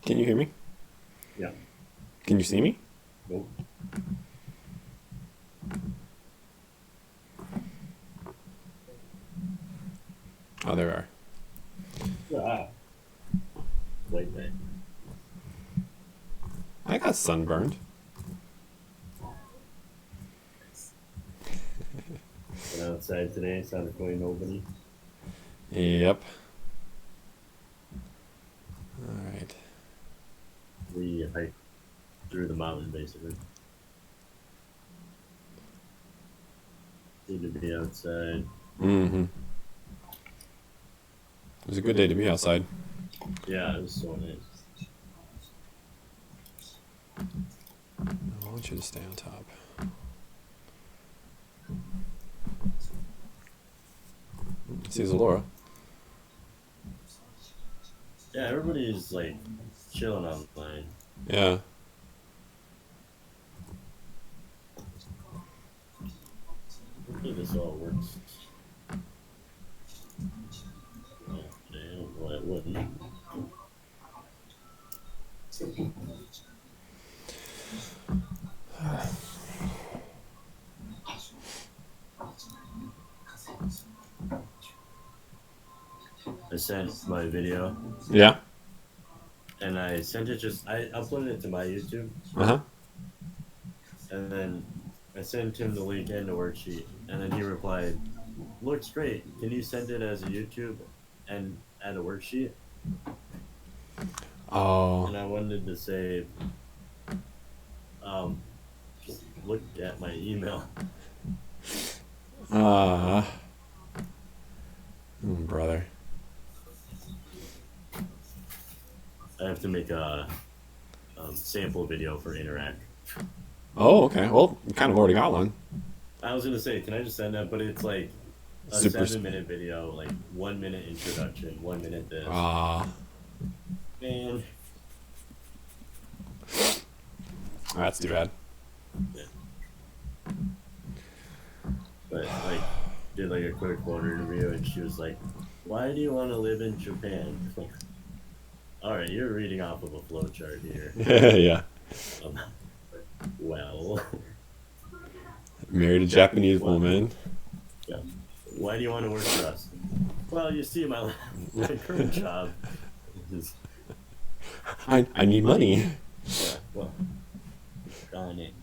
Can you hear me? Yeah. Can you see me? Nope. Oh, there we are. Ah. Wait, wait. I got sunburned. Went outside today, sounded quite nobody. Yep. All right. We hiked through the mountain, basically. Need to be outside. Mm-hmm. It was a good day to be outside. Yeah, it was so nice. I want you to stay on top. See Zalora. Yeah, everybody's like chilling online. Yeah. Hopefully this all works. Oh, damn, well, it wouldn't. I sent my video, Yeah. and I sent it I uploaded it to my YouTube, Uh-huh. and then I sent him the link and the worksheet, and then he replied, "Looks great. Can you send it as a YouTube and add a worksheet?" Oh. And I wanted to say, just look at my email. Brother. I have to make a sample video for Interact. Oh, okay. Well, you kind of already got one. I was gonna say, can I just send that? But it's like a Super 7-minute video, like 1 minute introduction, 1 minute this. Man, That's too bad. yeah. But like, did like a quick phone interview, and she was like, "Why do you want to live in Japan?" All right, you're reading off of a flowchart here. Yeah. Um, well, Married a Japanese woman. yeah. Why do you want to work for us? Well, you see, my current job is, I need money. yeah, well, darn it.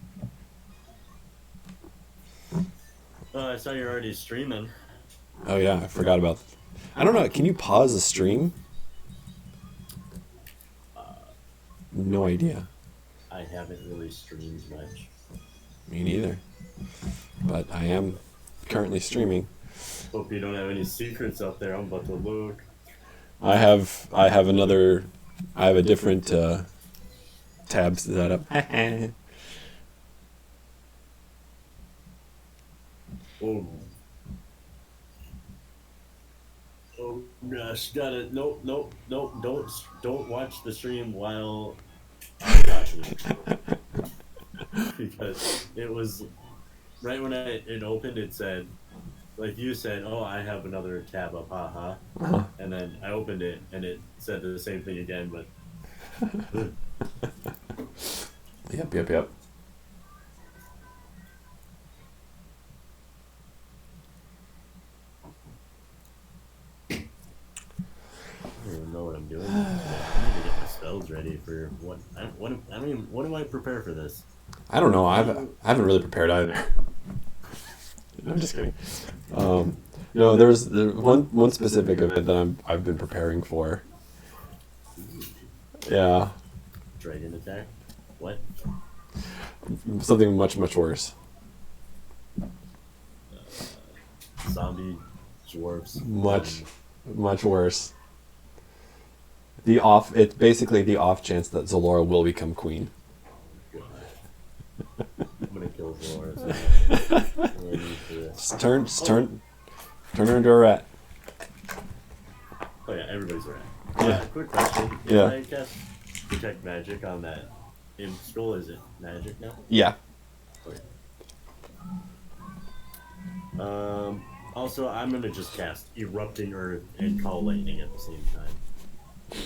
I saw you're already streaming. Oh, yeah. I forgot about... I don't know. Can you pause the stream? No idea. I haven't really streamed much. Me neither. But I am currently streaming. Hope you don't have any secrets up there. I'm about to look. I have a different tab set up. Oh. Oh gosh, got it. Nope. Don't watch the stream while I'm watching it. Because it was right when it opened, it said, like you said, "Oh, I have another tab up, haha." Uh-huh. And then I opened it, and it said the same thing again, but Yep. I don't even know what I'm doing. I need to get my spells ready for what. I mean, what do I prepare for this? I don't know. I haven't really prepared either. I'm just kidding. No, there's one specific event that I've been preparing for. Yeah, Dragon attack? What? something much worse. Zombie dwarves. Much worse. It's basically the off chance that Zalora will become queen. I'm gonna kill Zora. Just turn her into a rat. Oh yeah, everybody's a rat. Yeah. Quick question. If Yeah. I cast Detect Magic on that imp scroll, is it magic now? Yeah. Okay. Also, I'm gonna just cast Erupting Earth and Call Lightning at the same time.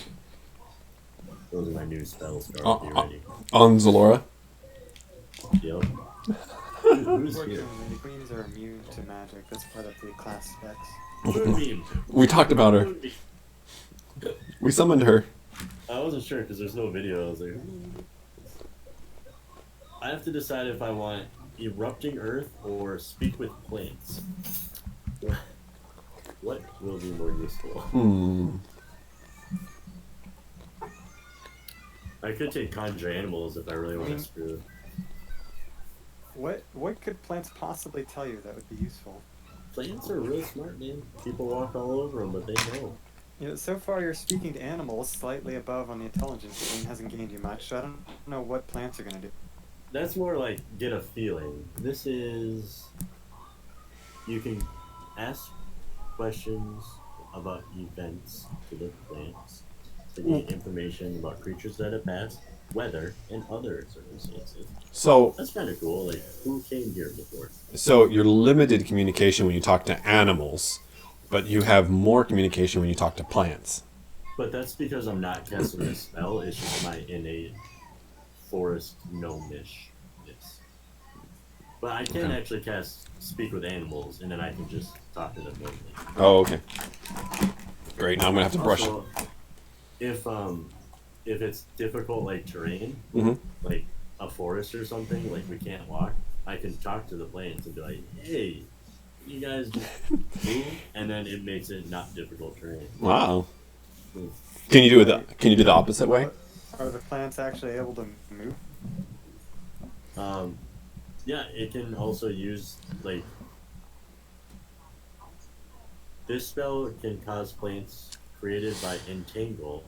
Those are my new spells, Uh, Carl. Be uh, ready. on Zalora. Yep. Who's here? Unfortunately, queens are immune to magic. That's part of the class specs. Moonbeam. We talked about her. Moonbeam. We summoned her. I wasn't sure because there's no video. I was like, I have to decide if I want erupting earth or speak with plants. What will be more useful? I could take conjure animals if I really want to screw. What could plants possibly tell you that would be useful? Plants are real smart, man. People walk all over them, but they know. You know, so far you're speaking to animals slightly above on the intelligence game, hasn't gained you much, so I don't know what plants are going to do. That's more like get a feeling. This is... You can ask questions about events to the plants to get information about creatures that have passed, weather, and other circumstances. So That's kind of cool. Like, who came here before? So you're limited communication when you talk to animals, but you have more communication when you talk to plants. But that's because I'm not casting a spell. It's just my innate forest gnomish-ness. But I can actually cast Speak with Animals, and then I can just talk to them normally. Oh, okay. Great. Now I'm gonna have to brush. Also, if it's difficult, like terrain, Mm-hmm. like a forest or something, like we can't walk, I can talk to the plants and be like, "Hey, you guys just move," and then it makes it not difficult terrain. Wow. Can you do it? Can you do the opposite way? Are the plants actually able to move? Yeah, it can also use like this spell can cause plants created by entangle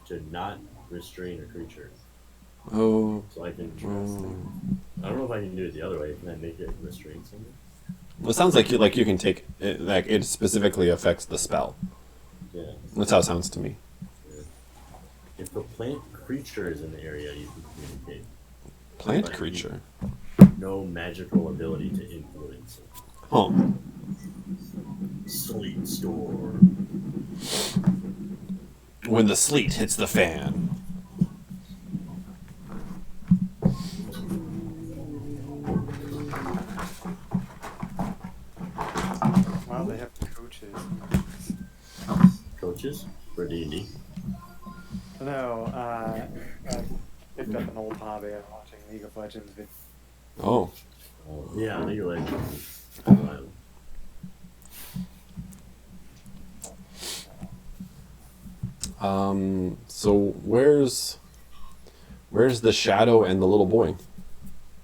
to not restrain a creature. Oh. So I can. I don't know if I can do it the other way. Can I make it restrain something? Well, it sounds like you can take it, like it specifically affects the spell. Yeah. That's how it sounds to me. If the plant creature is in the area, you can communicate. Plant But creature. No magical ability to influence it. Huh. Sleet storm. When the sleet hits the fan. Wow, they have coaches. Coaches for D&D. No, I picked up an old hobby. I'm watching League of Legends videos. Oh. Yeah, League of Legends. Wild. So where's the shadow and the little boy?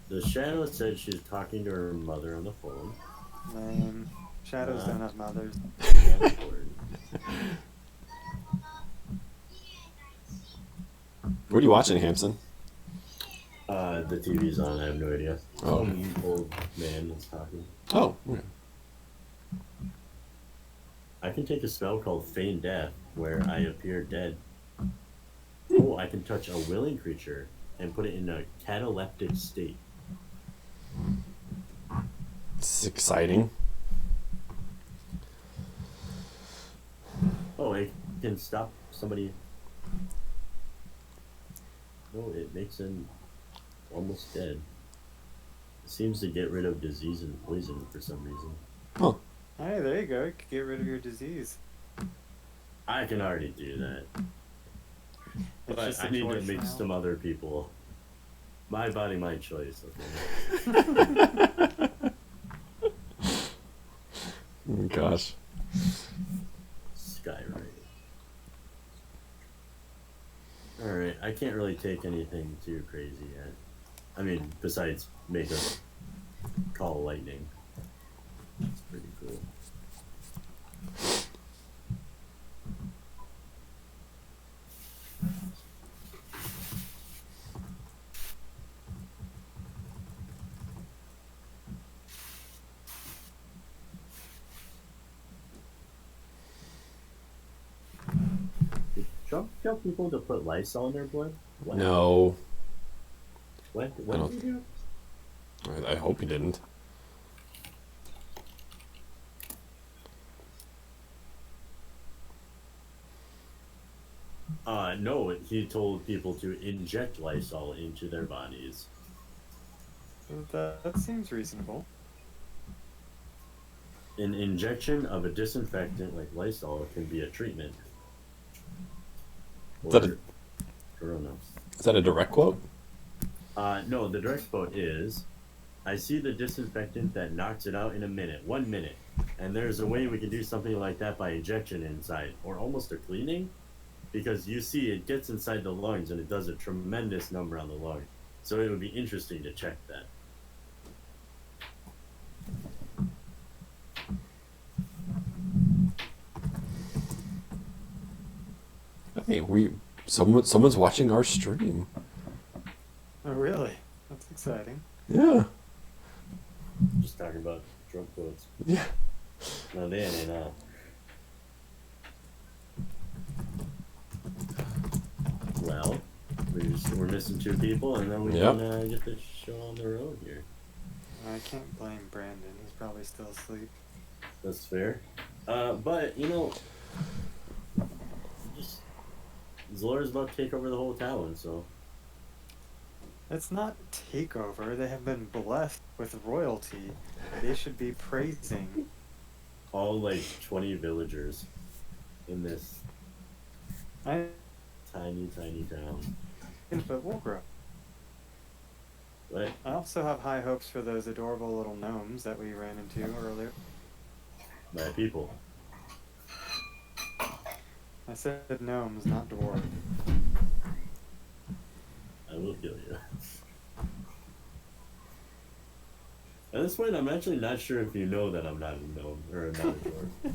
The shadow said she's talking to her mother on the phone. Lame. Shadows don't have mothers. What are you watching, Hampson? The TV's on. I have no idea. Oh. Some old man is talking. Oh. Okay. I can take a spell called Feign Death, where I appear dead. Oh, I can touch a willing creature and put it in a cataleptic state. It's exciting. Oh, it can stop somebody. No, it makes him almost dead. It seems to get rid of disease and poison for some reason. Huh. Hey, there you go. You could get rid of your disease. I can already do that. It's But just I a need to choice mix now. some other people. My body, my choice. Okay. Oh, gosh. Skywriting. Alright, I can't really take anything too crazy yet. I mean, besides make a call lightning. It's pretty cool. Did Trump tell people to put Lysol in their blood? What? No. What I don't- did he do? I hope he didn't. No, he told people to inject Lysol into their bodies. That seems reasonable. An injection of a disinfectant like Lysol can be a treatment. Is that For Corona. Is that a direct quote? No, the direct quote is, I see the disinfectant that knocks it out in a minute, 1 minute. And there's a way we can do something like that by injection inside, or almost a cleaning. Because you see, it gets inside the lungs and it does a tremendous number on the lung. So it would be interesting to check that. Hey, someone's watching our stream. Oh, really? That's exciting. Yeah. Just talking about Trump quotes. Yeah. No, they ain't Well, we're missing 2 people, and then we can get this show on the road here. I can't blame Brandon. He's probably still asleep. That's fair. But, just Zola's about to take over the whole town, so... It's not takeover. They have been blessed with royalty. They should be praising. All, 20 villagers in this tiny town. But we'll grow. Right? I also have high hopes for those adorable little gnomes that we ran into earlier. My people. I said gnomes, not dwarves. I will kill you. At this point, I'm actually not sure if you know that I'm not a gnome, or I'm not a dwarf.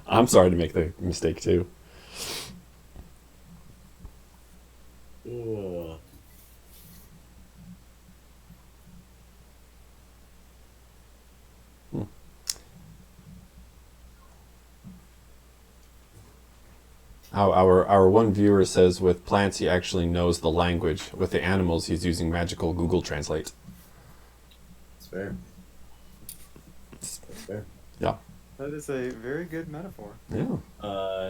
I'm sorry to make the mistake too. Ugh. Our one viewer says with plants he actually knows the language. With the animals he's using magical Google Translate. That's fair. That's fair. Yeah. That is a very good metaphor. Yeah.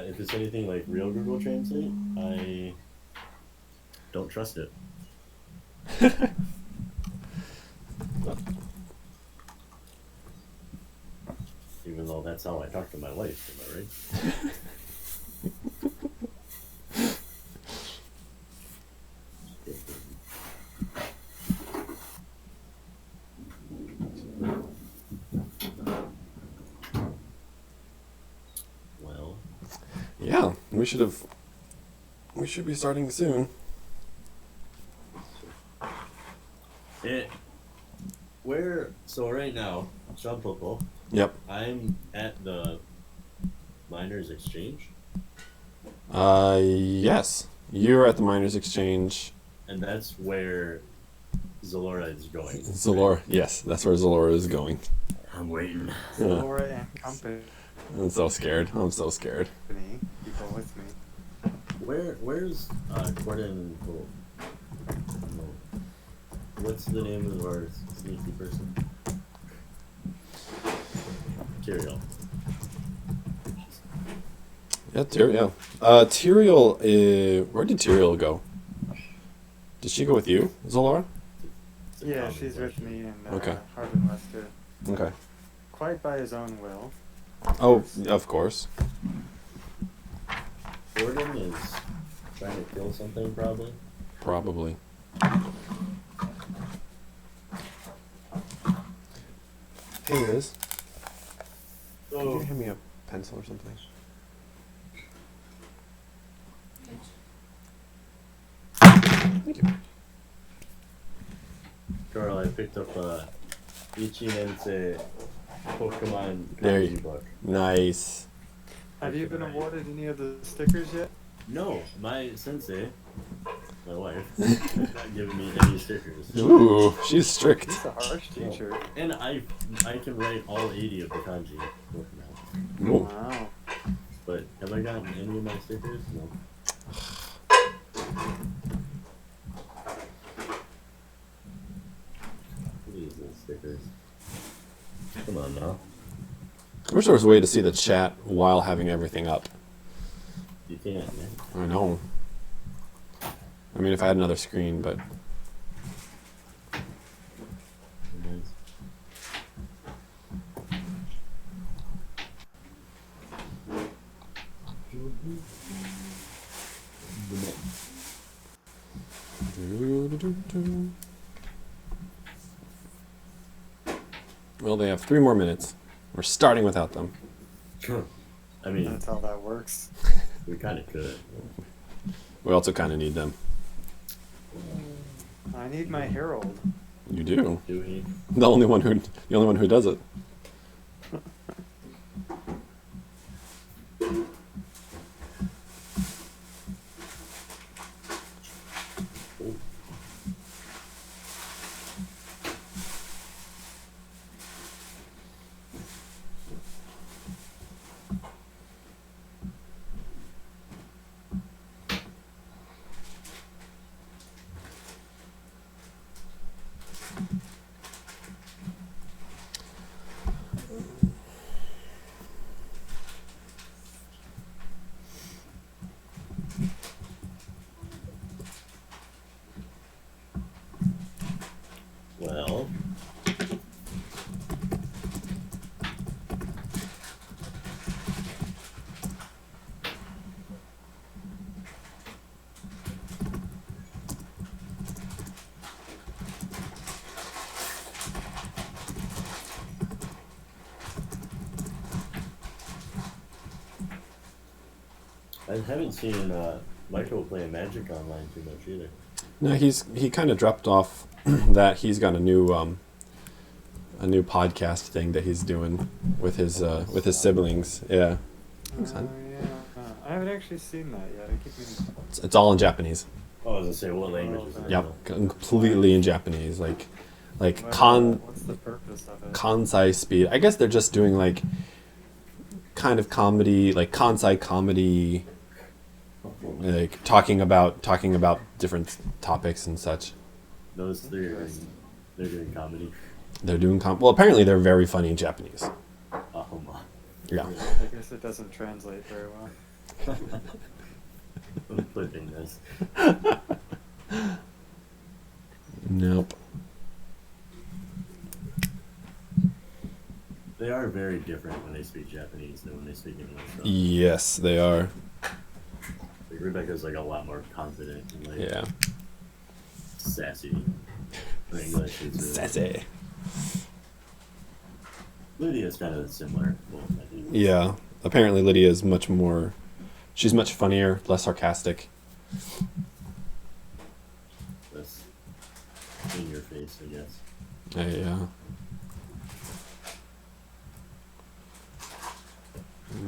If it's anything like real Google Translate, I don't trust it. Even though that's how I talk to my wife, am I right? Well, Yeah, we should be starting soon. so right now, Sean Popo, Yep. I'm at the Miners Exchange, Yes. You're at the Miners Exchange. and that's where Zalora is going. Zalora. Yes, that's where Zalora is going. I'm waiting. Yeah. Laura and company, I'm so scared. I'm so scared. people with me. Where's Gordon? No. What's the name of our sneaky person? Tyrael. Yeah, Tyrael. Tyrael. Where did Tyrael go? Did she go with you, Zalora? It's a Yeah, common she's with question. me in Okay. Harbin Wester. Okay. Quite by his own will. Oh, of course. Gordon is trying to kill something, probably. Probably. Hey, Liz. Can you hand me a pencil or something? Thank you. Carl, I picked up a Ichinense Pokemon There kanji you- book. Nice. Have you been awarded any of the stickers yet? No, my sensei, my wife, has not given me any stickers. Ooh, she's strict. He's a harsh teacher. And I can write all 80 of the kanji book now. Ooh. Wow. But have I gotten any of my stickers? No. These little stickers. Come on now. I wish there was a way to see the chat while having everything up. You can't, man. I know. I mean, if I had another screen, but well, they have 3 more minutes. We're starting without them. I mean, That's how that works. we kind of could. We also kind of need them. I need my herald. You do. Do we? The only one who does it. Well, I haven't seen Michael play Magic online too much either. No, he kind of dropped off that. He's got a new podcast thing that he's doing with his siblings. Yeah. Thanks, hon. Yeah. I haven't actually seen that yet. I keep meaning. It's all in Japanese. Oh, I was gonna say, what language is it? Yep, completely in Japanese. Like What's the purpose of it? Kansai speed. I guess they're just doing like kind of comedy, like Kansai comedy, like talking about different topics and such. Those three are they're doing comedy. They're doing well. Apparently, they're very funny in Japanese. Oh my. Yeah. I guess it doesn't translate very well. I'm clipping this. Nope. They are very different when they speak Japanese than when they speak English. Though. Yes, they are. Like Rebecca's like a lot more confident and like Yeah. sassy. In English, it's really Sassy. Lydia's kind of similar. Well, I think. Yeah. Apparently, Lydia is much more. She's much funnier, less sarcastic. Less in your face, I guess. Yeah.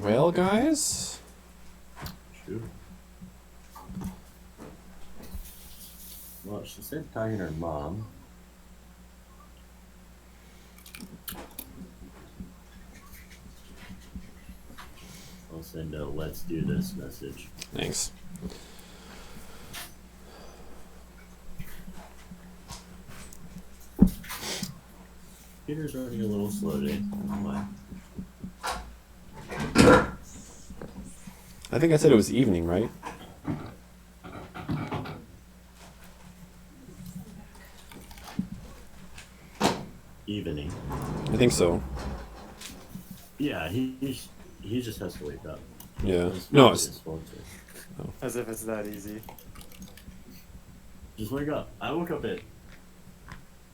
Well, guys. True. Well, she said talking to her mom. I'll send a let's do this message. Thanks. Peter's running a little slow today. Why? I think I said it was evening, right? Evening. I think so. Yeah, he just has to wake up. Yeah. It's No, not it's his fault. As if it's that easy. Just wake up. I woke up at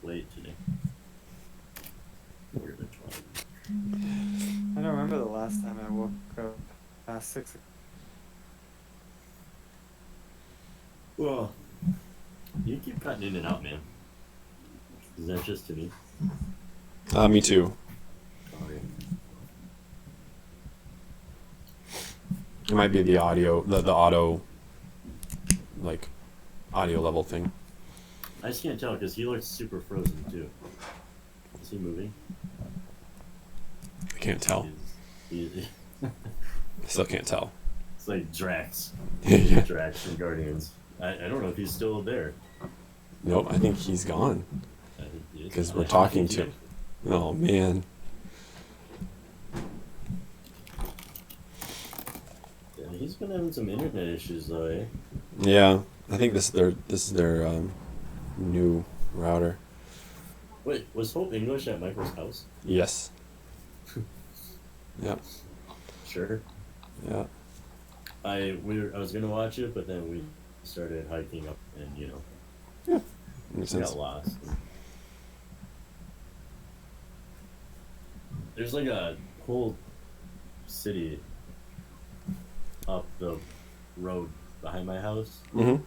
late today. We're gonna try. I don't remember the last time I woke up past 6 o'clock. Well, you keep cutting in and out, man. Is that just to me? Me too. Okay. It might be the audio, the auto, like, audio level thing. I just can't tell because he looks super frozen too. Is he moving? I can't tell. He's I still can't tell. it's like Drax. Yeah. Drax from Guardians. I don't know if he's still there. Nope, I think he's gone. I think he is. Because we're talking to him. Oh, man. Yeah, He's been having some internet issues though, eh? Yeah, I think this is their new router. Wait, was Hope English at Michael's house? Yes. Yeah. Sure. Yeah. I was gonna watch it, but then we started hiking up, and Makes we sense. got lost. There's like a whole city up the road behind my house. Mm-hmm.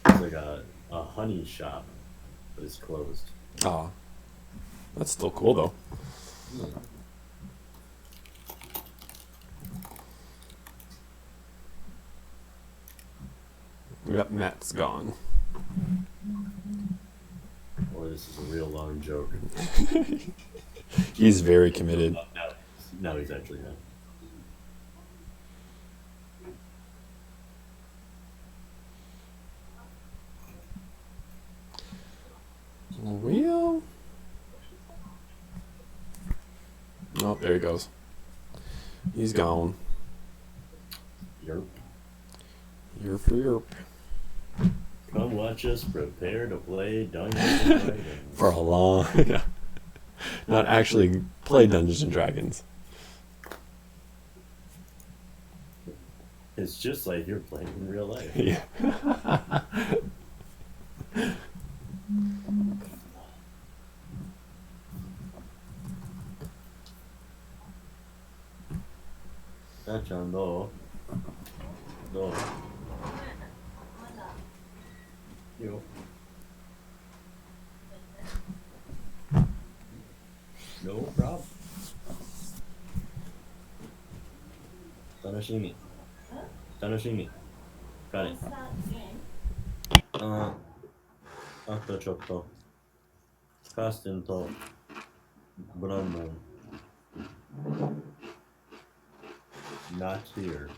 It's like a honey shop, but it's closed. Ah, that's still cool though. Yep, Matt's gone. Or this is a real long joke. He's very committed. No, he's actually not. Well. Oh, there he goes. He's gone. Yerp. Yerp yerp. Come watch us prepare to play Dungeons and Dragons. For a long, yeah. Not actually play Dungeons and Dragons. It's just like you're playing in real life. Yeah. Dachan, do. Do. Yo. No problem. 楽しみ。楽しみ。彼。あとちょっと。カーステンとブランドン。Not here.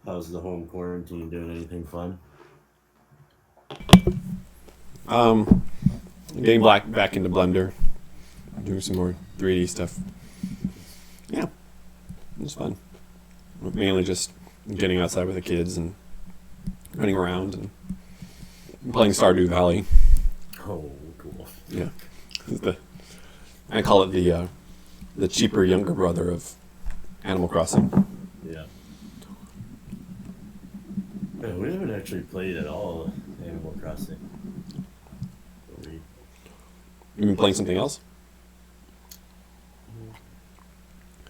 How's the home quarantine? Doing anything fun? Getting back into Blender. Doing some more 3D stuff. Yeah. It's fun. Mainly just getting outside with the kids and running around and playing Stardew Valley. Oh, cool. Yeah. I call it the cheaper younger brother of Animal Crossing. Yeah. Man, we haven't actually played at all Animal Crossing. You been playing something else?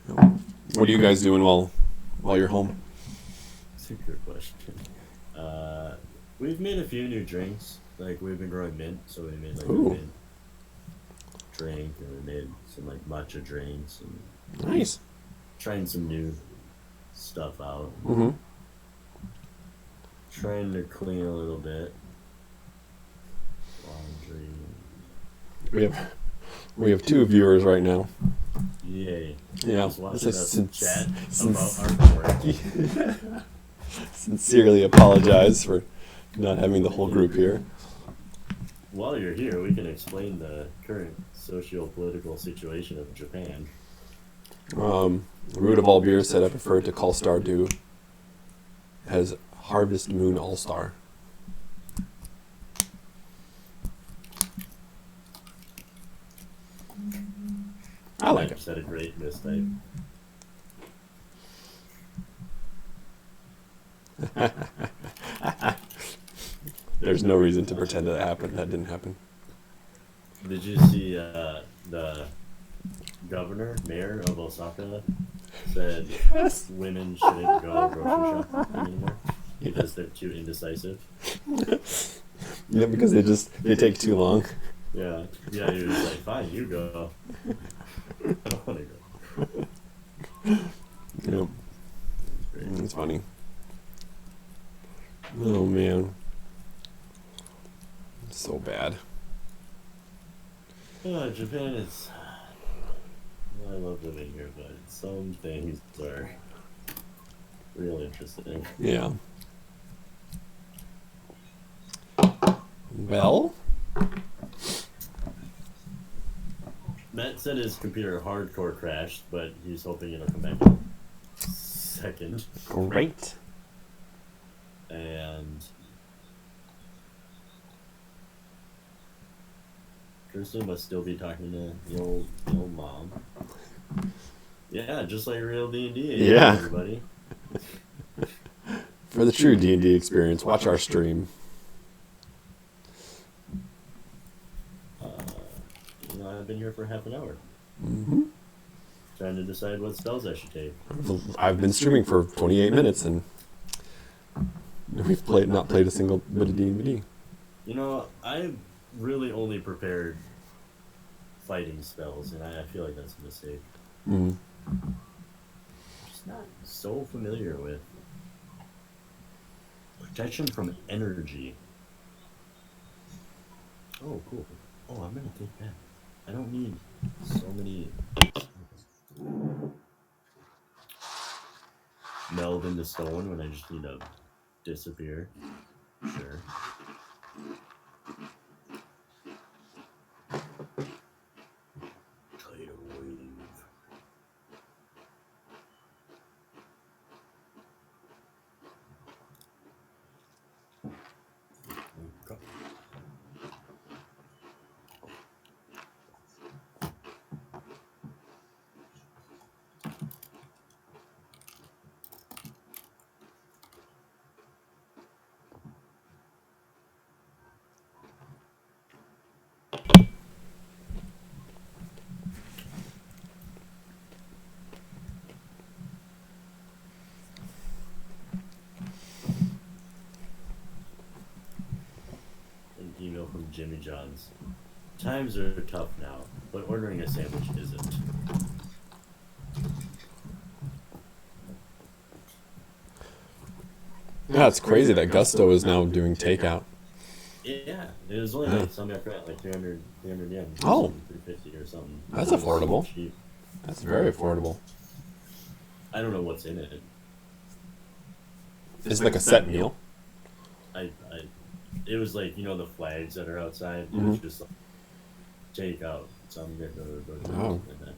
What are you guys doing while you're home? That's a good question. We've made a few new drinks. Like, we've been growing mint, so we made like Ooh. a mint drink, and we made some like matcha drinks, and Nice. trying some new stuff out. Mm-hmm. Trying to clean a little bit. Laundry. We have 2 viewers right now. Yay. Yeah. Just watching us chat Since- about our work. Sincerely apologize for not having the whole group here. While you're here, we can explain the current socio-political situation of Japan. Root of All Beers said I prefer to call Stardew as Harvest Moon All-Star. I like it. Said a great mistype. There's no reason to pretend that happened. That didn't happen. Did you see the mayor of Osaka said Yes. women shouldn't go grocery shopping anymore because they're too indecisive? Yeah, because they take too long. Yeah, he was like, fine, you go. I don't want to go. Yep. Great. It's funny. Oh man. So bad. Japan is. I love living here, but some things are Real interesting. Yeah. Well, Matt said his computer hardcore crashed, but he's hoping it'll come back in a second. great. And Kirsten must still be talking to the old mom. Yeah, just like real D&D. Yeah. Everybody. For the true D&D experience, watch our stream. I've been here for half an hour. Mm-hmm. Trying to decide what spells I should take. I've been streaming for 28 minutes, and we've not played a single bit of D&D. I've really only prepared fighting spells, and I feel like that's a mistake. Mm-hmm. I'm just not so familiar with protection from energy. Oh, cool. Oh, I'm gonna take that. I don't need so many. Meld into stone when I just need to disappear. Sure. Tidal wave. Okay. An email from Jimmy John's. Times are tough now, but ordering a sandwich isn't. Yeah, it's crazy that Gusto is now doing takeout. Yeah, it was only like something I forgot, like 300 yen. Oh. 350 or something. That's It was affordable. cheap. That's very affordable. I don't know what's in it. It's like a set meal. It was like, the flags that are outside. It Mhm. was just like, take out. So I'm getting Oh. like that.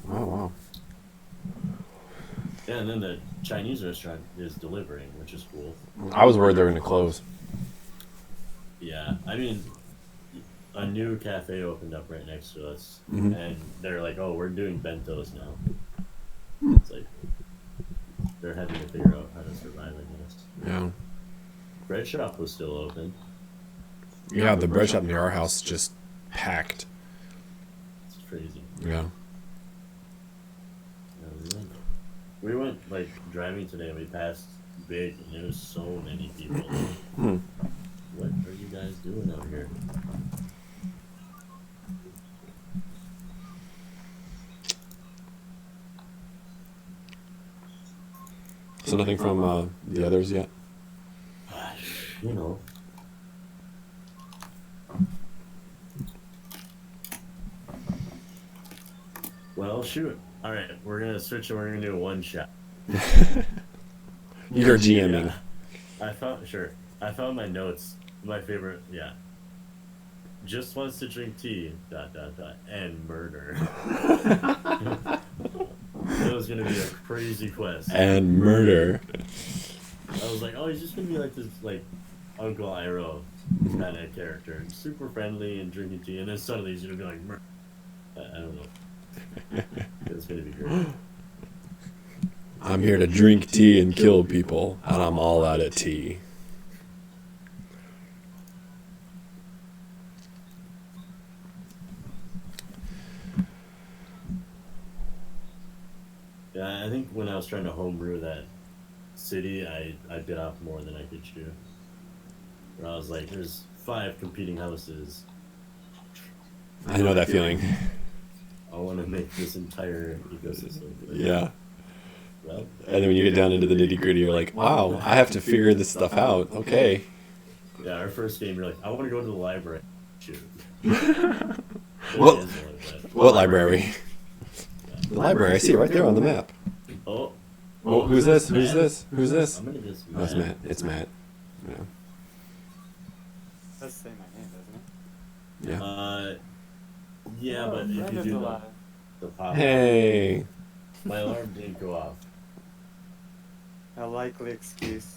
Oh, wow. Yeah, and then the Chinese restaurant is delivering, which is cool. I was worried they were going to close. Yeah, I mean, a new cafe opened up right next to us, Mhm. and they're like, "Oh, we're doing bentos now." Hmm. It's like they're having to figure out how to survive, I guess. Yeah. Bread shop was still open. Yeah, the bread shop near our house just packed. It's crazy. Yeah. Yeah, we went like driving today. We passed Big, and there was so many people. Hmm. What are you guys doing out here? So nothing from the others yet? You know. Well, shoot. All right, we're gonna switch and we're gonna do a one shot. You're GMing. Yeah. I found my notes. My favorite. Yeah. Just wants to drink tea. ... And murder. It was gonna be a crazy quest. And murder. I was like, oh, he's just gonna be like this, like Uncle Iroh kind of character, super friendly and drinking tea, and then suddenly he's gonna be like, murder. I don't know. It's gonna be great. I'm here to drink tea and kill people, and I'm all out of tea. Yeah, I think when I was trying to homebrew that city, I bit off more than I could chew. Where I was like, there's 5 competing houses. I know that feeling. I want to make this entire ecosystem. Yeah. Well, And then when you get down into the nitty gritty, you're like, wow, I have to figure this stuff out. Okay. yeah, our first game, you're like, I want to go to the library. Shoot. Oh, who's this? Who's this? Who's this? I'm gonna guess Oh, it's Matt. It's Matt. Yeah. Does say my name, doesn't it? Yeah. Yeah, Oh, but if you Brenda's do alive. the pop, Hey. my alarm didn't go off. A likely excuse.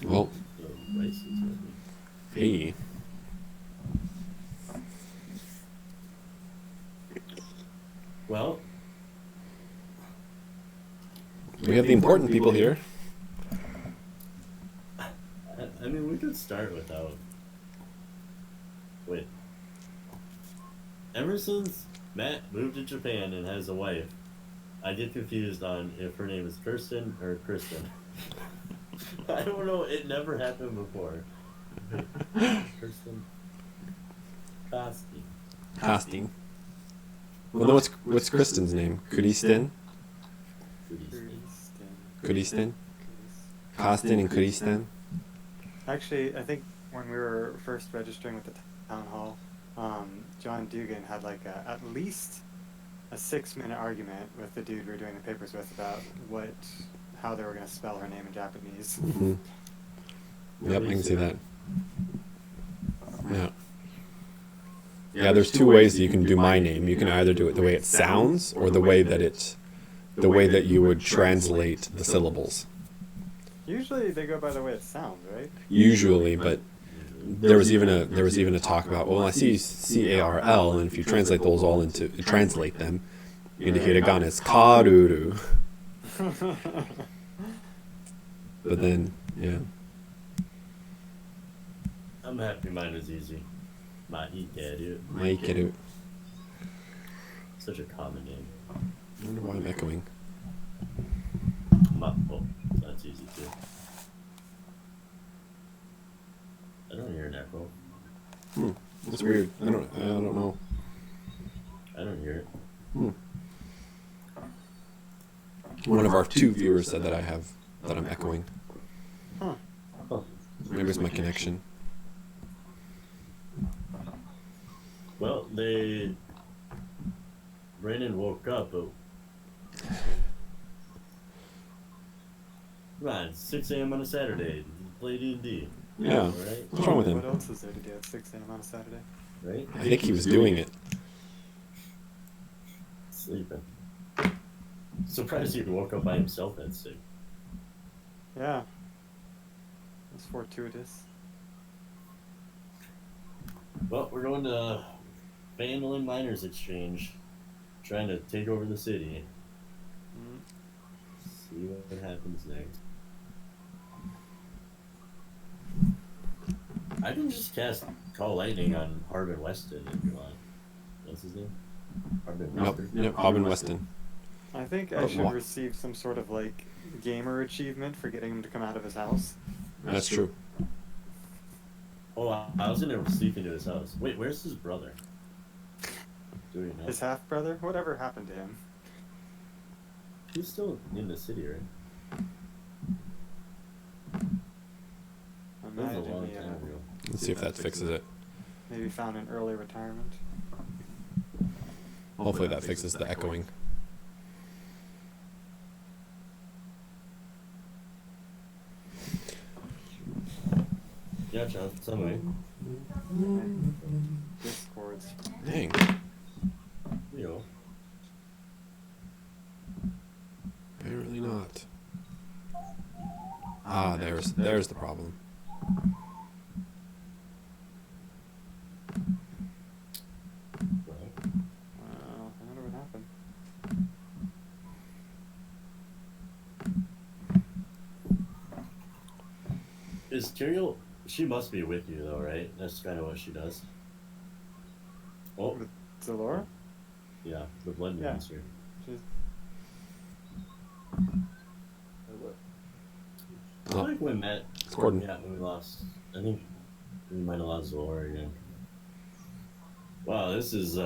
Well, So Rice is with me. hey. Well, We have the important people here. I mean, we could start without. Wait. Ever since Matt moved to Japan and has a wife, I get confused on if her name is Kirsten or Kristen. I don't know. It never happened before. Kirsten. Koski. Casting. Well, no, what's Kristen's name? Kudistin? Kudistin? Kastin and Kudistin? Actually, I think when we were first registering with the town hall, John Dugan had like at least a 6-minute argument with the dude we were doing the papers with about how they were going to spell her name in Japanese. Mm-hmm. Yep, I can see that. Yeah. Yeah, there's two ways that you can do my name. You can either do it the way it sounds or the way that you would translate the syllables. Usually they go by the way it sounds, right? Usually, but there was even a talk about, well, I see CARL, and if you translate those all translate them into hiragana, it's karuru. But then, yeah. I'm happy mine is easy. Maikeru. Maikeru. Such a common name. I wonder why I'm echoing. Mappo. That's easy too. I don't hear an echo. That's weird. I don't know. I don't hear it. One of our 2 viewers said that I'm echoing. Huh. Maybe it's my connection. Well, Brandon woke up, but come on, 6 a.m. on a Saturday. Play D&D. Yeah. Right? What's wrong with him? What else is there to do at 6 a.m. on a Saturday? Right? I think he was doing it. Sleeping. Surprised he woke up by himself at 6. Yeah. That's fortuitous. Well, we're going to Vandalin Miners Exchange, trying to take over the city. Mm. See what happens next. I can just cast Call Lightning on Harbin Weston if you want. What's his name? Harbin Weston? Yep, Harbin Weston. I think I should receive some sort of like gamer achievement for getting him to come out of his house. That's true. Oh, I was gonna sneak into his house. Wait, where's his brother? Do we know? His half brother? Whatever happened to him? He's still in the city, right? That was a Imagine long he time ago. Let's see if that fixes it. maybe found an early retirement. Hopefully that fixes the echoing. Yeah, John, somebody. Discords. Dang. You know. Apparently not. Ah, there's the problem. Well, I wonder what happened. is Tyrael? She must be with you, though, right? That's kind of what she does. Oh, With Zalora? yeah, the blood Yeah. monster. She's... I Oh, like when Matt. it's Gordon. Yeah, when we lost. I think we might have lost Zor again. Wow, this is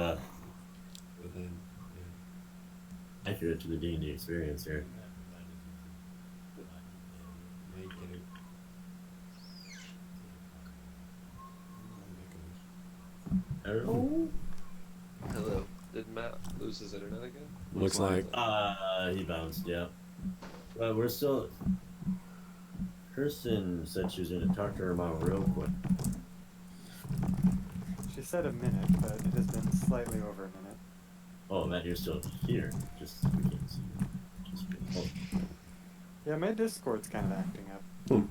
accurate to the D&D experience here. Hello? Hello. Did Matt lose his internet again? Looks like. He bounced. Yeah. But we're still. Kirsten said she was going to talk to her mom real quick. She said a minute, but it has been slightly over a minute. Oh, Matt, you're still here. Just we can't see you. Just oh. Yeah, my Discord's kind of acting up. Hmm.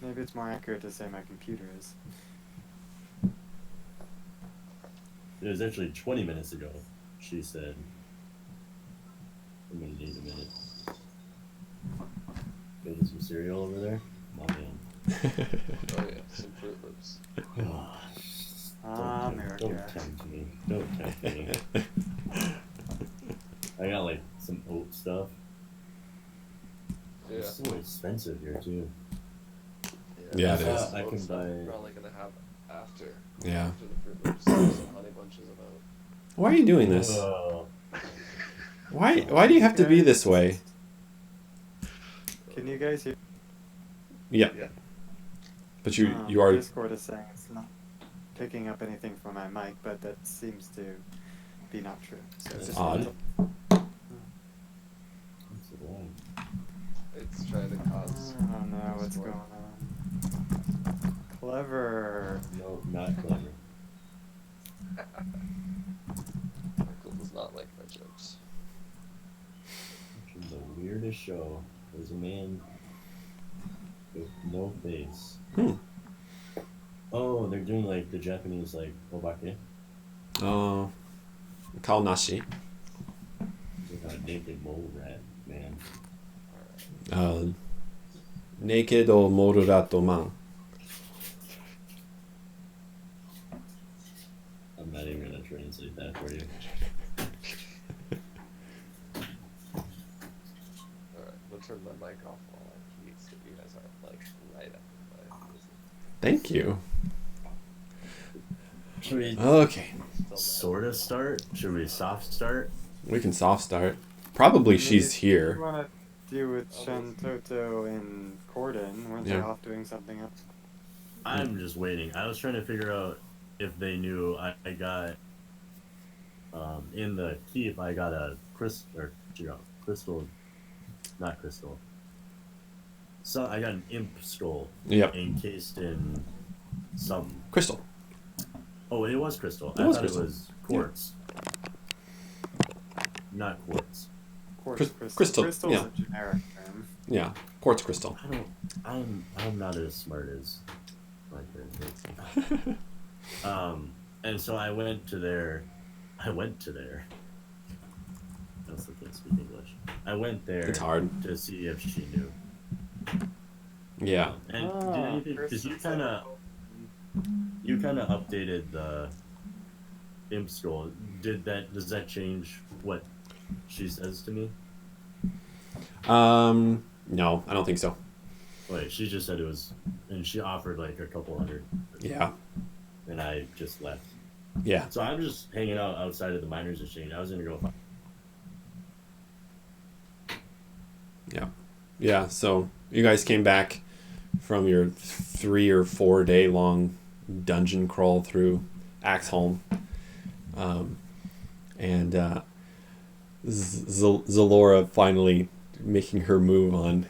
Maybe it's more accurate to say my computer is. It was actually 20 minutes ago. She said, "I'm gonna need a minute." Making some cereal over there. Oh man. Oh yeah, some Fruit Loops. Ah, Don't America. tempt me. Don't tempt me. I got like some oat stuff. Yeah. It's so expensive here too. Yeah, it I is. thought I can I'm buy. probably gonna have after. Yeah. After the Fruit Loops, there's some honey bunches of oat. Why are you doing this? Why do you have to be this way? Can you guys hear? Yeah. Yeah. But you are. Discord is saying it's not picking up anything from my mic, but that seems to be not true. So That's just odd. It's trying to cause. I don't know what's going on. Clever. No, not clever. Michael does not like my jokes. The weirdest show. There's a man with no face. Hmm. Oh, they're doing like the Japanese like obake. Oh. Kao nashi. It's like a naked mole rat man. Naked or morato man. I'm not even gonna translate that for you. Alright, we'll turn my mic off while I eat so you guys aren't like right after my visit. Thank you. Should we Okay. Still sort of start? Should we soft start? We can soft start. Probably Maybe she's You here. want to do with Shantoto and Corden? Weren't they Yeah. off doing something else? I'm just waiting. I was trying to figure out if they knew I got in the keep. I got a crystal, not crystal. So I got an imp skull Yep. encased in some. Crystal. Oh, it was crystal. It I was thought crystal. it was quartz. Not quartz. Quartz Crystal, Crystal's yeah. a generic term. Yeah. Quartz crystal. I'm not as smart as my character. And so I went to there. I also can't speak English. I went there. It's hard. To see if she knew. Yeah. And because you kind of updated the imp skull. Does that change what she says to me? No, I don't think so. Wait, she just said it was, and she offered like a couple hundred. Yeah. And I just left. Yeah. So I'm just hanging out outside of the miners' exchange. I was gonna go find. Yeah. Yeah. So you guys came back from your 3 or 4 day long dungeon crawl through Axholm. And Zalora finally making her move on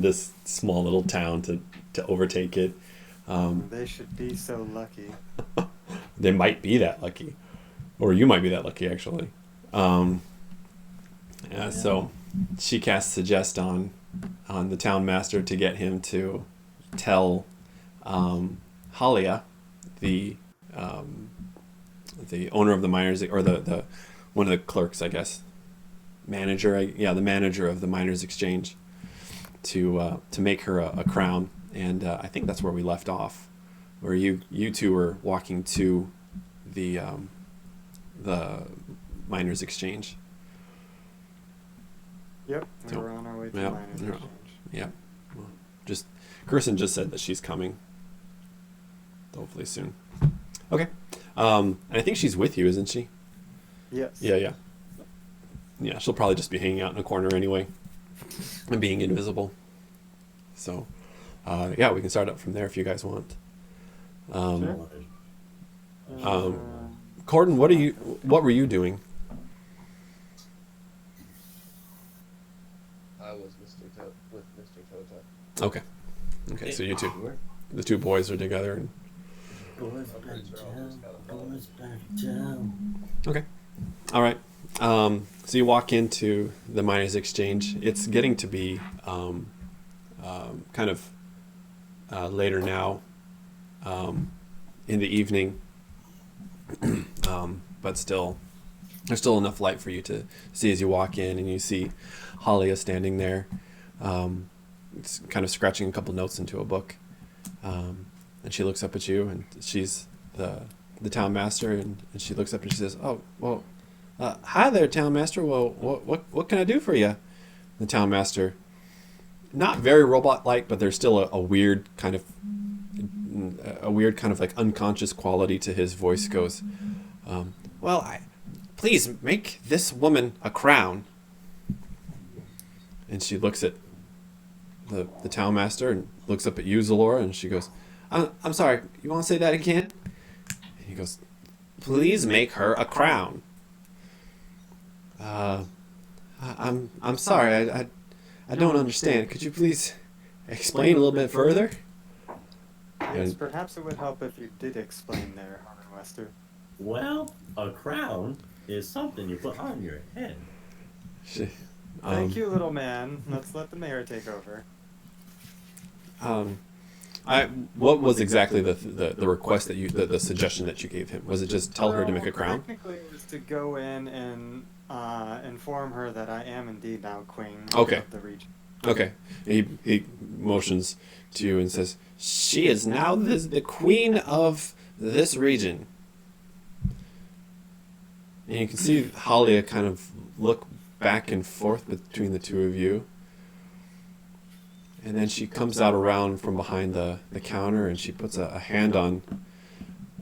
this small little town to overtake it. They should be so lucky. They might be that lucky, or you might be that lucky actually. So she casts suggest on the town master to get him to tell Halia, the owner of the miners, or the one of the clerks, I guess, manager. The manager of the miners' exchange, to make her a crown. And I think that's where we left off, where you two were walking to the miners' exchange. Yep, we So, were on our way to yeah, miners' yeah. exchange. Yeah. Well, Kirsten just said that she's coming. Hopefully soon. Okay. And I think she's with you, isn't she? Yes. Yeah. Yeah, she'll probably just be hanging out in a corner anyway and being invisible. So, we can start up from there if you guys want. Sure. Corden, what were you doing? I was with Mr. Tota. Okay, so you two, We're the two boys are together. And, going I'm back pretty sure I'll just down, gotta going back down. okay, all right. So you walk into the miners' exchange. It's getting to be kind of later now, in the evening, but still, there's still enough light for you to see as you walk in, and you see Halia standing there, it's kind of scratching a couple notes into a book, and she looks up at you, and she's the town master, and she looks up and she says, "Oh, well, hi there, town master. Well, what can I do for you?" The town master, not very robot-like, but there's still a weird kind of like unconscious quality to his voice. Goes, well, please make this woman a crown. And she looks at the town master and looks up at you, Zalora, and she goes, I'm sorry, you want to say that again? And he goes, please make her a crown. I'm sorry, I don't understand. Could you please explain a little bit further? Yes, And perhaps it would help if you did explain there, Harmon Wester. Well, a crown is something you put on your head. she, Thank you, little man. Let's let the mayor take over. what was exactly the request that the suggestion that you gave him? Was it just tell her to make a crown? Technically, it was to go in and inform her that I am indeed now queen Okay. of the region. Okay. He motions to you and says, she is now the queen of this region. And you can see Halia kind of look back and forth between the two of you. And then she comes out around from behind the counter, and she puts a hand on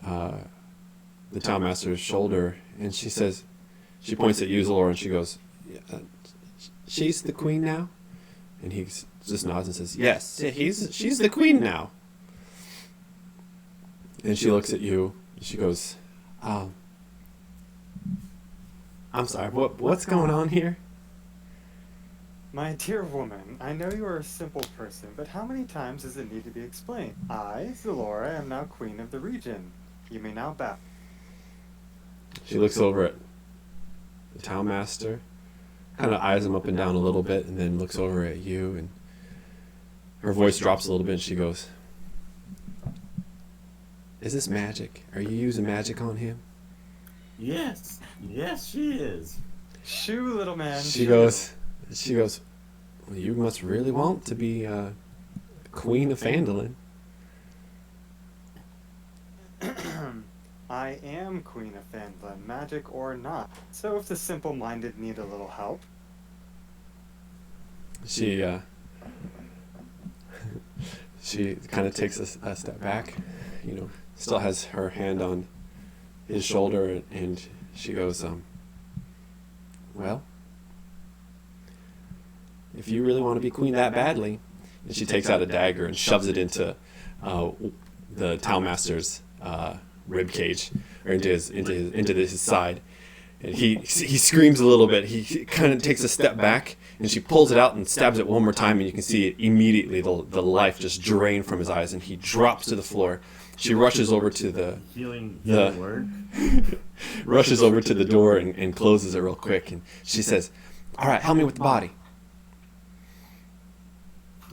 the town master's shoulder, and she says, she points at you, Zalora, and she goes, she's the queen now? And he just nods and says, yes, she's the queen now. And she looks at you, and she goes, I'm sorry, what's going on here? My dear woman, I know you are a simple person, but how many times does it need to be explained? I, Zalora, am now queen of the region. You may now bow. She looks over at the town master, kind of eyes him up and down a little bit, and then looks over at you, and her voice drops a little bit, and she goes, is this magic? Are you using magic on him? Yes, she is. Shoo, little man. She shoo. goes, well, you must really want to be queen of Phandalin. I am queen of Phandalin, magic or not. So if the simple-minded need a little help. She she kind of takes a step back, still has her hand on his shoulder, and she goes, well, if you really want to be queen that badly, and she takes out a dagger and shoves it into the town master's rib cage, or into his side, and he screams a little bit. He kind of takes a step back, and she pulls it out and stabs it one more time, and you can see it immediately, the life just drain from his eyes, and he drops to the floor. She rushes over to the Healing The- word. rushes over to the door and closes it real quick, and she says, all right, help me with the body.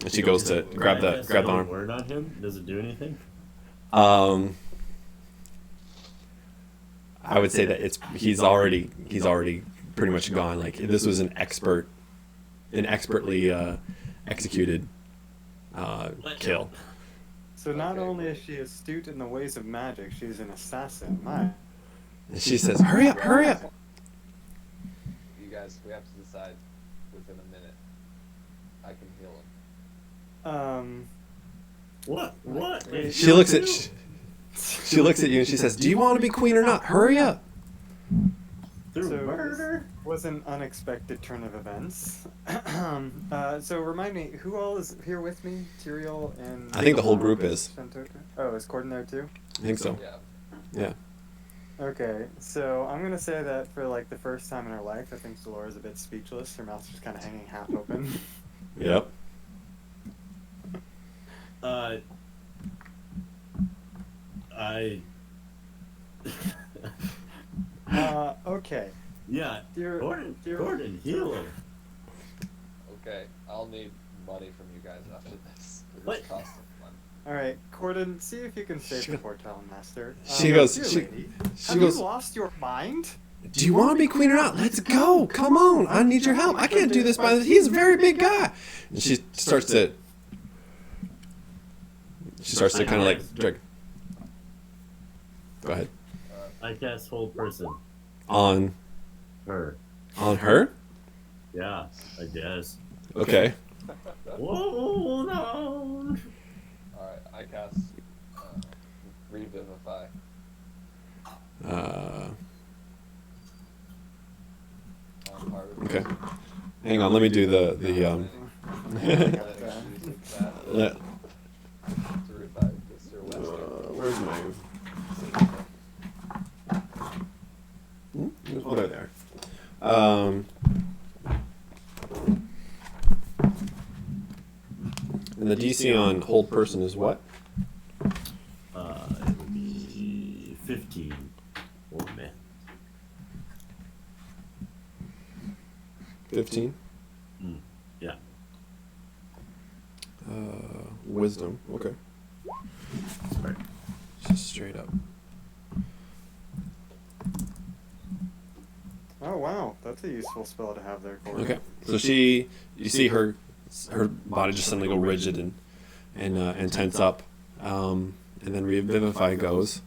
And she goes to grab the Healing arm. word on him. Does it do anything? I would say that he's already pretty much gone. Like, this was an expertly executed kill. So not Okay, only great. is she astute in the ways of magic, she's an assassin. My. And she says, hurry up. You guys, we have to decide within a minute. I can heal him. What? She looks at she looks at you and she says, do you want to be queen or not? Hurry up. Through So murder? was an unexpected turn of events. So remind me, who all is here with me? Tyrael and... I think the whole group is. Shantoka? Oh, is Corden there too? I think so. Yeah. Yeah. Okay, so I'm gonna say that for like the first time in her life, I think Dolores a bit speechless. Her mouth's just kind of hanging half open. Yep. Uh, I. Okay. Yeah, Dear, dear, Gordon, heal him. Okay, I'll need money from you guys after this. What? This costs some money. All right, Gordon, see if you can save She the go- poor town master. She goes. Dear She lady, goes. have you lost your mind? Do you want to be queen or not? Let's go. Come on. I need your help. I can't do this by this. He's a very big guy. And she starts to. She starts to kind of like drag. Go ahead. I cast hold person. On Her. her. Yeah, I guess. Okay. Whoa, no. Alright, I cast Revivify. On part of Okay. Hang on. Let me do the let- to revive Mr. Wester. where's my? What are there? And the DC on hold person is what? It would be 15. Oh, man. 15. Yeah. Wisdom. Okay. Right. Just straight up. Oh wow, that's a useful spell to have there, Gordon. Okay. So you see her body just suddenly go rigid and tense up, and then revivify goes.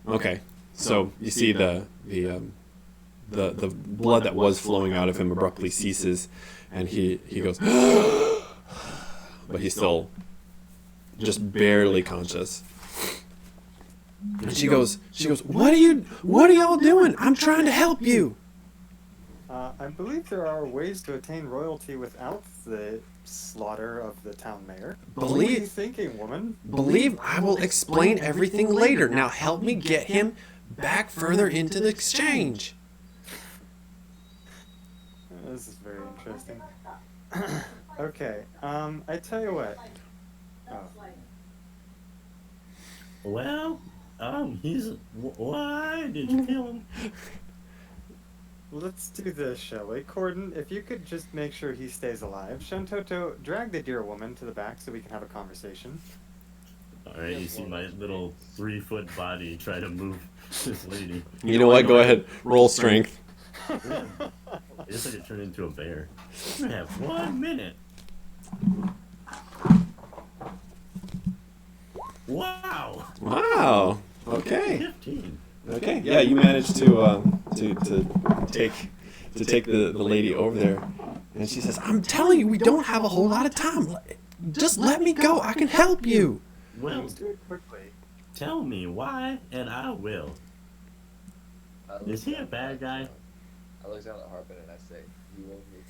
Okay. So you see the blood that was flowing out of him abruptly ceases, and he goes, but he's still just barely conscious. And she goes, what are y'all doing? I'm trying to help you. I believe there are ways to attain royalty without the slaughter of the town mayor. What are you thinking, woman? Believe I will explain everything later. Now help me get him back further into the exchange. This is very interesting. Okay, I tell you what. Oh. Well, why did you kill him? Let's do this, shall we? Corden, if you could just make sure he stays alive. Shantoto, drag the dear woman to the back so we can have a conversation. Alright, you see my little 3-foot body try to move this lady. You know what? Go ahead. Roll strength. I guess I could turn into a bear. We have 1 minute. Wow! Wow. Okay. 15. Okay. Yeah, you managed to take the lady over there, and she says, "I'm telling you, we don't have a whole lot of time. Just let me go. I can help you." Well, Let's do it quickly. tell me why, and I will. I look Is he a down bad at- guy? I look down at Harpin and I say, you owe me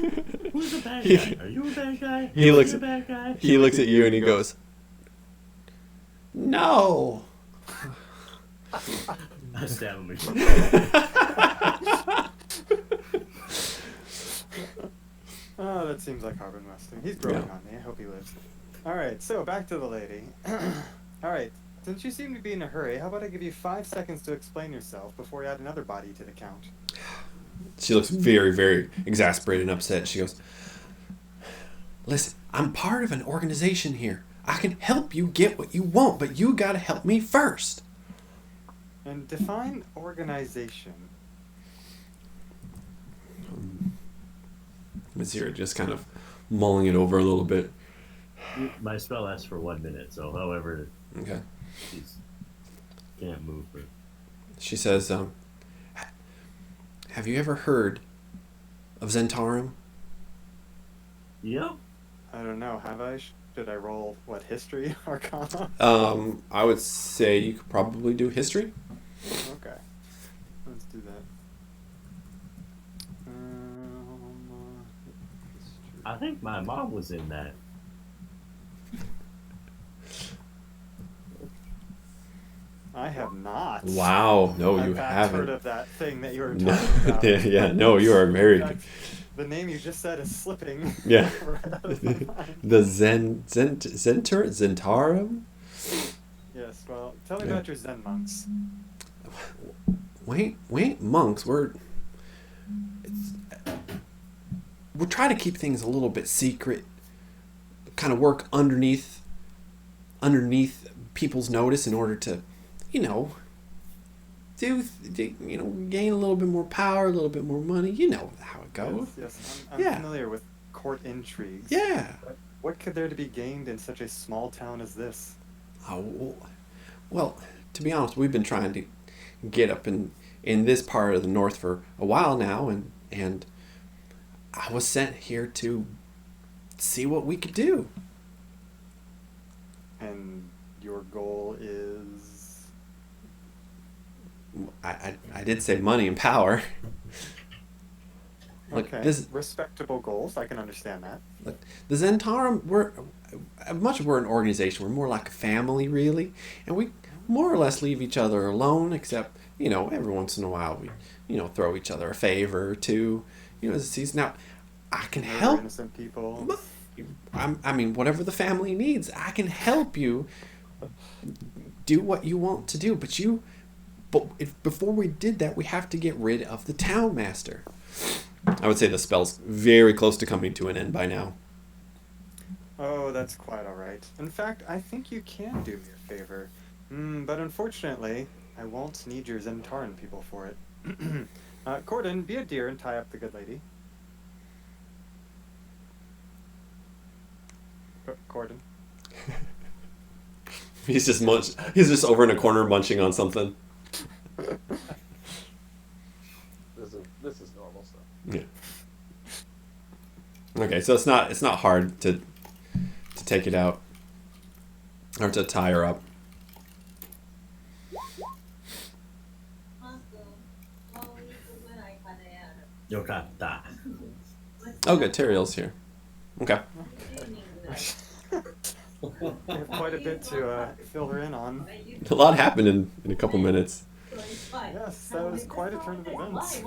300. Who's a bad guy? Are you a bad guy? He Are looks you a bad guy? He looks at you and he goes, "No." I stab him again. Oh, that seems like Harbin Weston. He's growing on me. I hope he lives. Alright, so back to the lady. Alright, since you seem to be in a hurry, how about I give you 5 seconds to explain yourself before we add another body to the count? She looks very, very exasperated and upset. She goes, "Listen, I'm part of an organization here. I can help you get what you want, but you gotta help me first." And define organization. Mizira just kind of mulling it over a little bit. My spell lasts for 1 minute, so however, Okay. she's can't move. But She says, "Have you ever heard of Zentarum?" yep. I don't know, have I? Should I roll, what, history? Arcana? I would say you could probably do history. Okay. Let's do that. History. I think my mom was in that. I have not. Wow. No, you In fact, haven't. heard of that thing that you were No. talking about. Yeah. No, you are In very. fact, the name you just said is slipping. Yeah. right out of my mind. The Zentarum? Yes, well, tell me Yeah. about your Zen monks. Wait, monks. We're trying to keep things a little bit secret. Kind of work underneath people's notice in order to, gain a little bit more power, a little bit more money. You know how it goes. Yes, I'm Yeah. familiar with court intrigues. Yeah. What could there to be gained in such a small town as this? Oh, well, to be honest, we've been trying to get up in this part of the north for a while now, and I was sent here to see what we could do. And your goal is... I did say money and power. Look, Okay, this respectable goals, I can understand that. look, the Zentarum, we're an organization. We're more like a family, really, and we more or less leave each other alone, except every once in a while we throw each other a favor or two. As a season out, I can Murder help. innocent people. I mean, whatever the family needs, I can help you do what you want to do. But before we did that, we have to get rid of the town master. I would say the spell's very close to coming to an end by now. Oh, that's quite all right. In fact, I think you can do me a favor. But unfortunately, I won't need your Zentaran people for it. Corden, be a dear and tie up the good lady. Corden. He's just over in a corner munching on something. This is normal stuff. Yeah. Okay, so it's not hard to take it out or to tie her up. Yokata. Oh, good. Teriel's here. Okay. We have quite a bit to fill her in on. A lot happened in a couple minutes. Yes, that was quite a turn of events.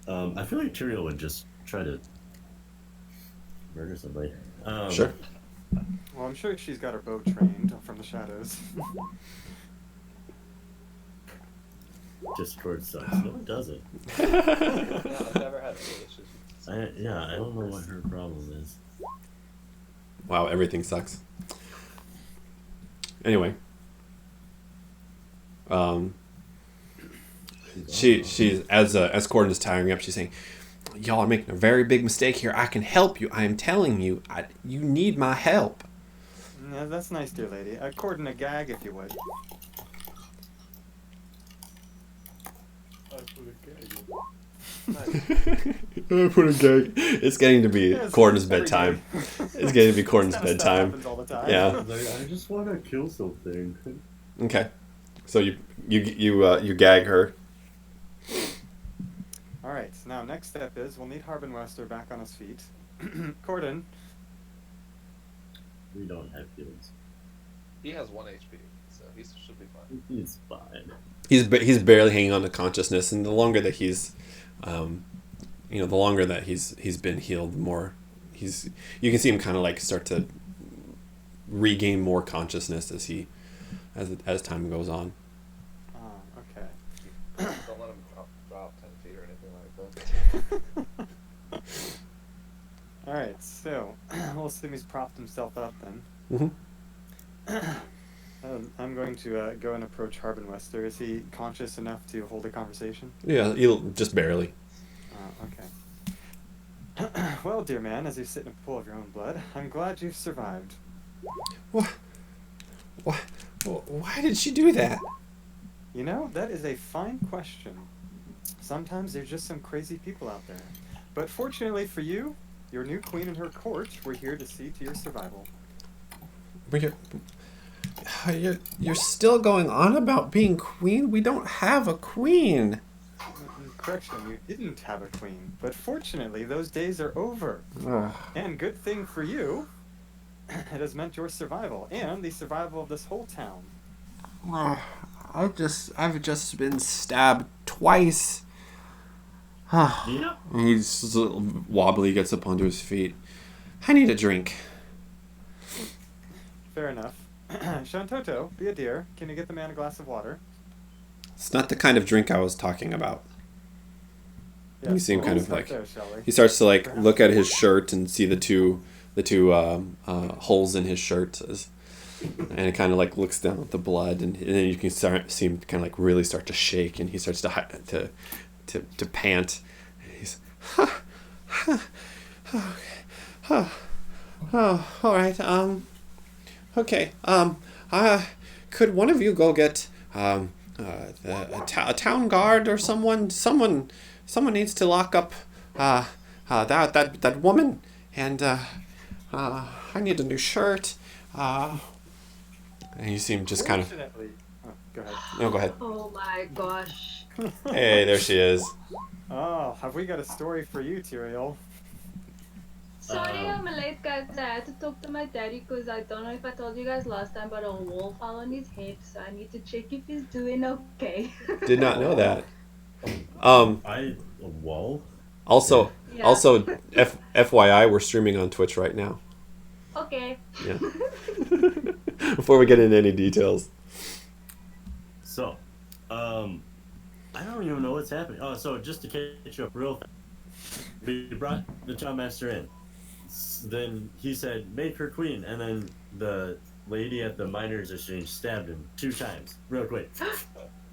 I feel like Tyrael would just try to murder somebody. Sure. Well, I'm sure she's got her bow trained from the shadows. Discord sucks. No, it doesn't. Yeah, I've never had any issues. I don't know what her problem is. Wow, everything sucks. Anyway. She's as Corden is tiring up, she's saying, "Y'all are making a very big mistake here. I can help you. I am telling you, you need my help." Yeah, that's nice, dear lady. Corden, a gag, if you would. I put a gag. It's getting to be Yes, Corden's every bedtime. day. It's getting to be Corden's This kind of stuff bedtime. happens all the time. Yeah. Like, I just want to kill something. Okay. So you gag her. Alright, now next step is we'll need Harbin Wester back on his feet. Corden, We don't have feelings. He has 1 HP, so he should be fine. He's fine. He's barely hanging on to consciousness, and the longer that he's been healed, the more you can see him kind of like start to regain more consciousness as time goes on. okay. Don't let him drop 10 feet or anything like that. Alright, so we'll assume he's propped himself up Mm-hmm. then. I'm going to go and approach Harbin Wester. Is he conscious enough to hold a conversation? Yeah, he'll just barely. Okay. Well, dear man, as you sit in a pool of your own blood, I'm glad you've survived. What? Why did she do that? You know, that is a fine question. Sometimes there's just some crazy people out there. But fortunately for you, your new queen and her court, we're here to see to your survival. You're still going on about being queen? We don't have a queen. correction, you didn't have a queen. But fortunately, those days are over. And good thing for you, it has meant your survival and the survival of this whole town. I've just been stabbed twice. Yeah. He's wobbly, gets up onto his feet. I need a drink. Fair enough. Shantoto, be a dear. Can you get the man a glass of water? It's not the kind of drink I was talking about. You seem well, kind we'll of start like there, shall we? he starts to like look at his shirt and see the two holes in his shirt, and it kind of like looks down at the blood, and then you can see him kind of like really start to shake, and he starts to pant. He's all right. Okay. Could one of you go get a town guard or someone? Someone needs to lock up that woman, and I need a new shirt. And you seem just kind of. Fortunately. Oh, go ahead. No, go ahead. Oh my gosh. Hey, there she is. Oh, have we got a story for you, Tyrael? Sorry I'm late, guys. I had to talk to my daddy because I don't know if I told you guys last time, but a wall fell on his head, so I need to check if he's doing okay. Did not know that. A wall? Also, Yeah. FYI, we're streaming on Twitch right now. Okay. Yeah. Before we get into any details. So, I don't even know what's happening. Oh, so just to catch you up real fast, we brought the town master in. Then he said, make her queen, and then the lady at the miners' exchange stabbed him 2 times, real quick.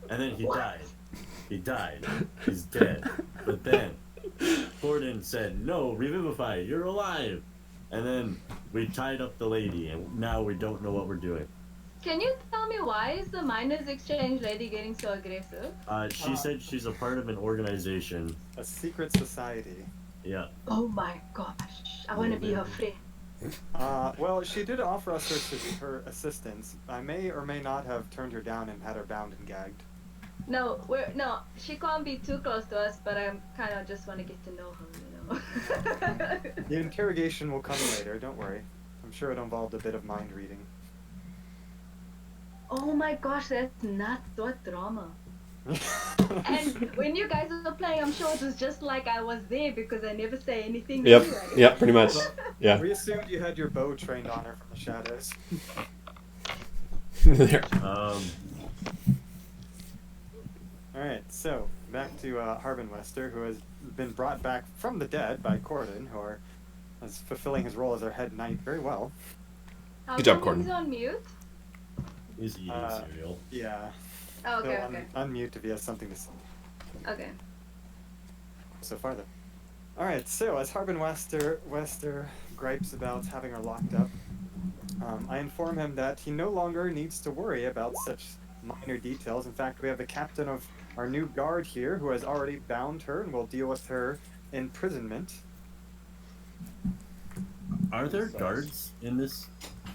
And then he died. He died. He's dead. But then Gordon said, no, revivify, you're alive. And then we tied up the lady, and now we don't know what we're doing. Can you tell me why is the miners exchange lady getting so aggressive? She said she's a part of an organization. A secret society. Yeah. Oh my gosh. I want to be her friend. Well, she did offer us her assistance. I may or may not have turned her down and had her bound and gagged. No, she can't be too close to us, but I kind of just want to get to know her, you know. The interrogation will come later, don't worry. I'm sure it involved a bit of mind reading. Oh my gosh, that's nuts. What drama. And when you guys were playing, I'm sure it was just like I was there because I never say anything. Yep. Anyway. Yep. Pretty much. Yeah. We assumed you had your bow trained on her from the shadows. There. Alright, so back to Harbin Wester, who has been brought back from the dead by Corden, who is fulfilling his role as our head knight very well. How Good job, come Corden. He's on mute. He's eating cereal. Yeah. Oh, okay, He'll okay. unmute if he has something to say. Okay. So far, though. Alright, so as Harbin Wester gripes about having her locked up, I inform him that he no longer needs to worry about such minor details. In fact, we have the captain of our new guard here who has already bound her and will deal with her imprisonment. Are there guards in this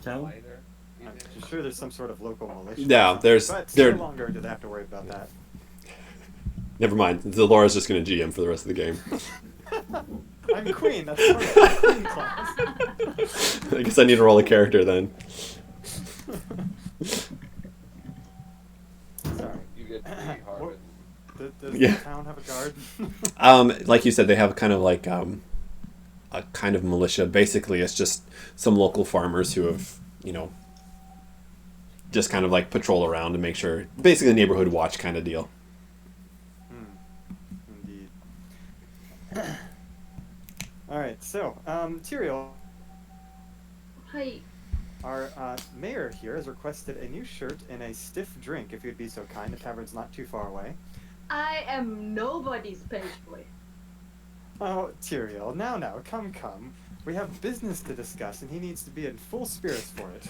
town? Minor, I'm sure there's some sort of local militia. Yeah, or something, but there- no longer do they have to worry about that. Never mind. Laura's just going to GM for the rest of the game. I'm queen, that's part of the queen class. I guess I need to roll a character then. Sorry. you get to be Harbin. Does Yeah. the town have a guard? Like you said, they have kind of like a kind of militia. Basically, it's just some local farmers who have, just kind of like patrol around to make sure. Basically, a neighborhood watch kind of deal. Indeed. Alright, so, Tyrael, Hi. our mayor here has requested a new shirt and a stiff drink, if you'd be so kind. The tavern's not too far away. I am nobody's page boy. Oh, Tyrael, now, come. We have business to discuss, and he needs to be in full spirits for it.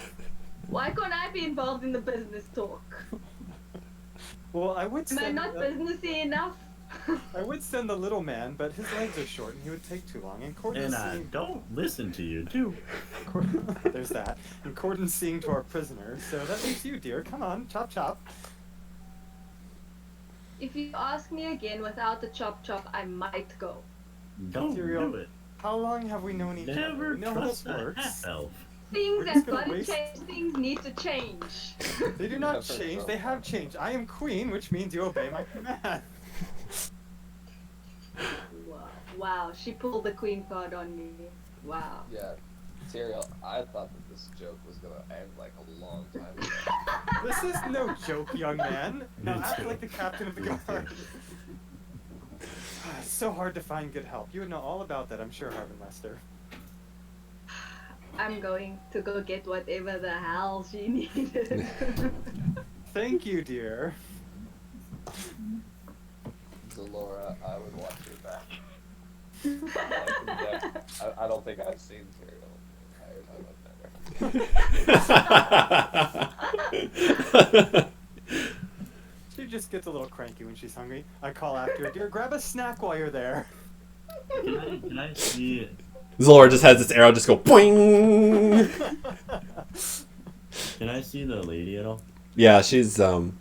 Why can't I be involved in the business talk? Well, I would Am I send not businessy enough? I would send the little man, but his legs are short, and he would take too long. And Corden And I don't listen to you, too. There's that. And Corden's seeing to our prisoner, so that leaves you, dear. Come on, chop chop. If you ask me again without the chop chop, I might go. Don't Tyrael, do it. how long have we known each other? Never We know how this trust a works. half elf. Things We're just have gonna got to waste- change. Things need to change. They do Never not change. trust They have changed. I am queen, which means you obey my command. Wow. Wow, she pulled the queen card on me. Wow. Yeah, Tyrael, I thought that this joke was gonna end like a long time ago. This is no joke, young man. Now Me act too. like the captain of the Me too. guard. It's so hard to find good help. You would know all about that, I'm sure, Harvin Lester. I'm going to go get whatever the hell she needed. Thank you, dear. Delora, I would watch your back. I don't think I've seen Tyrael the entire time I've met her. She just gets a little cranky when she's hungry. I call after her, dear, grab a snack while you're there. Can I see? Zolor just has this arrow just go boing. Can I see the lady at all? Yeah, she's bound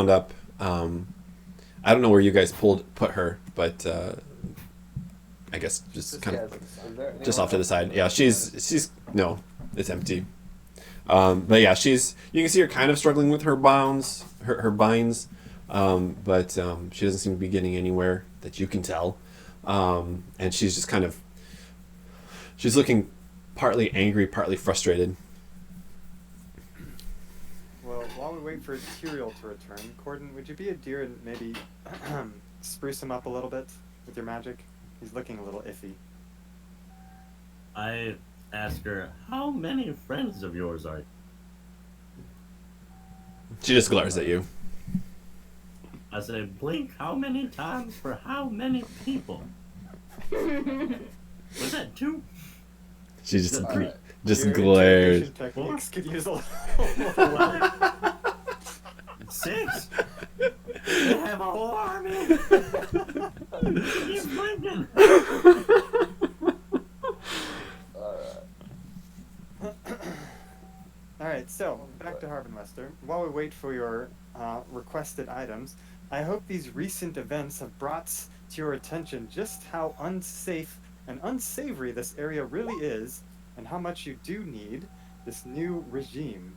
up. I don't know where you guys put her, but I guess just kind of just off to the side. Yeah, she's no, it's empty. But yeah, you can see her kind of struggling with her bounds, her binds, but she doesn't seem to be getting anywhere that you can tell. And she's just kind of, she's looking partly angry, partly frustrated. Well, while we wait for Tyrael to return, Corden, would you be a dear and maybe spruce him up a little bit with your magic? He's looking a little iffy. I ask her, how many friends of yours are? She just glares at you. I say, blink how many times for how many people? Was that 2? She just Alright. just Your glares. interrogation techniques could use a little 6? They have a whole army. Keep blinking. Alright, so, back to Harvin Lester. While we wait for your requested items, I hope these recent events have brought to your attention just how unsafe and unsavory this area really is, and how much you do need this new regime.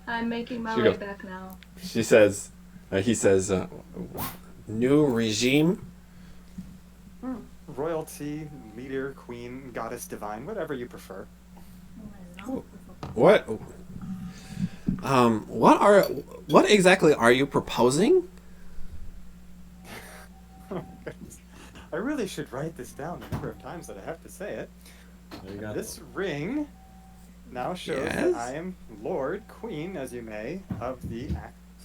I'm making my She way goes- back now. She says, he says, new regime. Royalty, leader, queen, goddess divine, whatever you prefer. What? What exactly are you proposing? Oh, goodness. I really should write this down the number of times that I have to say it. There you go. This ring now shows Yes? that I am Lord, Queen, as you may, of the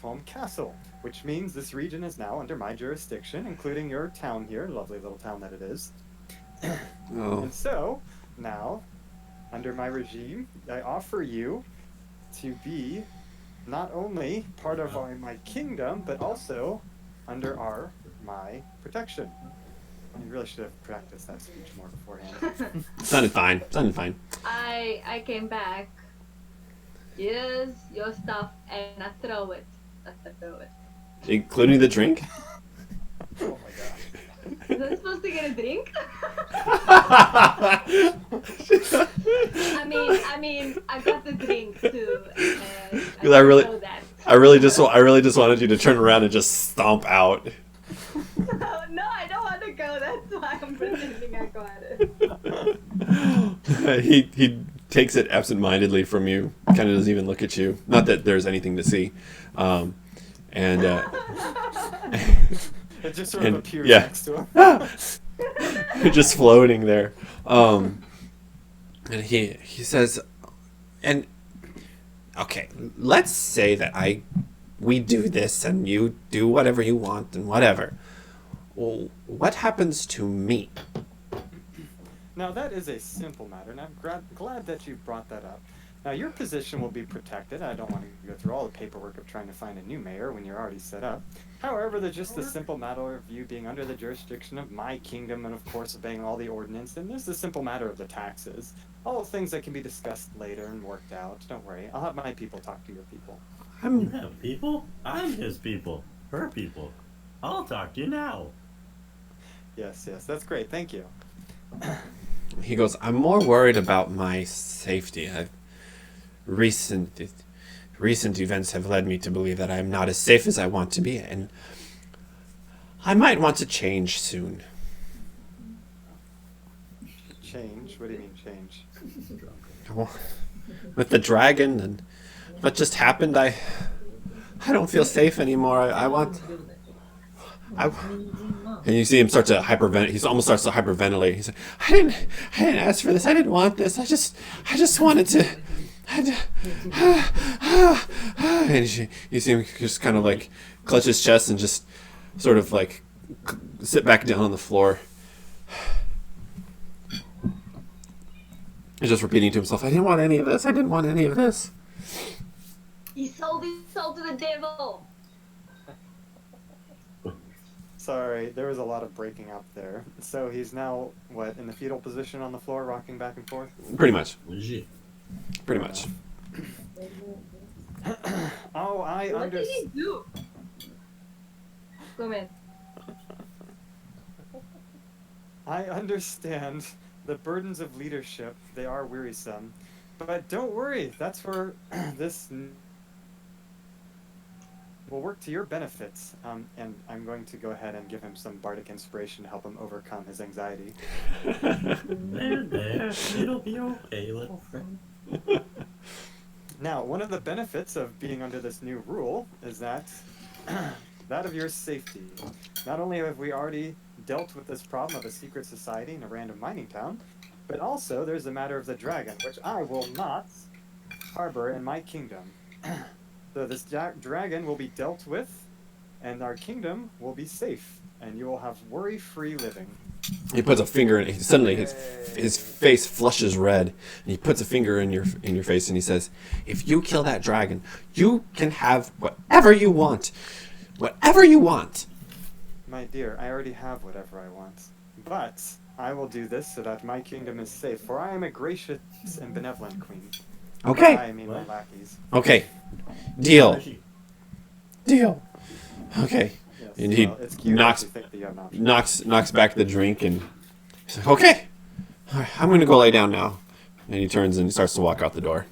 Axholm Castle, which means this region is now under my jurisdiction, including your town here, lovely little town that it is. Oh, And so, now, under my regime, I offer you to be not only part of my kingdom, but also under my protection. You really should have practiced that speech more beforehand. sounded fine. Sounded fine. I came back. Here's your stuff, and I throw it. I throw it. Including the drink? Oh my god. Is I supposed to get a drink? I mean, I got the drink too. And Because I really- know that. I really just wanted you to turn around and just stomp out. No, I don't want to go. That's why I'm pretending I got it. He takes it absentmindedly from you. Kind of doesn't even look at you. Not that there's anything to see. And It just sort And- of appears yeah. next to him. just floating there. And he says, and okay, let's say that we do this and you do whatever you want and whatever. Well, what happens to me? Now that is a simple matter, and I'm glad that you brought that up. Now your position will be protected. I don't want to go through all the paperwork of trying to find a new mayor when you're already set up. However, there's just the simple matter of you being under the jurisdiction of my kingdom and of course obeying all the ordinance, and there's the simple matter of the taxes. All things that can be discussed later and worked out. Don't worry, I'll have my people talk to your people. You have people? I'm his people. Her people. I'll talk to you now. Yes, that's great. Thank you. He goes, I'm more worried about my safety. Recent events have led me to believe that I am not as safe as I want to be, and I might want to change soon. Change? What do you mean change? With the dragon and what just happened, I don't feel safe anymore. And you see him start to hyperventilate. He almost starts to hyperventilate. He's like, I didn't ask for this. I didn't want this. I just wanted to. And you see him just kind of like clutch his chest and just sort of like sit back down on the floor. He's just repeating to himself, I didn't want any of this. I didn't want any of this. He sold his soul to the devil. Sorry, there was a lot of breaking up there. So he's now, what, in the fetal position on the floor, rocking back and forth? Pretty much. Legit. Pretty much. Oh, I What did he understand. do? Go ahead. I understand the burdens of leadership. They are wearisome. But don't worry, that's where this will work to your benefits. And I'm going to go ahead and give him some bardic inspiration to help him overcome his anxiety. There. It'll be okay, little friend. Now, one of the benefits of being under this new rule is that of your safety. Not only have we already dealt with this problem of a secret society in a random mining town, but also there's the matter of the dragon, which I will not harbor in my kingdom. So this dragon will be dealt with, and our kingdom will be safe, and you will have worry-free living. He puts a finger in. Suddenly, his face flushes red, and he puts a finger in your face, and he says, "If you kill that dragon, you can have whatever you want, whatever you want." My dear, I already have whatever I want, but I will do this so that my kingdom is safe. For I am a gracious and benevolent queen. Okay. I mean my lackeys. Okay. Deal. Deal. Okay. Yes, And he well, it's cute knocks if you think that you have an option. knocks back the drink, and he's like, "Okay, all right, I'm gonna go lay down now." And he turns and starts to walk out the door.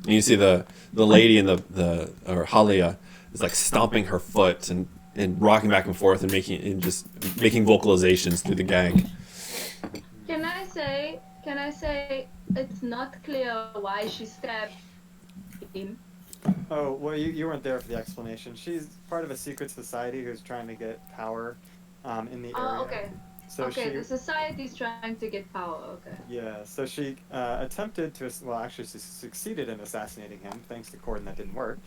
And you see the lady in the or Halia is like stomping her foot and rocking back and forth and making vocalizations through the gang. Can I say it's not clear why she stabbed him? Oh, well, you weren't there for the explanation. She's part of a secret society who's trying to get power in the area. Oh, okay. So Okay, she, the society's trying to get power, okay. yeah, so she attempted to, well, actually she succeeded in assassinating him, thanks to Corden that didn't work.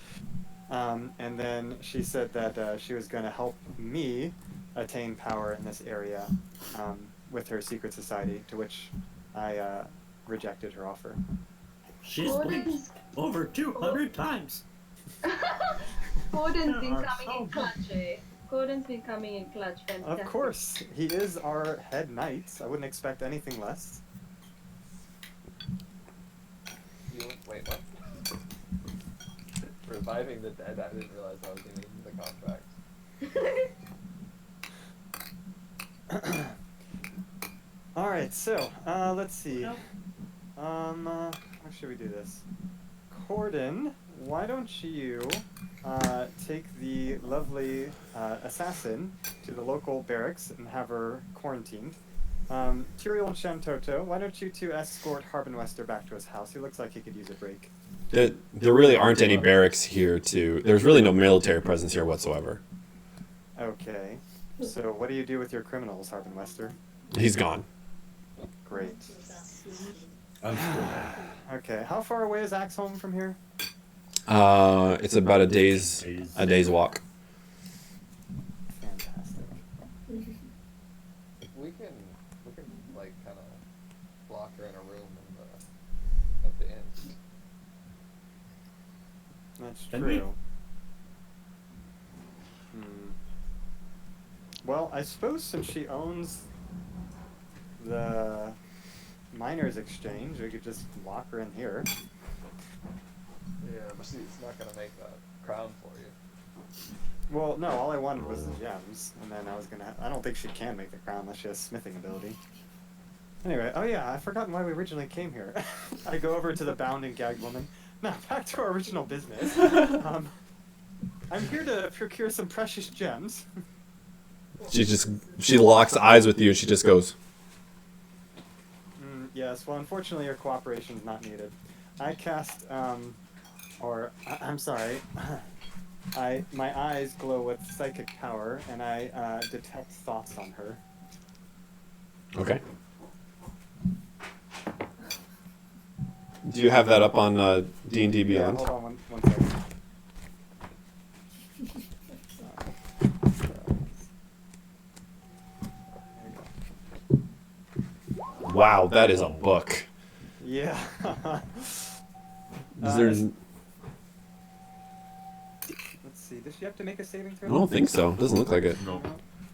And then she said that she was going to help me attain power in this area with her secret society, to which I rejected her offer. She's blinked over 200 times. Gordon's been There are coming in so clutch, eh? Gordon's been coming in clutch, fantastic. Of course, he is our head knight. I wouldn't expect anything less. Wait, what? Reviving the dead, I didn't realize I was getting into the contract. Alright, so, let's see. How should we do this? Corden, why don't you take the lovely assassin to the local barracks and have her quarantined. Tyrael and Shantoto, why don't you two escort Harbinwester back to his house? He looks like he could use a break. There really aren't any barracks here there's really no military presence here whatsoever. Okay. So what do you do with your criminals, Harbinwester? He's gone. Great. I'm still there. Okay, how far away is Axholm from here? It's about a day's walk. Fantastic. We can like kind of lock her in a room at the inn. That's Can we? true. Well, I suppose since she owns the miners exchange. We could just lock her in here. Yeah, but she's not gonna make a crown for you. Well, no, all I wanted was the gems, and then I was gonna. I don't think she can make the crown unless she has smithing ability. Anyway, oh yeah, I've forgotten why we originally came here. I go over to the bound and gagged woman. Now, back to our original business. I'm here to procure some precious gems. She locks eyes with you and she just goes, Yes, well, unfortunately, your cooperation is not needed. I cast, I'm sorry. My eyes glow with psychic power, and I detect thoughts on her. okay. Do you have that up on D&D Yeah, Beyond? hold on one second. Wow, that is a book. Yeah. Is there? Let's see. Does she have to make a saving I throw? don't think so. Doesn't look like it. No.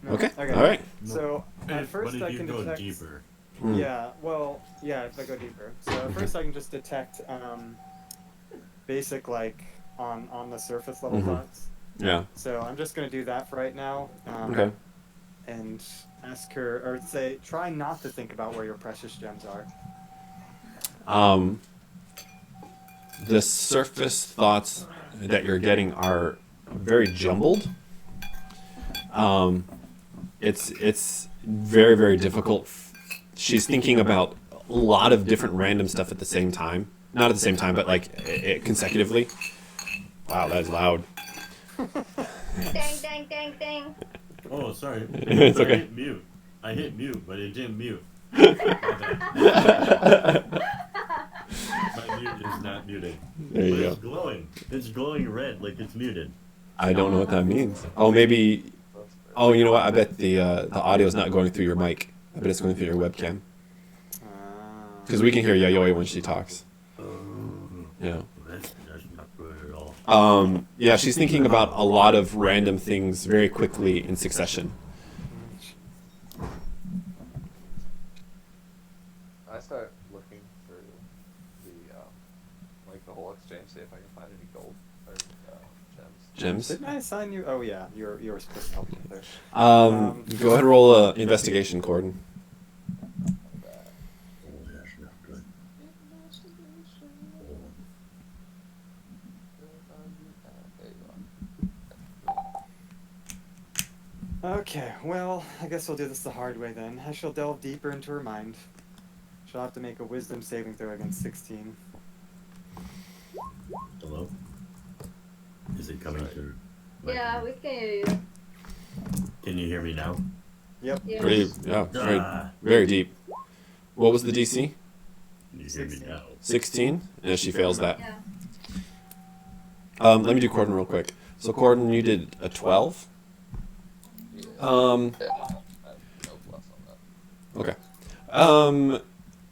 No? Okay. Okay. All right. So at first but I if you can go detect. deeper. Yeah. Well. Yeah. If I go deeper. So at first I can just detect basic like on the surface level thoughts. Yeah. So I'm just gonna do that for right now. Okay. And ask her, or say, try not to think about where your precious gems are. The surface thoughts that you're getting are very jumbled. It's very, very difficult. She's thinking about a lot of different random stuff at the same time. Not at the same time, but like consecutively. Wow, that is loud. Dang, dang, dang, dang. Oh, sorry. It's okay. I hit mute, but it didn't mute. My mute is not muted. There you But go. it's glowing. It's glowing red like it's muted. I don't know what that means. Oh, maybe. Oh, you know what? I bet the audio is not going through your mic. I bet it's going through your webcam. Because we can hear Yayoi when she talks. Yeah. That's not good at all. Yeah, she's thinking about a lot of random things very quickly in succession. I start looking through the like the whole exchange, see if I can find any gold or gems. Gems. Didn't I assign you? Oh yeah, you were supposed to help me there. Go ahead and roll a investigation, Corden. Okay, well, I guess we'll do this the hard way then. I shall delve deeper into her mind. She'll have to make a wisdom saving throw against 16. Hello? Is it coming through? Yeah, we can hear you. Can you hear me now? Yep. Yeah. Pretty, yeah, very, Ah, very deep. What was the DC? can you hear me now? 16? And she fails that. Yeah. Let me do Corden real quick. So Corden, you did a 12. Yeah, I have no plus on that. Okay.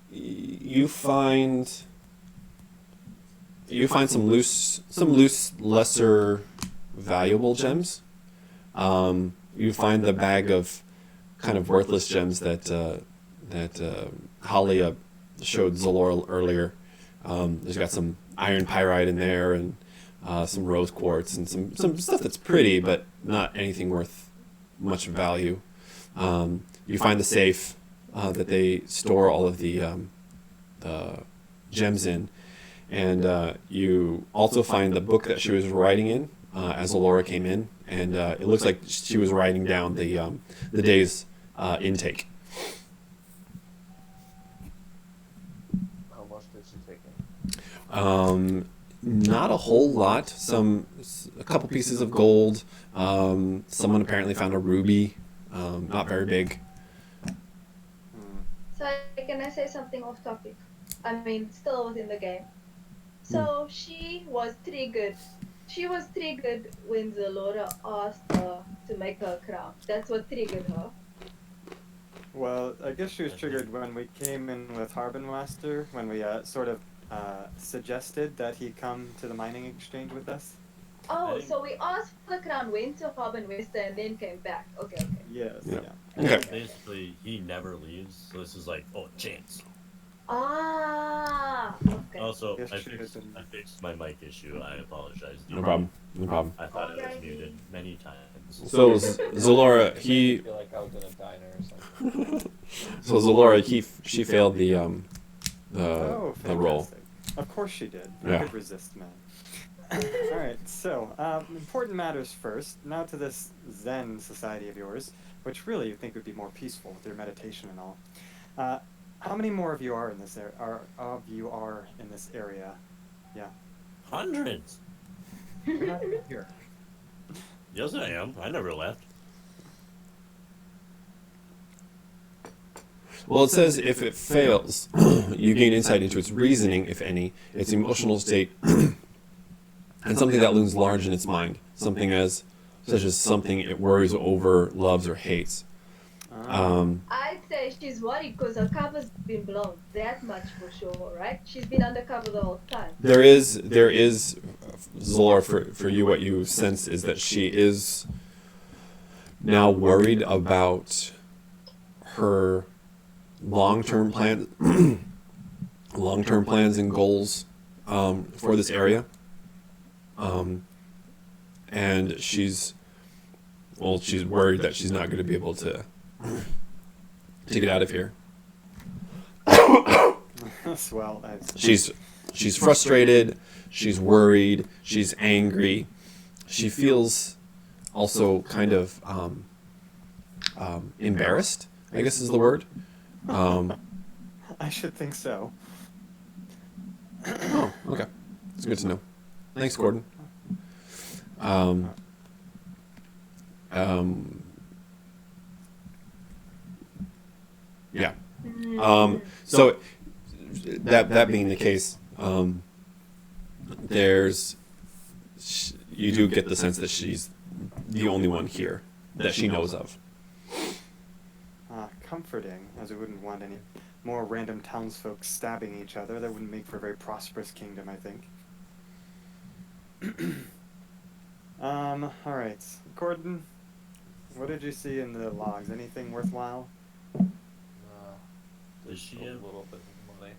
You find some loose, lesser valuable gems. You find the bag of kind of worthless gems that Halia showed Zalor earlier. There's got some iron pyrite in there and some rose quartz and some stuff that's pretty, but not anything worth much value. You find the safe that they store all of the gems in, and you also find the book that she was writing in as Alora came in, and it looks like she was writing down the day's intake. How much did she take in? Not a whole lot. A couple pieces of gold. Someone apparently found a ruby. Not very big. So can I say something off topic? I mean, still within the game. So she was triggered. She was triggered when Zalora asked her to make her a crown. That's what triggered her. Well, I guess she was triggered when we came in with Harbin Master, when we sort of suggested that he come to the mining exchange with us. Oh, so we asked for the crown, went to Harbin Wester, and then came back. Okay, okay. Yes, Yeah. yeah. Okay. Basically, he never leaves, so this is like, oh, chance. Ah, okay. Also, Yes, I should have fixed, been. I fixed my mic issue. I apologize. No problem. No problem. I thought it was Alrighty. muted many times. So Zalora, It made me he feel like I was in a diner or something. so Zalora, she failed the Oh, the roll. fantastic. Of course she did. Who Yeah. could resist, man? Alright, so, important matters first. Now to this Zen society of yours, which really you think would be more peaceful with your meditation and all. How many more of you are in this in this area? Yeah. Hundreds. You're not even here. Yes, I am. I never left. Well, it says if it fails, you gain insight into its reasoning, if any, its emotional state, and something that looms large in its mind, such as something it worries over, loves, or hates. I'd say she's worried because her cover's been blown. That much for sure, right? She's been undercover the whole time. There is, Zalora, for you, what you sense is that she is now worried about her long-term plans and goals for this area, and she's worried that she's not going to be able to get out of here. Well, as She's frustrated, she's worried, she's angry. She feels also kind of embarrassed, I guess is the word. I should think so. Oh, okay. It's good to know. Thanks, Gordon. Yeah. So that being the case, you do get the sense that she's the only one here that she knows of. Comforting, as we wouldn't want any more random townsfolk stabbing each other. That wouldn't make for a very prosperous kingdom, I think. Alright. Gordon, what did you see in the logs? Anything worthwhile? Does she a have? little bit of money.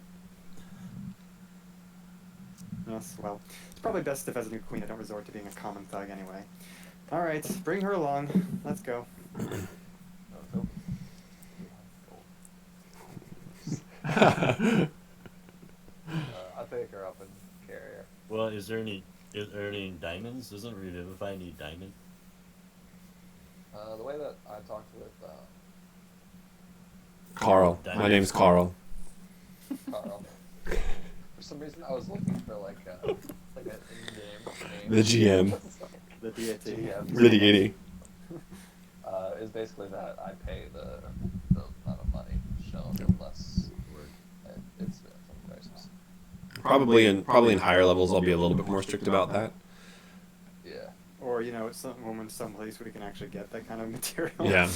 Yes, well, it's probably best if as a new queen I don't resort to being a common thug anyway. Alright, bring her along. Let's go. No. I'll take her up and carry her. Well, is there any diamonds? Doesn't Revivify need diamond? The way that I talked with Carl. My name's Carl. Carl, for some reason I was looking for like an in-game name. The GM. The deity. GM. The deity. Is basically that I pay the amount of money shown unless it's some crisis. Probably in higher levels, I'll be a little bit more strict about that. Yeah. Or, it's someplace we can actually get that kind of material. Yeah.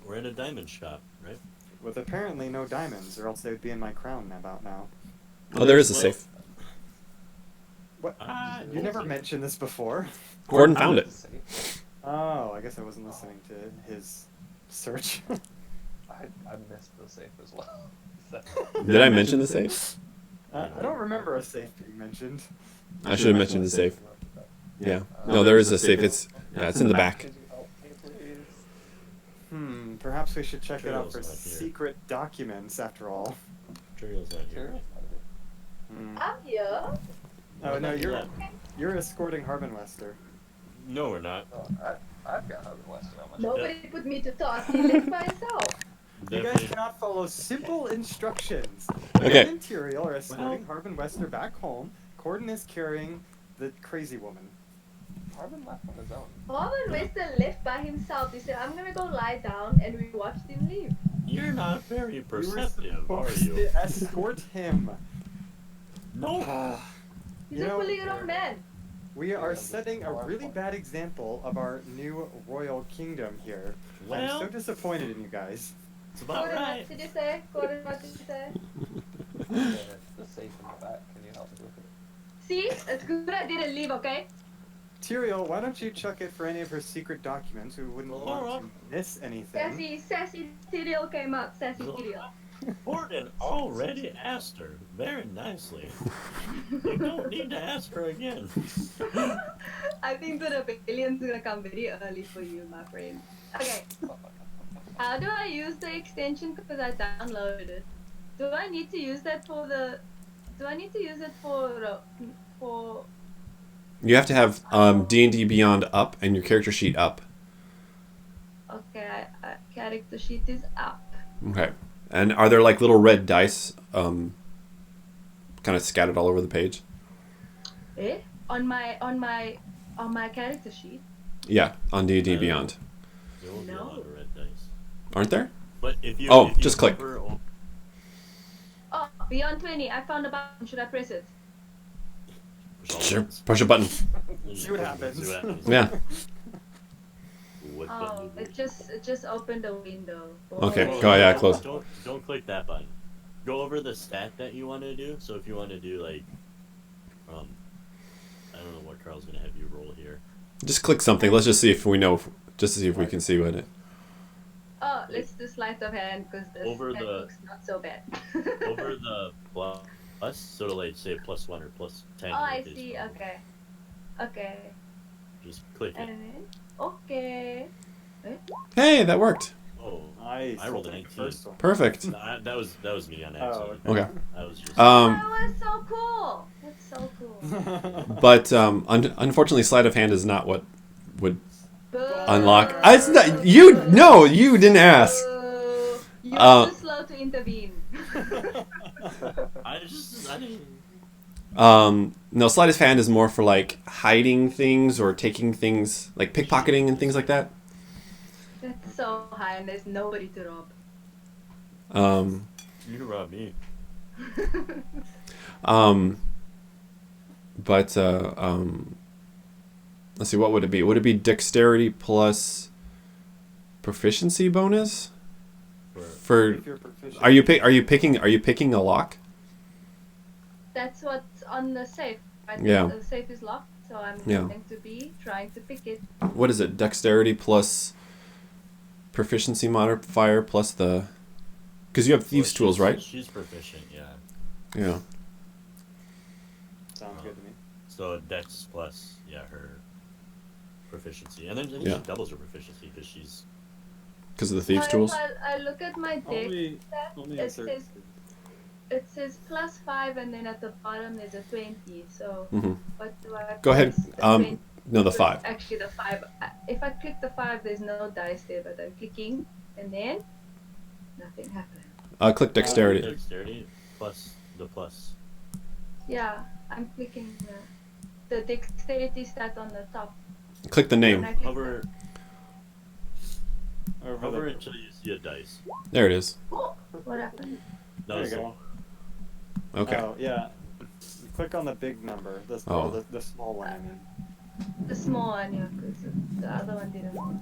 We're in a diamond shop, right? With apparently no diamonds, or else they would be in my crown about now. Oh, there is a safe. What? You never mentioned this before. Gordon found it. Oh, I guess I wasn't listening to his search. I missed the safe as well. Did I mention the safe? I don't remember a safe being mentioned. I should have mentioned the safe. Yeah. No, there is a safe. It's in the back. Could you help me, please? Perhaps we should check it out for Trail's not here. secret documents, after all. Material's not here. Sure. I'm here. Oh, no, Yeah. you're escorting Harbin Wester. No, we're not. Oh, I've got Harvey Weston on my Nobody put me to task. He left by himself. You guys Definitely. cannot follow simple instructions. Okay. Imperial are escorting Harbin Wester back home. Corden is carrying the crazy woman. Harbin left on his own. Robin Weston left by himself. He said, I'm gonna go lie down, and we watched him leave. You're not very You were perceptive, are supposed you? to escort him. No. He's You a know, fully grown man. We are setting a really bad example of our new royal kingdom here. I'm Well, so disappointed in you guys. it's about Gordon, right. what did you say? Gordon, what did you say? The safe in the back. Can you help me with it? See? It's good I didn't leave, okay? Tyrael, why don't you chuck it for any of her secret documents? We wouldn't want Laura. to miss anything. Sassy Tyrael came up. Sassy Tyrael. Gordon already asked her very nicely. You don't need to ask her again. I think the rebellion's gonna come very early for you, my friend. Okay. How do I use the extension? Because I downloaded it. Do I need to use that for the? Do I need to use it for? You have to have D&D Beyond up and your character sheet up. Okay, character sheet is up. Okay. And are there like little red dice kind of scattered all over the page? Eh? On my character sheet. Yeah, on D&D Beyond. There will be a No. lot of red dice. Aren't there? But if you Oh, if you just click. hover Oh, beyond 20. I found a button. Should I press it? Sure. Push a button. See what happens. See what happens. Yeah. What Oh, button do you it just opened a window. Okay, Boy. go, yeah, close. Don't click that button. Go over the stat that you want to do. So if you want to do like, I don't know what Carl's gonna have you roll here. Just click something. Let's just see if we know. Just to see if we can see what it. Oh, let's do sleight of hand because this Over hand the- looks not so bad. Over the plus, so to like say +1 or +10. Oh, I which is see. normal. Okay. Okay. Just click And it. then okay. Hey, that worked. Oh, Nice. I rolled an the 19. first one. Perfect. that was me on Oh, accident. Okay. I was just. That was so cool. That's so cool. But unfortunately, sleight of hand is not what would Boo. unlock. It's not you. No, you didn't ask. Boo. You're too slow to intervene. I didn't. No, sleight of hand is more for like hiding things or taking things, like pickpocketing and things like that. That's so high, and there's nobody to rob. You can rob me. But let's see, what would it be? Would it be dexterity plus proficiency bonus? For If you're proficient. are you picking a lock? That's what's on the safe. Right? Yeah. The safe is locked, so I'm Yeah. going to be trying to pick it. What is it? Dexterity plus proficiency modifier plus the, because you have thieves' Well, tools, right? She's proficient, yeah. Yeah. Sounds good to me. So Dex plus her proficiency, and then Yeah. she doubles her proficiency because she's. Because of the thieves' So tools. If I look at my deck, Only it a certain. says it says +5, and then at the bottom there's a 20. So hmm what do I? Go ahead. press? The 20 No, the 5. Actually, the 5. If I click the 5, there's no dice there, but I'm clicking, and then nothing happened. Click dexterity. Dexterity plus the plus. Yeah, I'm clicking the dexterity stat on the top. Click the And name. I click Hover Over the. until you see a dice. There it is. Oh, what happened? That There was you go. Okay. Oh, yeah. Click on the big number. Oh. The small one, I mean. The small one, yeah, because the other one didn't work.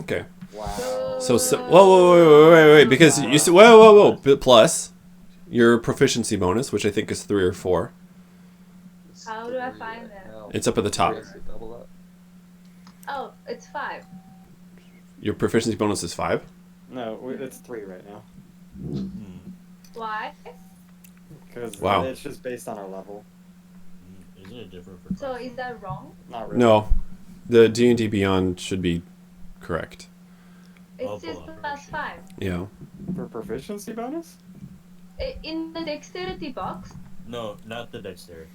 Okay. Wow. So whoa, because you see, whoa, but plus your proficiency bonus, which I think is 3 or 4. It's How do I 3 find right that? now. It's up at the top. Yes, you double that. Oh, it's 5. Your proficiency bonus is 5. No, it's 3 right now. Why? Because Wow. it's just based on our level. Isn't it different for? So is that wrong? Not really. No, the D&D Beyond should be correct. It Oh, says hold on, +5. Yeah. For proficiency bonus? In the dexterity box. No, not the dexterity.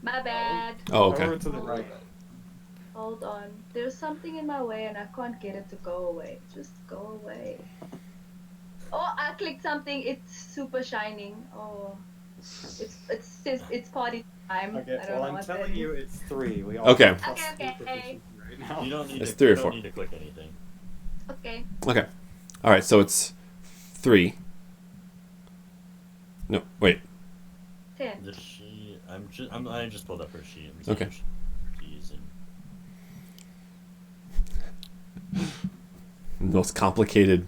My bad. Oh, okay. Over to the Right. right. Hold on. There's something in my way and I can't get it to go away. Just go away. Oh, I clicked something. It's super shining. Oh, it says it's party time. Okay, I don't well, know I'm what that telling is. you it's 3. We all Okay. have plus Okay, 3 okay. proficiency right now. You don't need It's to. 3 or you 4. don't need to click anything. Okay. Okay. All right. So it's 3. No, wait. 10. The sheet. I just pulled up her sheet. I'm Okay. She's in. Most complicated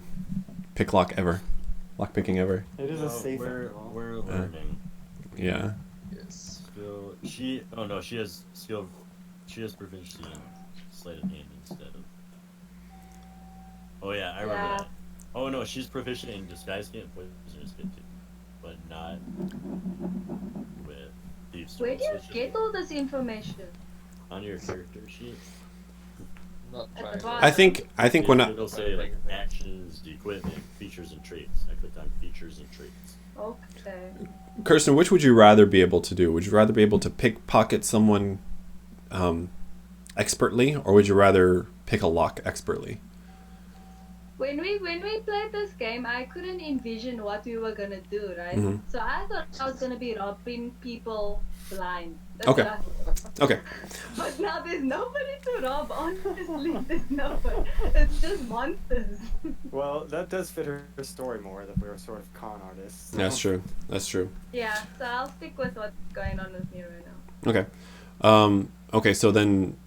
pick lock ever. Lock picking ever. It is a safe We're one. we're learning. Yeah. Yes. Skill. She. Oh no. She has skill. She has proficiency in sleight of hand instead of. Oh yeah, I remember Yeah. that. Oh no, she's proficient in disguise kit and poisoner's kit too, but not with thieves' Where tools. do you It's just get all this information? on your character sheet. I'm not At trying the to. bottom. I think when It'll say like actions, equipment, features, and traits. I clicked on features and traits. Okay. Kirsten, which would you rather be able to do? Would you rather be able to pickpocket someone expertly, or would you rather pick a lock expertly? When we played this game, I couldn't envision what we were gonna do, right? Mhm. So I thought I was gonna be robbing people blind. That's Okay. what I thought. Okay. But now there's nobody to rob. Honestly, there's nobody. It's just monsters. Well, that does fit her story more, that we were sort of con artists. So. That's true. That's true. Yeah. So I'll stick with what's going on with me right now. Okay. Okay, so then,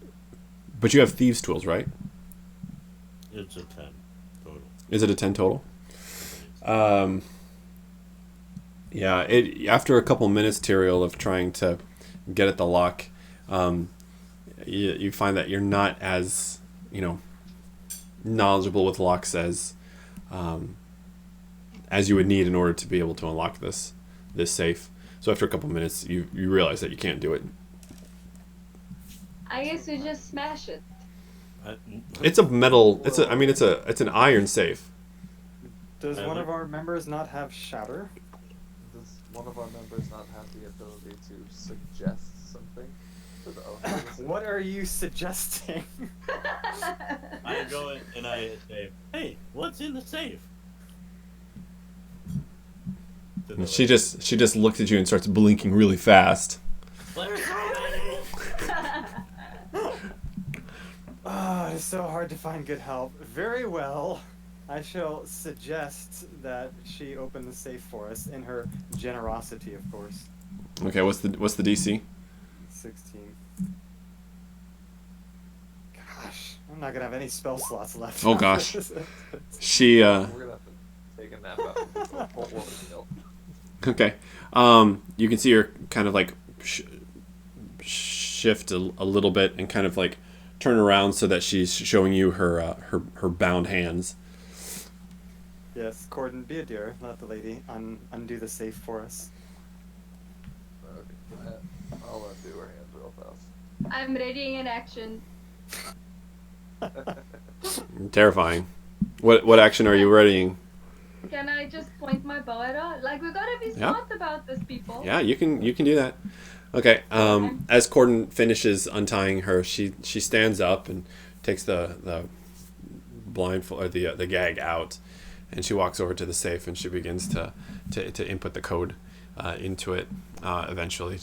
but you have thieves' tools, right? It's a 10 total. Is it a 10 total? Yeah, after a couple minutes, Tyrael, of trying to get at the lock, you find that you're not as, knowledgeable with locks as you would need in order to be able to unlock this safe. So after a couple minutes, you realize that you can't do it. I guess we just smash it. It's a metal. It's an iron safe. Does one of our members not have shatter? Does one of our members not have the ability to suggest something to the owner? What are you suggesting? I go in and I say, "Hey, what's in the safe?" To the She just looks at you and starts blinking really fast. There's so many! Oh, it's so hard to find good help. Very well. I shall suggest that she open the safe for us in her generosity, of course. Okay, what's the DC? 16. Gosh, I'm not gonna have any spell slots left. Oh, gosh. She We're gonna have to take a nap out. Won't want to kill. Okay. You can see her kind of like shift a little bit and kind of like turn around so that she's showing you her bound hands. Yes, Corden, be a dear. Let the lady undo the safe for us. Okay. I'll undo her hands real fast. I'm readying an action. Terrifying. What action are you readying? Can I just point my bow at her? Like, we gotta be smart about this, people. Yeah, you can do that. Okay. As Corden finishes untying her, she stands up and takes the blindfold or the gag out, and she walks over to the safe and she begins to input the code into it. Eventually,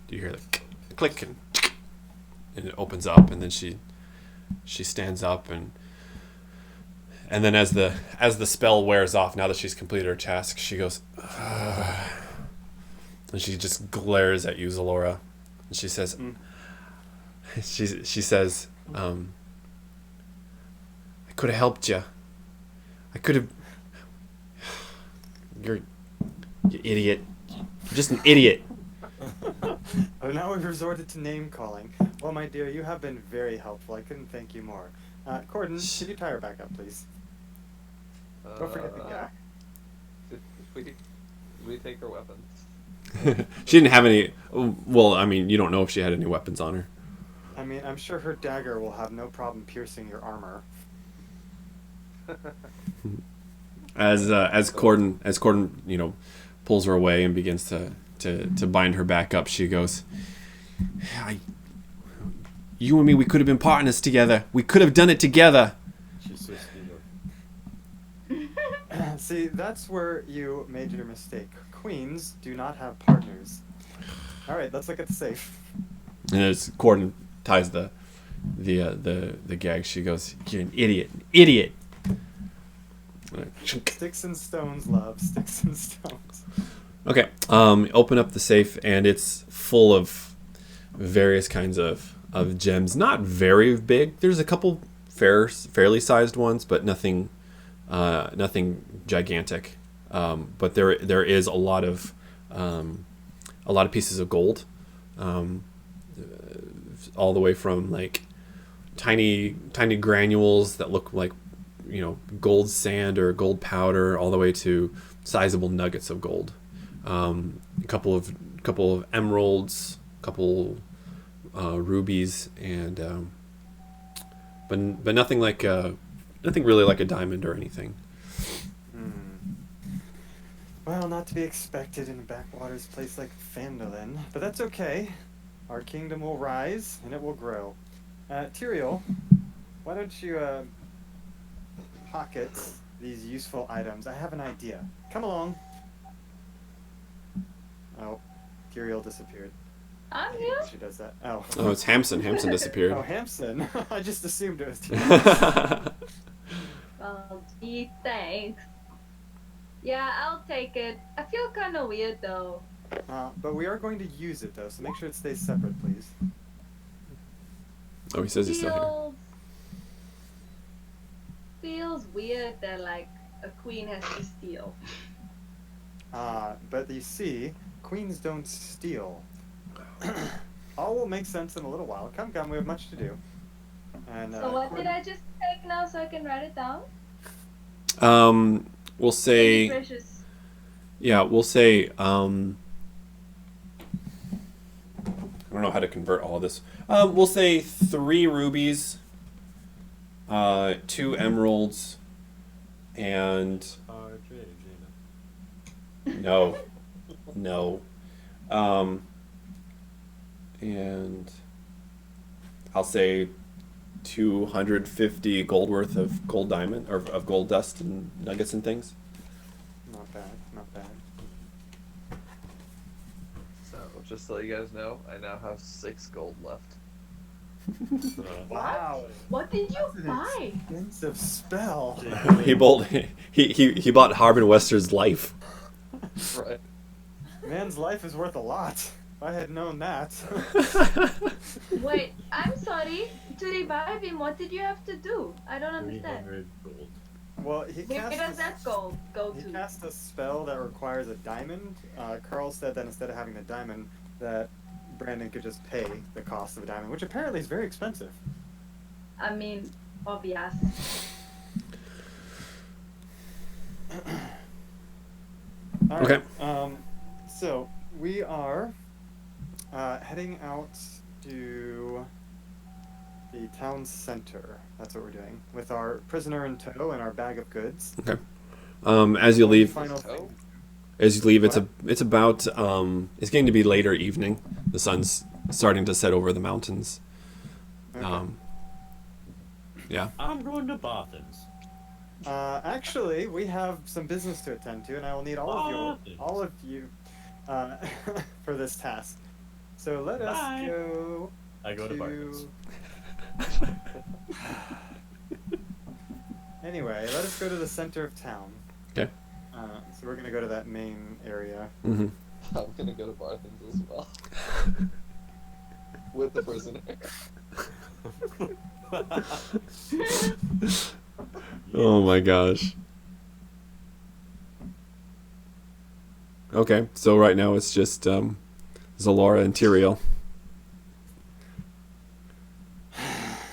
you hear the click and it opens up, and then she stands up and then as the spell wears off, now that she's completed her task, she goes, "Ugh." And she just glares at you, Zalora, and she says, she says, I could have helped you. I could have. You idiot. You're just an idiot. Oh, now we've resorted to name calling. Well, my dear, you have been very helpful. I couldn't thank you more. Corden, could you tie her back up, please? Don't forget the gag. Did we take her weapons? She didn't have any. Well, I mean, you don't know if she had any weapons on her. I mean, I'm sure her dagger will have no problem piercing your armor. As Corden, pulls her away and begins to bind her back up, she goes, you and me, we could have been partners together. We could have done it together. She's so stupid. See, that's where you made your mistake. Queens do not have partners. All right, let's look at the safe. And as Corden ties the gag, she goes, "You're an idiot." Sticks and stones, love. Sticks and stones. Okay. Open up the safe, and it's full of various kinds of gems. Not very big. There's a couple fairly sized ones, but nothing gigantic. But there is a lot of pieces of gold, all the way from like tiny granules that look like gold sand or gold powder, all the way to sizable nuggets of gold. A couple of emeralds, a couple rubies, and but nothing really like a diamond or anything. Well, not to be expected in a backwaters place like Phandalin, but that's okay. Our kingdom will rise, and it will grow. Tyrael, why don't you pocket these useful items? I have an idea. Come along. Oh, Tyrael disappeared. I'm here. She does that. Oh. Oh, it's Hamson. Hamson disappeared. Oh, Hamson. I just assumed it was Tyrael. Oh, gee, thanks. Yeah, I'll take it. I feel kind of weird though. But we are going to use it though, so make sure it stays separate, please. Oh, he says he's still here. Feels weird that like a queen has to steal. But you see, queens don't steal. All will make sense in a little while. Come, we have much to do. And, So what did I just take now so I can write it down? We'll say. Precious. Yeah, we'll say. I don't know how to convert all of this. We'll say 3 rubies, 2 emeralds, and no. And I'll say 250 gold worth of gold diamond or of gold dust and nuggets and things. Not bad, not bad. So, just to let you guys know, I now have 6 gold left. Wow. What did you That's an buy? expensive spell. He bought Harbin Wester's life. Right. Man's life is worth a lot. If I had known that. Wait, I'm sorry. To revive him, what did you have to do? I don't understand. 300 gold. Well, he Where does that go He to? cast a spell that requires a diamond. Carl said that instead of having the diamond, that Brandon could just pay the cost of a diamond, which apparently is very expensive. I mean, obvious. All right. Okay. So we are heading out to the town center. That's what we're doing with our prisoner in tow and our bag of goods. Okay. As you leave, Final thing. it's about it's getting to be later evening. The sun's starting to set over the mountains. Okay. Yeah. I'm going to Botham's. Actually, we have some business to attend to, and I will need all of you, for this task. So let us Bye. go. I go to Barton's. Anyway, let us go to the center of town. Okay. So we're gonna go to that main area. Mm-hmm. I'm gonna go to Barthen's as well. With the prisoner. Oh my gosh. Okay, so right now it's just Zalora and Tyrael.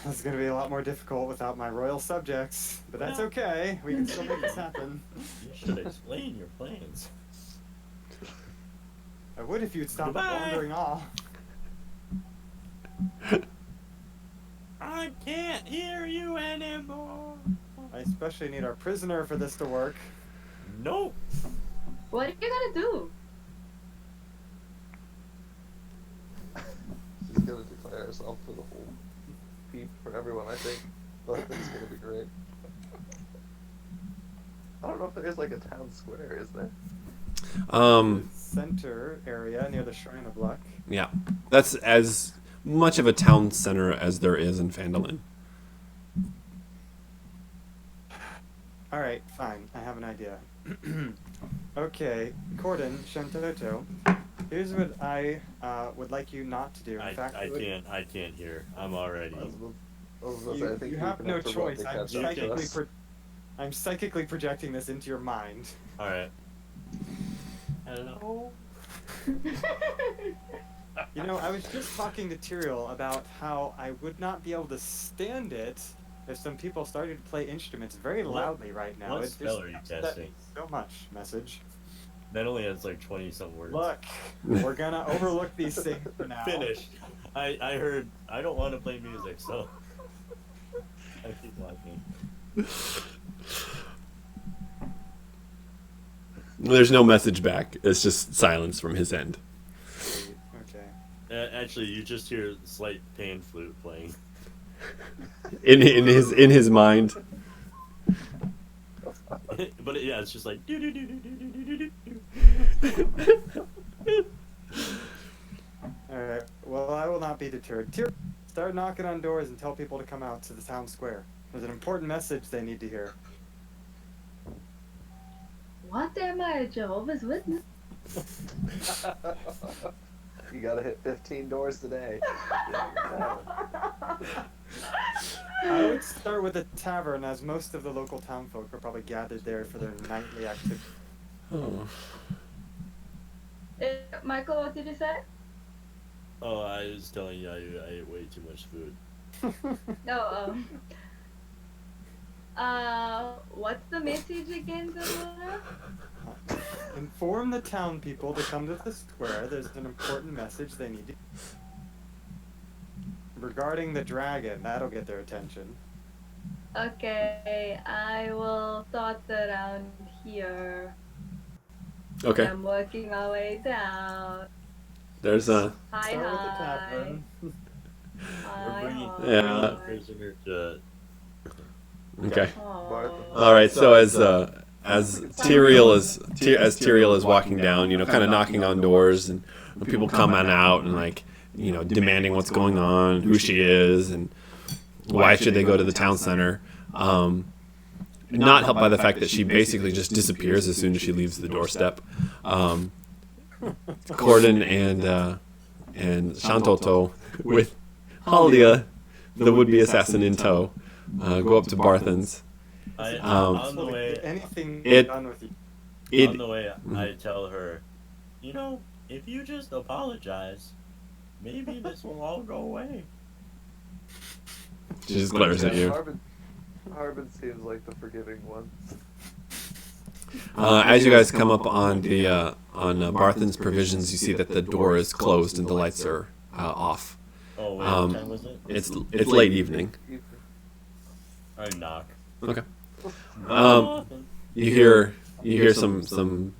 This is gonna be a lot more difficult without my royal subjects, but that's okay. We can still make this happen. You should explain your plans. I would if you'd stop Goodbye. wandering off. I can't hear you anymore. I especially need our prisoner for this to work. Nope. What are you gonna do? She's gonna declare herself for the whole peep for everyone, I think. But I think it's gonna be great. I don't know if there is like a town square, is there? Center area near the Shrine of Luck. Yeah, that's as much of a town center as there is in Phandalin. Alright, fine. I have an idea. Okay, Corden, Shantoto, here's what I would like you not to do. In fact, I can't hear. I'm already. I was gonna say, I think you have no choice. to I'm catch up to us. I'm psychically projecting this into your mind. Alright. Hello? You know, I was just talking to Tyrael about how I would not be able to stand it there's some people starting to play instruments very loudly right now. What It's spell are you upset casting? me so much. Message. That only has like 20-some words. Look, we're gonna overlook these things for now. Finish. I heard. I don't want to play music, so I keep watching. There's no message back. It's just silence from his end. Okay. Actually, you just hear slight pan flute playing. In his mind. But yeah, it's just like. Alright, well, I will not be deterred. Tyr, start knocking on doors and tell people to come out to the town square. There's an important message they need to hear. What am I, a Jehovah's Witness? You gotta hit 15 doors today. I would start with a tavern, as most of the local townfolk are probably gathered there for their nightly activity. Oh. Michael, what did you say? Oh, I was telling you I ate way too much food. No, what's the message again, Delora? Inform the town people to come to the square. There's an important message they need to... Regarding the dragon, that'll get their attention. Okay, I will start around here. Okay. I'm working my way down. There's a. Hi, Start with the hi. tavern. Hi, We're bringing hi. Yeah. prisoner to. Okay. Aw. All right. So as Tyrael is walking down, kind of knocking on doors, and people coming out and like, demanding what's going on, who she is, and why should they go to the town center. Not helped by the fact that she basically just disappears as soon as she leaves the doorstep. Corden and Shantoto with Halia, the would-be assassin in tow, go up to Barthen's. On the way, Anything it- done with you. on the way, I tell her, if you just apologize, maybe this will all go away. She just glares at you. Harbin seems like the forgiving one. As you guys come up on the on Barthen's provisions, you see that the door is closed and the lights are off. Oh, wait, Um, what time was it? It's late evening. I knock. Okay. Um, You hear some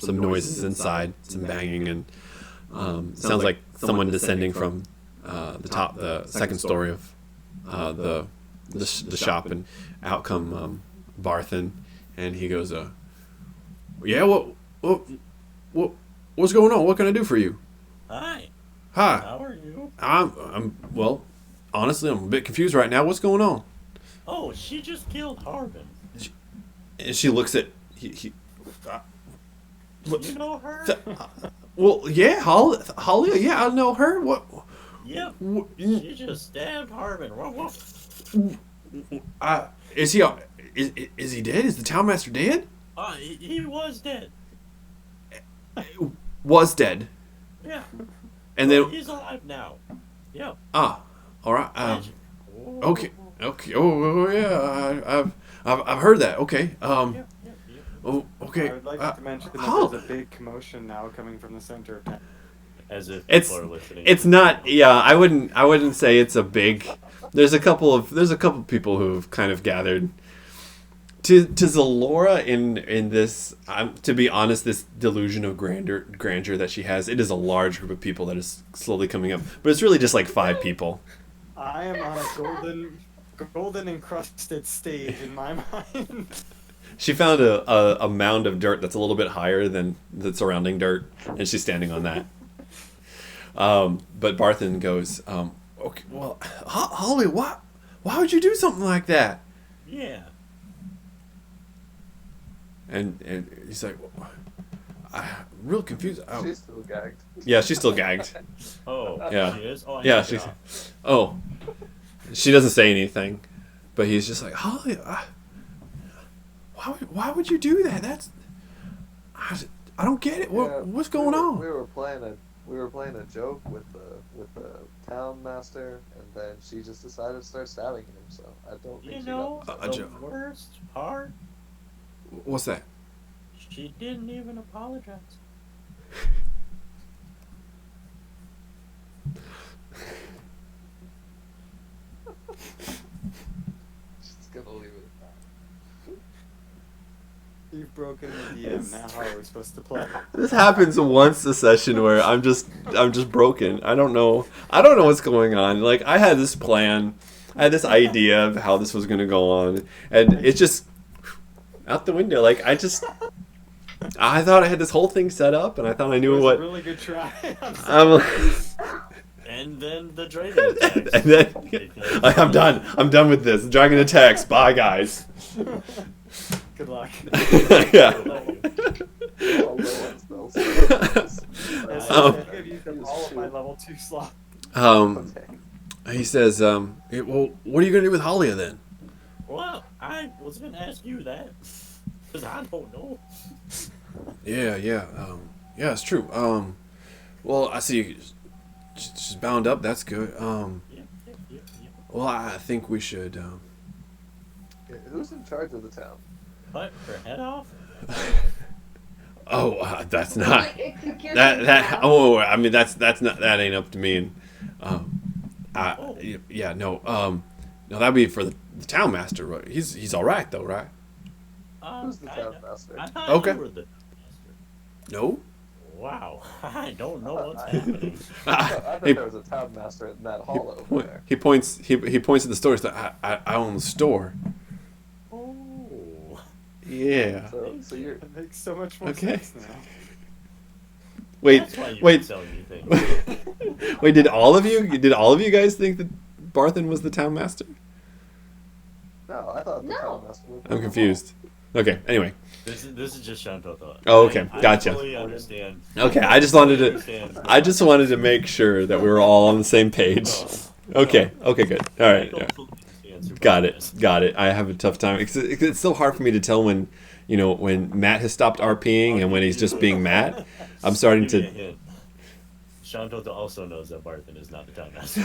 noises inside, some banging, and sounds like someone descending from the second story of the shop, and out come Barthen, and he goes, "Yeah, what's going on? What can I do for you?" Hi, Hi, how are you? well, honestly, I'm a bit confused right now. What's going on? Oh, she just killed Harbin. And she looks at he You know her? well, yeah, Holly, yeah, I know her. What? Yep. She just stabbed Harbin. Woof, woof. Is he dead? Is the townmaster dead? He was dead. Was dead, Yeah. and then He's alive now. Yep. all right. Magic. Okay. Oh yeah. I've heard that. Okay. Yep, yep, yep. Oh, okay. I would like to mention that Hol- there's a big commotion now coming from the center of town. As if It's people are listening. it's not. Yeah, I wouldn't say it's a big. There's a couple people who've kind of gathered. To Zalora in this, to be honest, this delusion of grandeur that she has, it is a large group of people that is slowly coming up, but it's really just like 5 people. I am on a golden encrusted stage in my mind. She found a mound of dirt that's a little bit higher than the surrounding dirt, and she's standing on that. But Barthen goes, okay, well, Holly, why would you do something like that? Yeah. And he's like, I'm real confused. Oh. She's still gagged. Yeah, she's still gagged. Oh, Yeah. she is? Oh, I Yeah, knocked it she's. off. Oh, she doesn't say anything, but he's just like, Holly, why would you do that? I don't get it. Yeah, What's going on? We were playing a joke with the town master, and then she just decided to start stabbing him. So I don't think You she know, got A the joke. worst part, What's that? she didn't even apologize. Just gonna leave it at that. You've broken the DM. Now how are we supposed to play? This happens once a session where I'm just broken. I don't know what's going on. Like I had this plan, I had this idea of how this was gonna go on, and it's just out the window. Like I thought I had this whole thing set up, and I thought I It knew was what. a really good try. I'm, And then the dragon attacks. and then Because- I'm done. I'm done with this. Dragon attacks. Bye, guys. Good luck. Yeah. All low on spell slots. Yes, Um, I have used up all of my level 2 slots. He says, "Hey, well, what are you gonna do with Halia then?" Well, I was gonna ask you that. Because I don't know. Yeah, yeah, it's true. Well, I see she's bound up. That's good. Yeah. Well, I think we should. Who's in charge of the town? Cut her head off? That's not Like execution that. now. Oh, I mean, that's not that ain't up to me. And Oh. yeah, no, no, that'd be for the town master. Right? He's all right though, right? Who's the town master? I thought Okay. you were the master. No. Wow, I don't know what's happening. I thought He- there was a town master in that hall over He, there. he points. He points at the store. He's like, I own the store. Oh. Yeah. So you're It makes so much more Okay. sense now. Wait, That's why you wait. can sell me things. Wait, did all of you guys think that Barthen was the town master? no, I thought the No. town master was. I'm confused. Okay, anyway. This is just Shanto thought. Oh, okay, I gotcha. totally understand. Okay, I just wanted to Understand. make sure that we were all on the same page. Okay, good. All I right. don't yeah. fully understand Super Got Mario. it. Got it. I have a tough time. It's so hard for me to tell when Matt has stopped RPing and when he's just being Matt. I'm starting Give me a to. hint. Shanto also knows that Barthen is not the town master.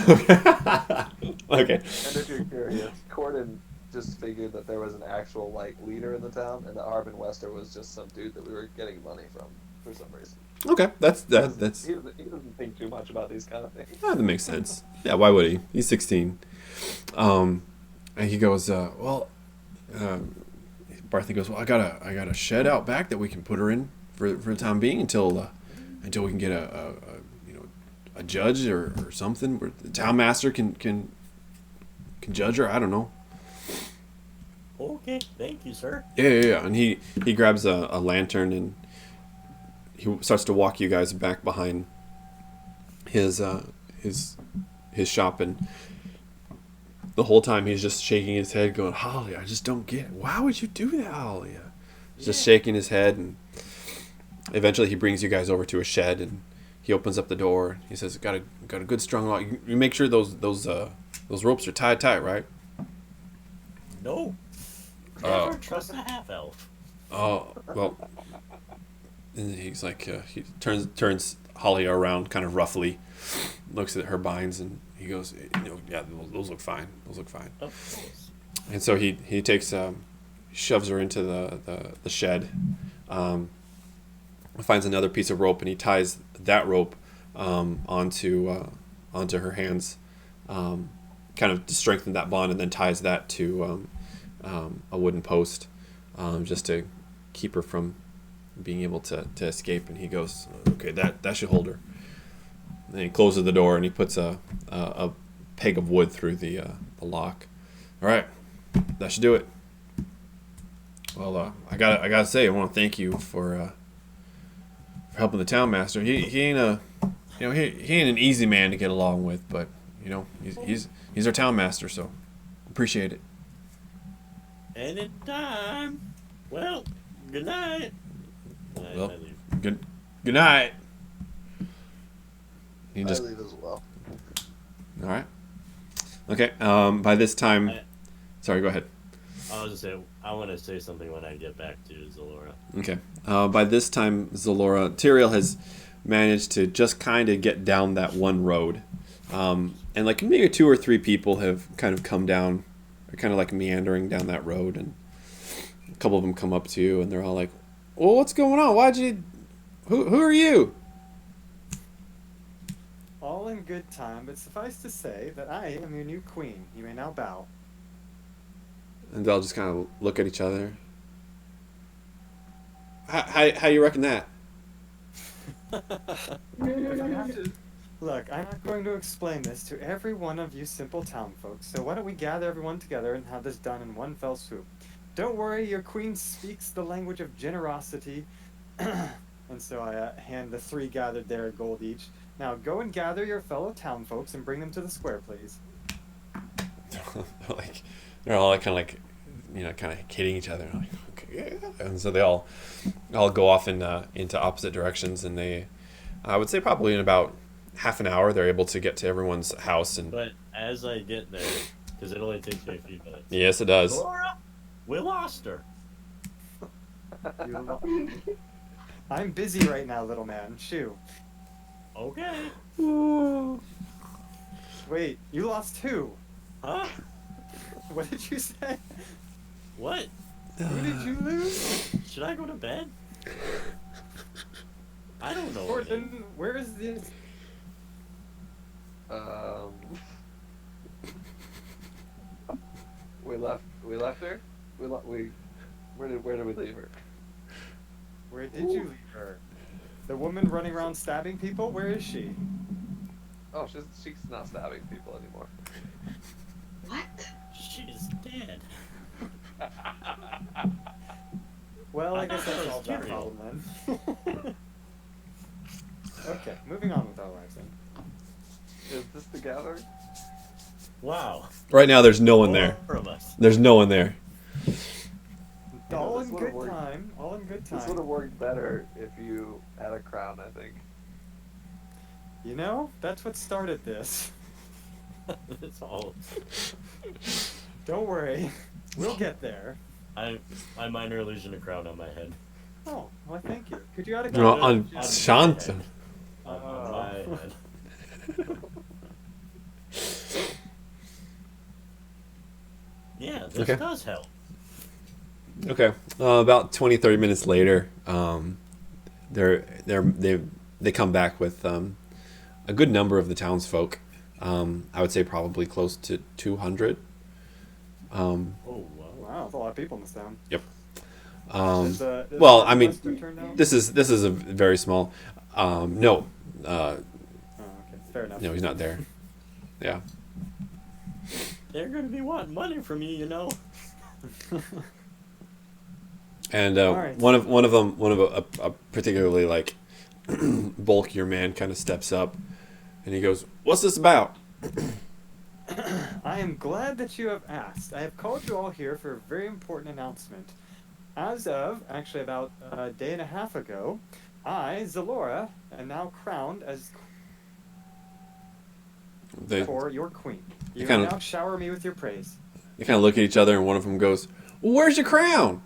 Okay. And if you're curious, Corden just figured that there was an actual leader in the town, and that Harbin Wester was just some dude that we were getting money from for some reason. Okay. That's He doesn't think too much about these kind of things. that makes sense. Yeah. Why would he? He's 16. And he goes, Barthen goes, well, I got a shed out back that we can put her in for the time being until we can get a judge or something where the town master can judge her. I don't know. Okay, thank you, sir. Yeah. And he grabs a lantern and he starts to walk you guys back behind his shop, and the whole time he's just shaking his head, going, "Holly, I just don't get it. Why would you do that, Holly?" He's just shaking his head, and eventually he brings you guys over to a shed, and he opens up the door. He says, "Got a good strong lock. You make sure those ropes are tied tight, right?" No. Never trust a half elf. Oh, well. And he's like, he turns Holly around kind of roughly, looks at her binds, and he goes, yeah, those look fine. Those look fine. Of course. And so he takes, shoves her into the shed, finds another piece of rope, and he ties that rope onto her hands, kind of to strengthen that bond, and then ties that to a wooden post, just to keep her from being able to escape. And he goes, okay, that should hold her. And he closes the door and he puts a peg of wood through the lock. All right, that should do it. Well, I gotta say, I want to thank you for helping the town master. He ain't he ain't an easy man to get along with, but he's our town master, so appreciate it. Anytime. Well, good night. Well, I leave. Good night. He I just leave as well. all right. Okay. By this time, sorry. Go ahead. I was just saying, I want to say something when I get back to Zalora. Okay. By this time, Tyrael has managed to just kind of get down that one road. And like maybe 2 or 3 people have kind of come down, are kind of like meandering down that road, and a couple of them come up to you, and they're all like, "Well, what's going on? Why'd you? Who are you?" All in good time, but suffice to say that I am your new queen. You may now bow. And they'll just kind of look at each other. How you reckon that? If I have to, look, I'm not going to explain this to every one of you simple town folks, so why don't we gather everyone together and have this done in one fell swoop? Don't worry, your queen speaks the language of generosity. And so I hand the 3 gathered there a gold each. Now go and gather your fellow town folks and bring them to the square, please. Like they're all kind of like, kind of hitting each other. Like, okay, yeah. And so they all go off into opposite directions, and I would say probably in about half an hour they're able to get to everyone's house. And But as I get there, because it only takes me a few minutes. yes, it does. Laura, we lost her. I'm busy right now, little man. Shoo. Okay. Wait, you lost who? Huh? What did you say? What? Who did you lose? Should I go to bed? I don't know. Gordon, where is this? We left her. Where did we leave her? Where did you leave her? The woman running around stabbing people? Where is she? Oh, she's not stabbing people anymore. What? She's dead. Well, I guess thought that it was solved that Tyrael. problem then. Okay, moving on with our lives then. Is this the gathering? Wow. Right now, there's no one there. 4 of us. There's no one there. All this in would've good worked. time. All in good This would time. have worked better if you had a crown, I think. You know, that's what started this. It's all. Don't worry. We'll get there. I minor illusion a crown on my head. Oh, well, thank you. Could you add a No, comment? on my Shanta. head. On my head. Yeah, this Okay. does help. Okay. About 20, 30 minutes later, they come back with a good number of the townsfolk. I would say probably close to 200. Oh, wow. Wow, that's a lot of people in this town. Yep. Is well, the I mean, Western turned out? this is a very small. No, Oh, okay. Fair enough. no, he's not there. Yeah. They're going to be wanting money from you, you know. And Alright. one of a particularly like bulkier man kind of steps up, and he goes, "What's this about?" I am glad that you have asked. I have called you all here for a very important announcement. As of, actually about a day and a half ago, I, Zalora, am now crowned as They for your queen. You kind may of- now shower me with your praise. kind of look at each other, and one of them goes, "Well, where's your crown?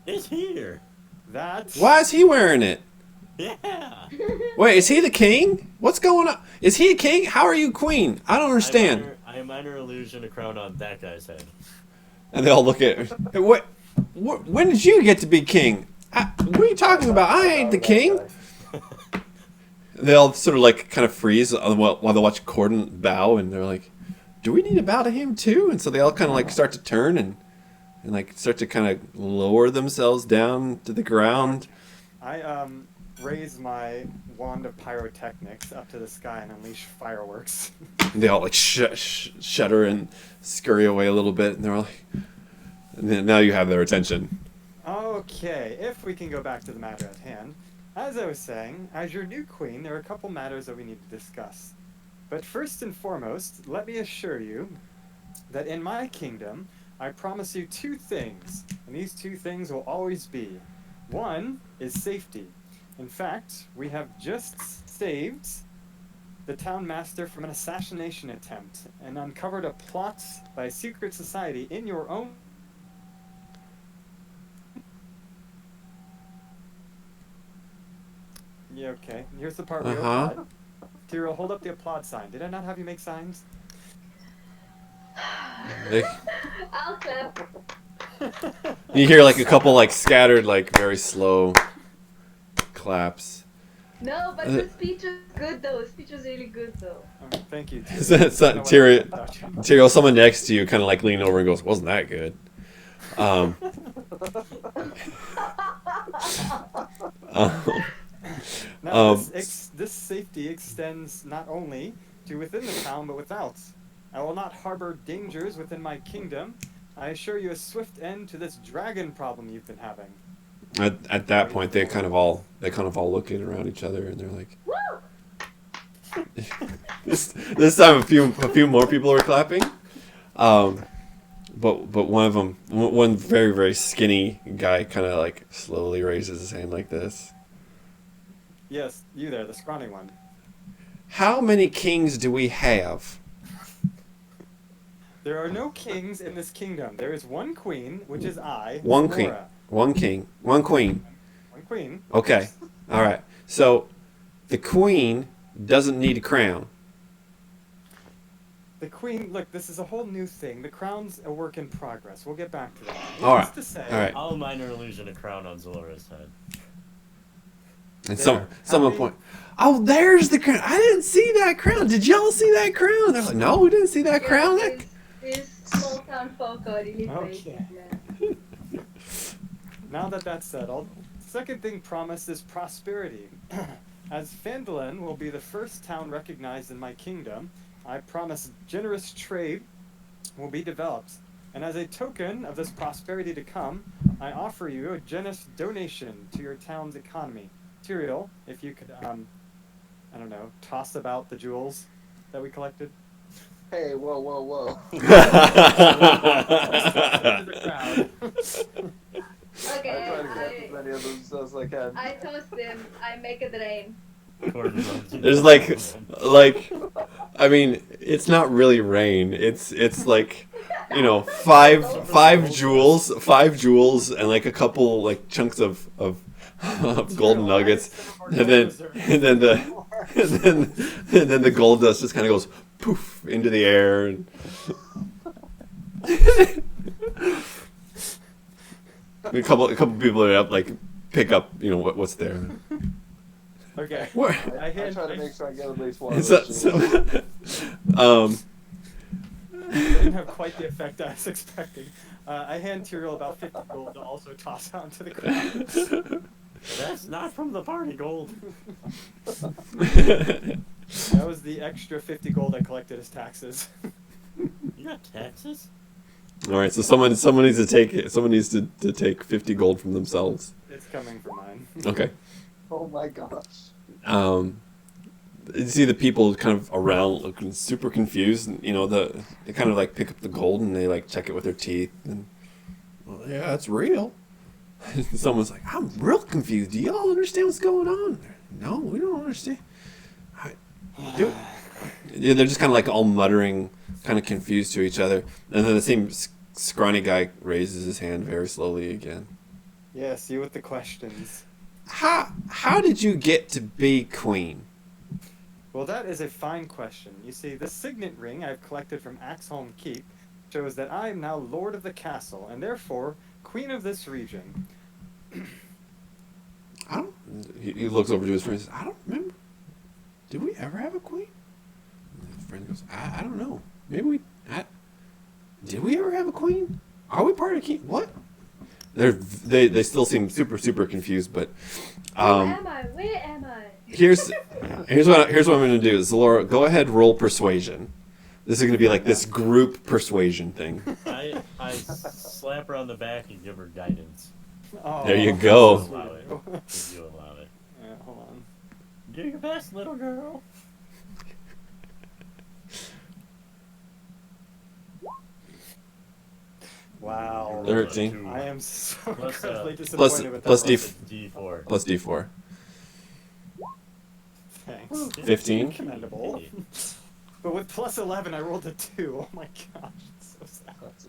It's here. That Why is he wearing it? Yeah. Wait, is he the king? What's going on? Is he a king? How are you queen? I don't understand." I minor illusion a crown on that guy's head. And they all look at, "Hey, what? When did you get to be king? What are you talking about? I ain't the king." They all sort of like kind of freeze while they watch Corden bow, and they're like, "Do we need to bow to him too?" And so they all kind of like start to turn and like start to kind of lower themselves down to the ground. I raise my wand of pyrotechnics up to the sky and unleash fireworks. And they all like shudder and scurry away a little bit, and they're all like, and then now you have their attention. Okay, if we can go back to the matter at hand. As I was saying, as your new queen, there are a couple matters that we need to discuss. But first and foremost, let me assure you that in my kingdom, I promise you 2 things, and these 2 things will always be. One is safety. In fact, we have just saved the town master from an assassination attempt and uncovered a plot by a secret society in your own. Yeah, okay. Here's the part where Uh-huh. you're Tyrell, hold up the applaud sign. Did I not have you make signs? They, I'll clap. you hear like a couple like scattered, like very slow claps. No, but the speech was good though. Speech was really good though. Thank you. It's not Tyrael, someone next to you kind of like lean over and goes, "Wasn't that good?" Um, Now, this safety extends not only to within the town, but without. I will not harbor dangers within my kingdom. I assure you a swift end to this dragon problem you've been having. at that point, they kind of all looking around each other, and they're like, Woo! this time a few more people were clapping. But one of them, one very very skinny guy, kind of like slowly raises his hand like this. Yes, you there, the scrawny one. How many kings do we have? There are no kings in this kingdom. There is one queen, which is I. One Zamora. king, one king, one queen. One queen. Okay, all right. So the queen doesn't need a crown. The queen, look, this is a whole new thing. The crown's a work in progress. We'll get back to that. All right. Needless to say, All right. I'll minor illusion a crown on Zalora's head. And There. someone Happy- point. Oh, there's the crown. I didn't see that crown. Did y'all see that crown? They're like, no, we didn't see that crown. That... These small town folk are really Okay. basic, man. Now that that's settled, second thing promised is prosperity. As Phandalin will be the first town recognized in my kingdom, I promise generous trade will be developed. And as a token of this prosperity to come, I offer you a generous donation to your town's economy. Tyrael, if you could, I don't know, toss about the jewels that we collected. Hey, whoa, whoa, whoa. To the crowd. Okay, I tried to get as many of them as I can. I toast them. I make it rain. There's like, I mean, it's not really rain. It's like, you know, five jewels, and like a couple like chunks of golden nuggets, and then the gold dust just kind of goes poof into the air. And a couple people are up like pick up, you know, what's there. Okay. Where? I try to make sure I get at least one of So, those jewels. Didn't have quite the effect I was expecting. I hand Tyrael about 50 gold to also toss out into the crowd. That's not from the party gold. That was the extra 50 gold I collected as taxes. You got taxes? All right, so someone needs to take it. Someone needs to take 50 gold from themselves. It's coming from mine. Okay. Oh my gosh. You see the people kind of around looking super confused. And, you know, they kind of like pick up the gold and they like check it with their teeth. And well, yeah, it's real. Someone's like, I'm real confused. Do y'all understand what's going on? No, we don't understand. Yeah, they're just kind of like all muttering, kind of confused to each other. And then the same scrawny guy raises his hand very slowly again. Yes, you with the questions. How did you get to be queen? Well, that is a fine question. You see, the signet ring I've collected from Axholm Keep shows that I am now lord of the castle, and therefore queen of this region. He looks over to his friend and says, I don't remember. Did we ever have a queen? And his friend goes, I don't know. Maybe did we ever have a queen? Are we part of the king? What? They still seem super confused, but Where am I? Where am I? here's what I'm going to do. Zalora, go ahead, roll persuasion. This is going to be like this group persuasion thing. I slap her on the back and give her guidance. Oh, There you go. Allow it. If you allow it. Yeah, hold on. Do your best, little girl. Wow. 13. I am so Plus, incredibly plus disappointed with plus that. D4. Plus D4. Thanks. 15. Commendable. But with plus 11, I rolled a 2. Oh my gosh, it's so sad. That's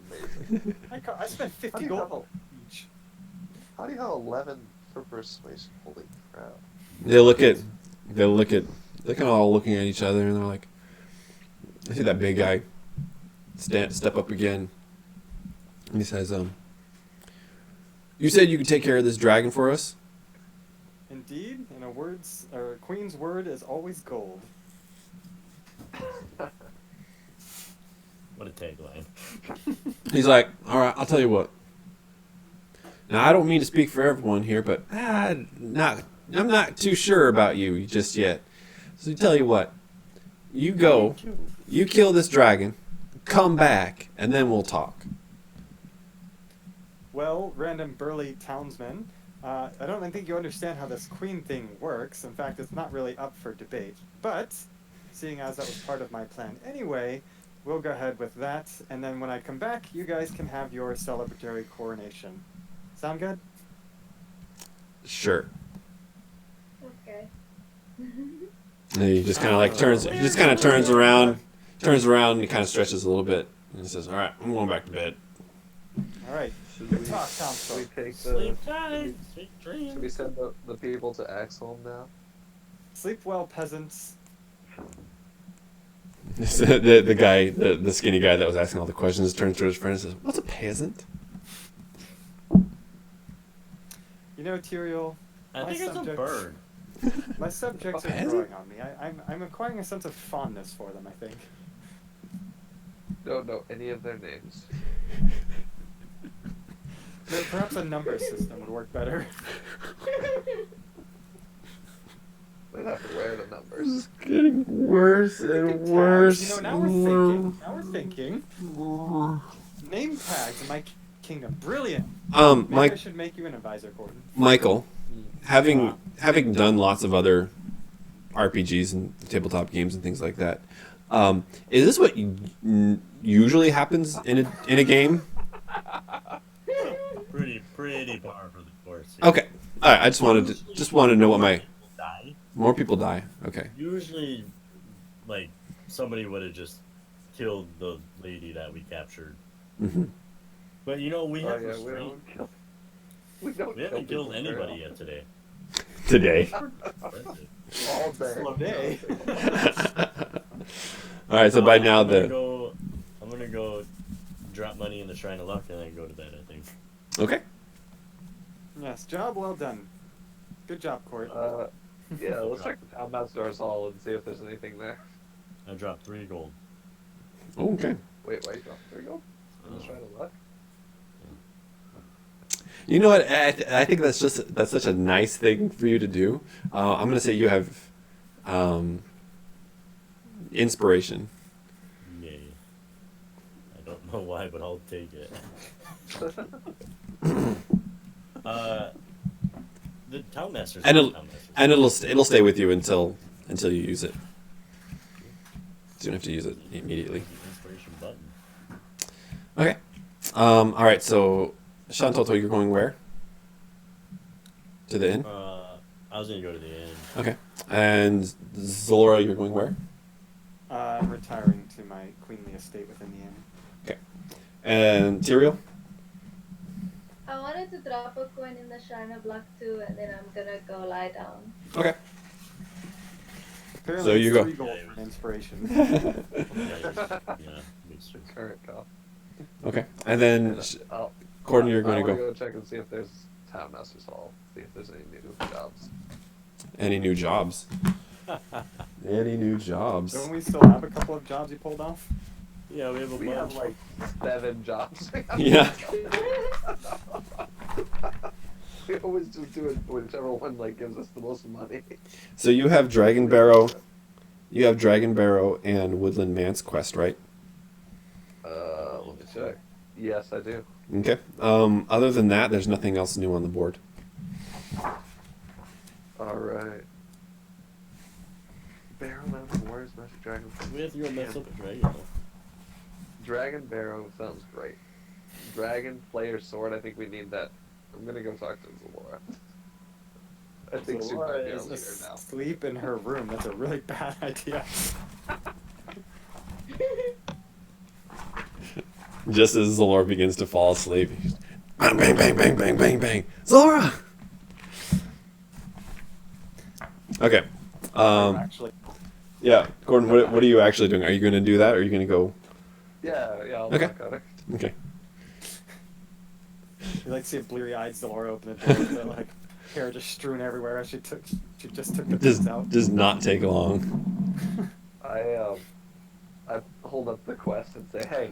amazing. I spent 50 How do you gold have each. How do you have 11 for persuasion? Holy crap. They look at they're kind of all looking at each other, and they're like, I see that big guy step up again, and he says, "You said you could take care of this dragon for us." Indeed, and a queen's word is always gold. What a tagline. He's like, "All right, I'll tell you what. Now, I don't mean to speak for everyone here, but I'm not too sure about you just yet. So, tell you what, you go, you kill this dragon, come back, and then we'll talk." Well, random burly townsman, I don't think you understand how this queen thing works. In fact, it's not really up for debate. But, seeing as that was part of my plan anyway, we'll go ahead with that, and then when I come back, you guys can have your celebratory coronation. Sound good? Sure. Okay. And he just kind of like turns around, and he kind of stretches a little bit, and he says, "All right, I'm going back to bed." All right. Should Good we, talk, should townsfolk. we take the? Sleep tight, sweet dreams. Should we send the people to Axholm now? Sleep well, peasants. the guy, the skinny guy that was asking all the questions, turns to his friend and says, "What's a peasant?" You know, Tyrael, I My think it's a subject- bird. my subjects A are peasant? growing on me. I'm acquiring a sense of fondness for them, I think. Don't know any of their names. Perhaps a number system would work better. They'd have to wear the numbers. Getting worse and worse. You know, now we're thinking. Name tags in my kingdom. Brilliant. Maybe I Mike, should make you an advisor, Gordon. Michael, having done lots of other RPGs and tabletop games and things like that, is this what usually happens in a game? Pretty par for the course. Okay, all right. I just wanted to know what my People die. more people die. Okay, Usually, like somebody would have just killed the lady that we captured. hmm But you know, we Oh have yeah, restraint. we don't We haven't kill killed people very anybody yet today. today. Impressive. often. All day. Slow day. All right. So by now I'm gonna go drop money in the Shrine of Luck and then go to bed. I think. okay. Yes, job well done. Good job, Court. Yeah, let's check the Town Master's Hall and see if there's anything there. I dropped 3 gold. Okay. Wait, there you go. Let's try to luck. You know what? I think that's such a nice thing for you to do. I'm gonna say you have inspiration. Yay. I don't know why, but I'll take it. The town master's And not it'll- town master's. And it'll stay with you until you use it. So you don't have to use it immediately. The inspiration button. Okay. All right. So, Shantoto, you're going where? To the inn. I was gonna go to the inn. Okay. And Zolora, you're going where? I'm retiring to my queenly estate within the inn. Okay. And Tyrael? I wanted to drop a coin in the Shrine of Luck too, and then I'm gonna go lie down. Okay. Apparently So you it's go. 3 gold for inspiration. Yeah, makes sense. Current call. Okay. And then, Gordon, you're going I to wanna go. go check and see if there's Town Master's Hall. See if there's any new jobs. Any new jobs? Any new jobs? Don't we still have a couple of jobs you pulled off? Yeah, we have a We bunch. have like 7 jobs. Yeah. We always just do it whichever one like gives us the most money. So you have Dragon Barrow. You have Dragon Barrow and Woodland Manse quest, right? Let me check. Yes, I do. Okay. Other than that, there's nothing else new on the board. All right. Barrow Mountain Warriors, Magic Dragon. We have to go mess up a dragon. Dragon Barrow sounds great. Dragon Player Sword, I think we need that. I'm gonna go talk to Zalora. I think she might be our is leader now. asleep in her room. That's a really bad idea. Just as Zalora begins to fall asleep, bang, bang, bang, bang, bang, bang, bang. Zalora! Okay. Actually, Yeah, Gordon. What are you actually doing? Are you going to do that, or are you going to go? Yeah, I'll Okay. knock on it. Okay. You like see a bleary-eyed Zalora open the door with the, like, hair just strewn everywhere as she just took the pins out. Does not take long. I hold up the quest and say, "Hey,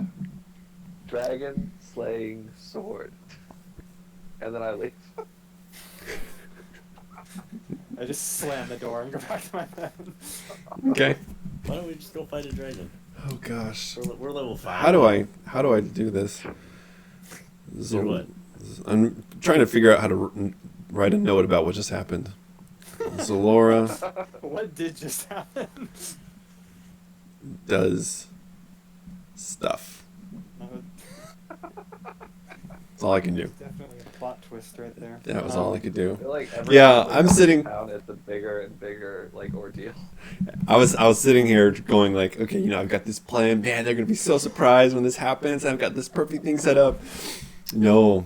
dragon slaying sword," and then I leave. I just slam the door and go back to my bed. Okay. Why don't we just go fight a dragon? Oh gosh. We're level 5. How do I do this? Do what? I'm trying to figure out how to write a note about what just happened. Zalora What did just happen? does stuff. That was That's all I can do. definitely a plot twist right there. That was all I could do. I feel like every Yeah, time we I'm go sitting- down, it's a bigger and bigger like ordeal. I was sitting here going like, okay, I've got this plan. Man, they're gonna be so surprised when this happens. I've got this perfect thing set up. No,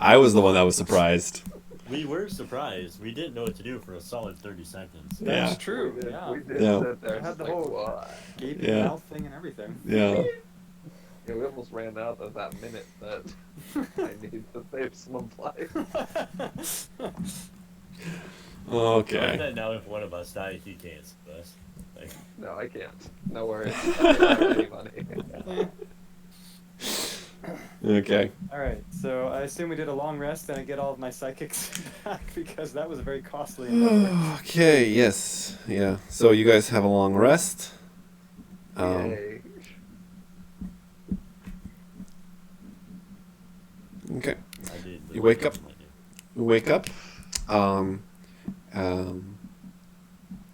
I was the one that was surprised. We were surprised. We didn't know what to do for a solid 30 seconds. Yeah. That's true. We did, Yeah. we did Yeah. sit there I had just the like, whole- what? Gaping Yeah. mouth thing and everything. Yeah. Yeah, we almost ran out of that minute that I need to save someone's life. Okay. That now if one of us dies, he can't save us. Like, No, I can't. No worries. I don't have any money. Okay. All right, so I assume we did a long rest and I get all of my psychics back because that was a very costly endeavor. Okay. Yes. Yeah. So you guys have a long rest. Yay. Okay. I did. You wake up. We wake up.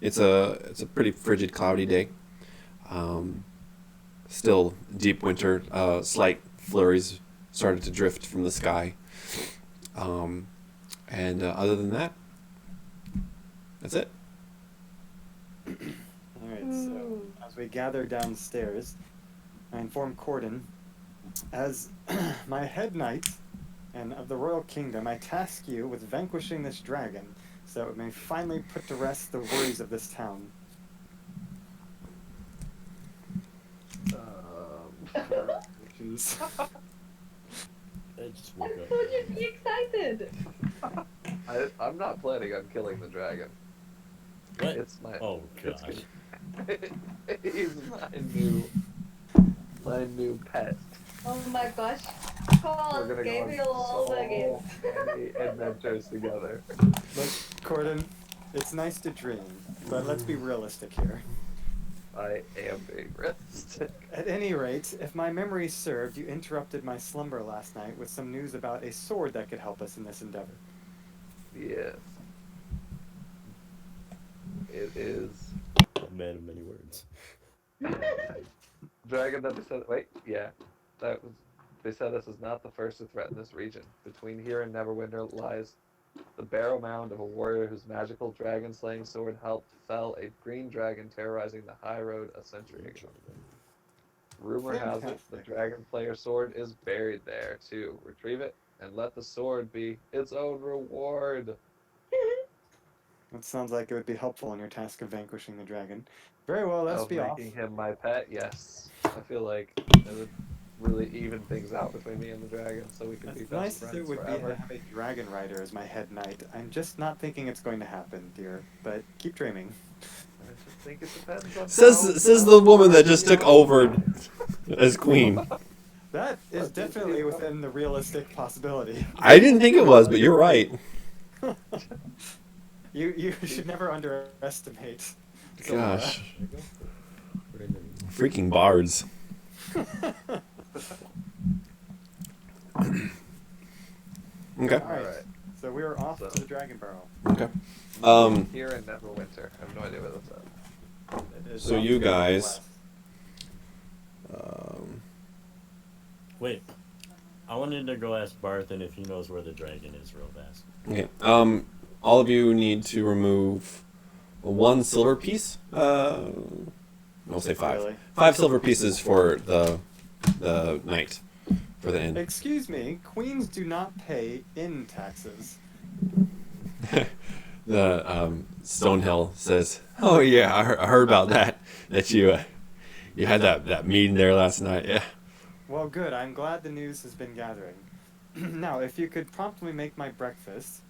It's a pretty frigid, cloudy day. Still deep winter. Slight flurries started to drift from the sky. And other than that, that's it. All right, so as we gather downstairs, I inform Corden, as my head knight and of the royal kingdom, I task you with vanquishing this dragon, so that we may finally put to rest the worries of this town. Congratulations. I just woke I up. thought you'd be excited. I'm not planning on killing the dragon. What? It's my. Oh it's gosh. He's my new pet. Oh my gosh. We're Call gonna go Gabriel all on again. so many adventures together. Look, Corden, it's nice to dream, but let's be realistic here. I am being realistic. At any rate, if my memory served, you interrupted my slumber last night with some news about a sword that could help us in this endeavor. Yes. It is Man of many words. dragon that they said. Wait, yeah, that was. They said this is not the first to threaten this region. Between here and Neverwinter lies the barrow mound of a warrior whose magical dragon-slaying sword helped fell a green dragon terrorizing the high road a century ago. Rumor has it the dragon player sword is buried there too. Retrieve it and let the sword be its own reward. That sounds like it would be helpful in your task of vanquishing the dragon. Very well, let's Of be off. making him my pet, yes. I feel like it would really even things out between me and the dragon, so we could be As best nice as friends it would be forever. to have a dragon rider as my head knight, I'm just not thinking it's going to happen, dear. But keep dreaming. I just think it depends on Says the woman that just took over as queen. That is definitely within the realistic possibility. I didn't think it was, but you're right. You should never underestimate. Gosh, There you go. Put it in. freaking bards. Okay. Alright, so we are off So- to the dragon barrel. Okay. Here in Neverwinter. I have no idea where that's at. It is So off you to the guys- west. Wait. I wanted to go ask Barthen if he knows where the dragon is real fast. Okay. All of you need to remove one silver piece. We'll say 5. Really? 5 silver pieces for the knight for the inn. Excuse me, queens do not pay inn taxes. Stonehill says, "Oh yeah, I heard about that. That you had that meeting there last night. Yeah." Well, good. I'm glad the news has been gathering. Now, if you could promptly make my breakfast,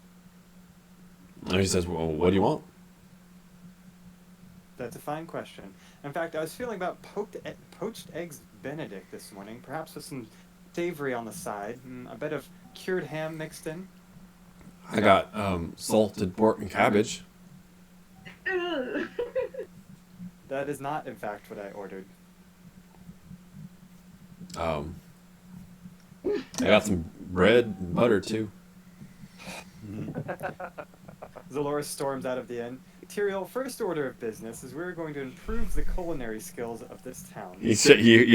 And he says, "Well, what do you want?" that's a fine question. In fact, I was feeling about poached eggs Benedict this morning, perhaps with some savory on the side, a bit of cured ham mixed in. I got salted pork and cabbage. Ugh. That is not, in fact, what I ordered. I got some bread and butter too. Zalora storms out of the inn. Tyrael, first order of business is we're going to improve the culinary skills of this town. You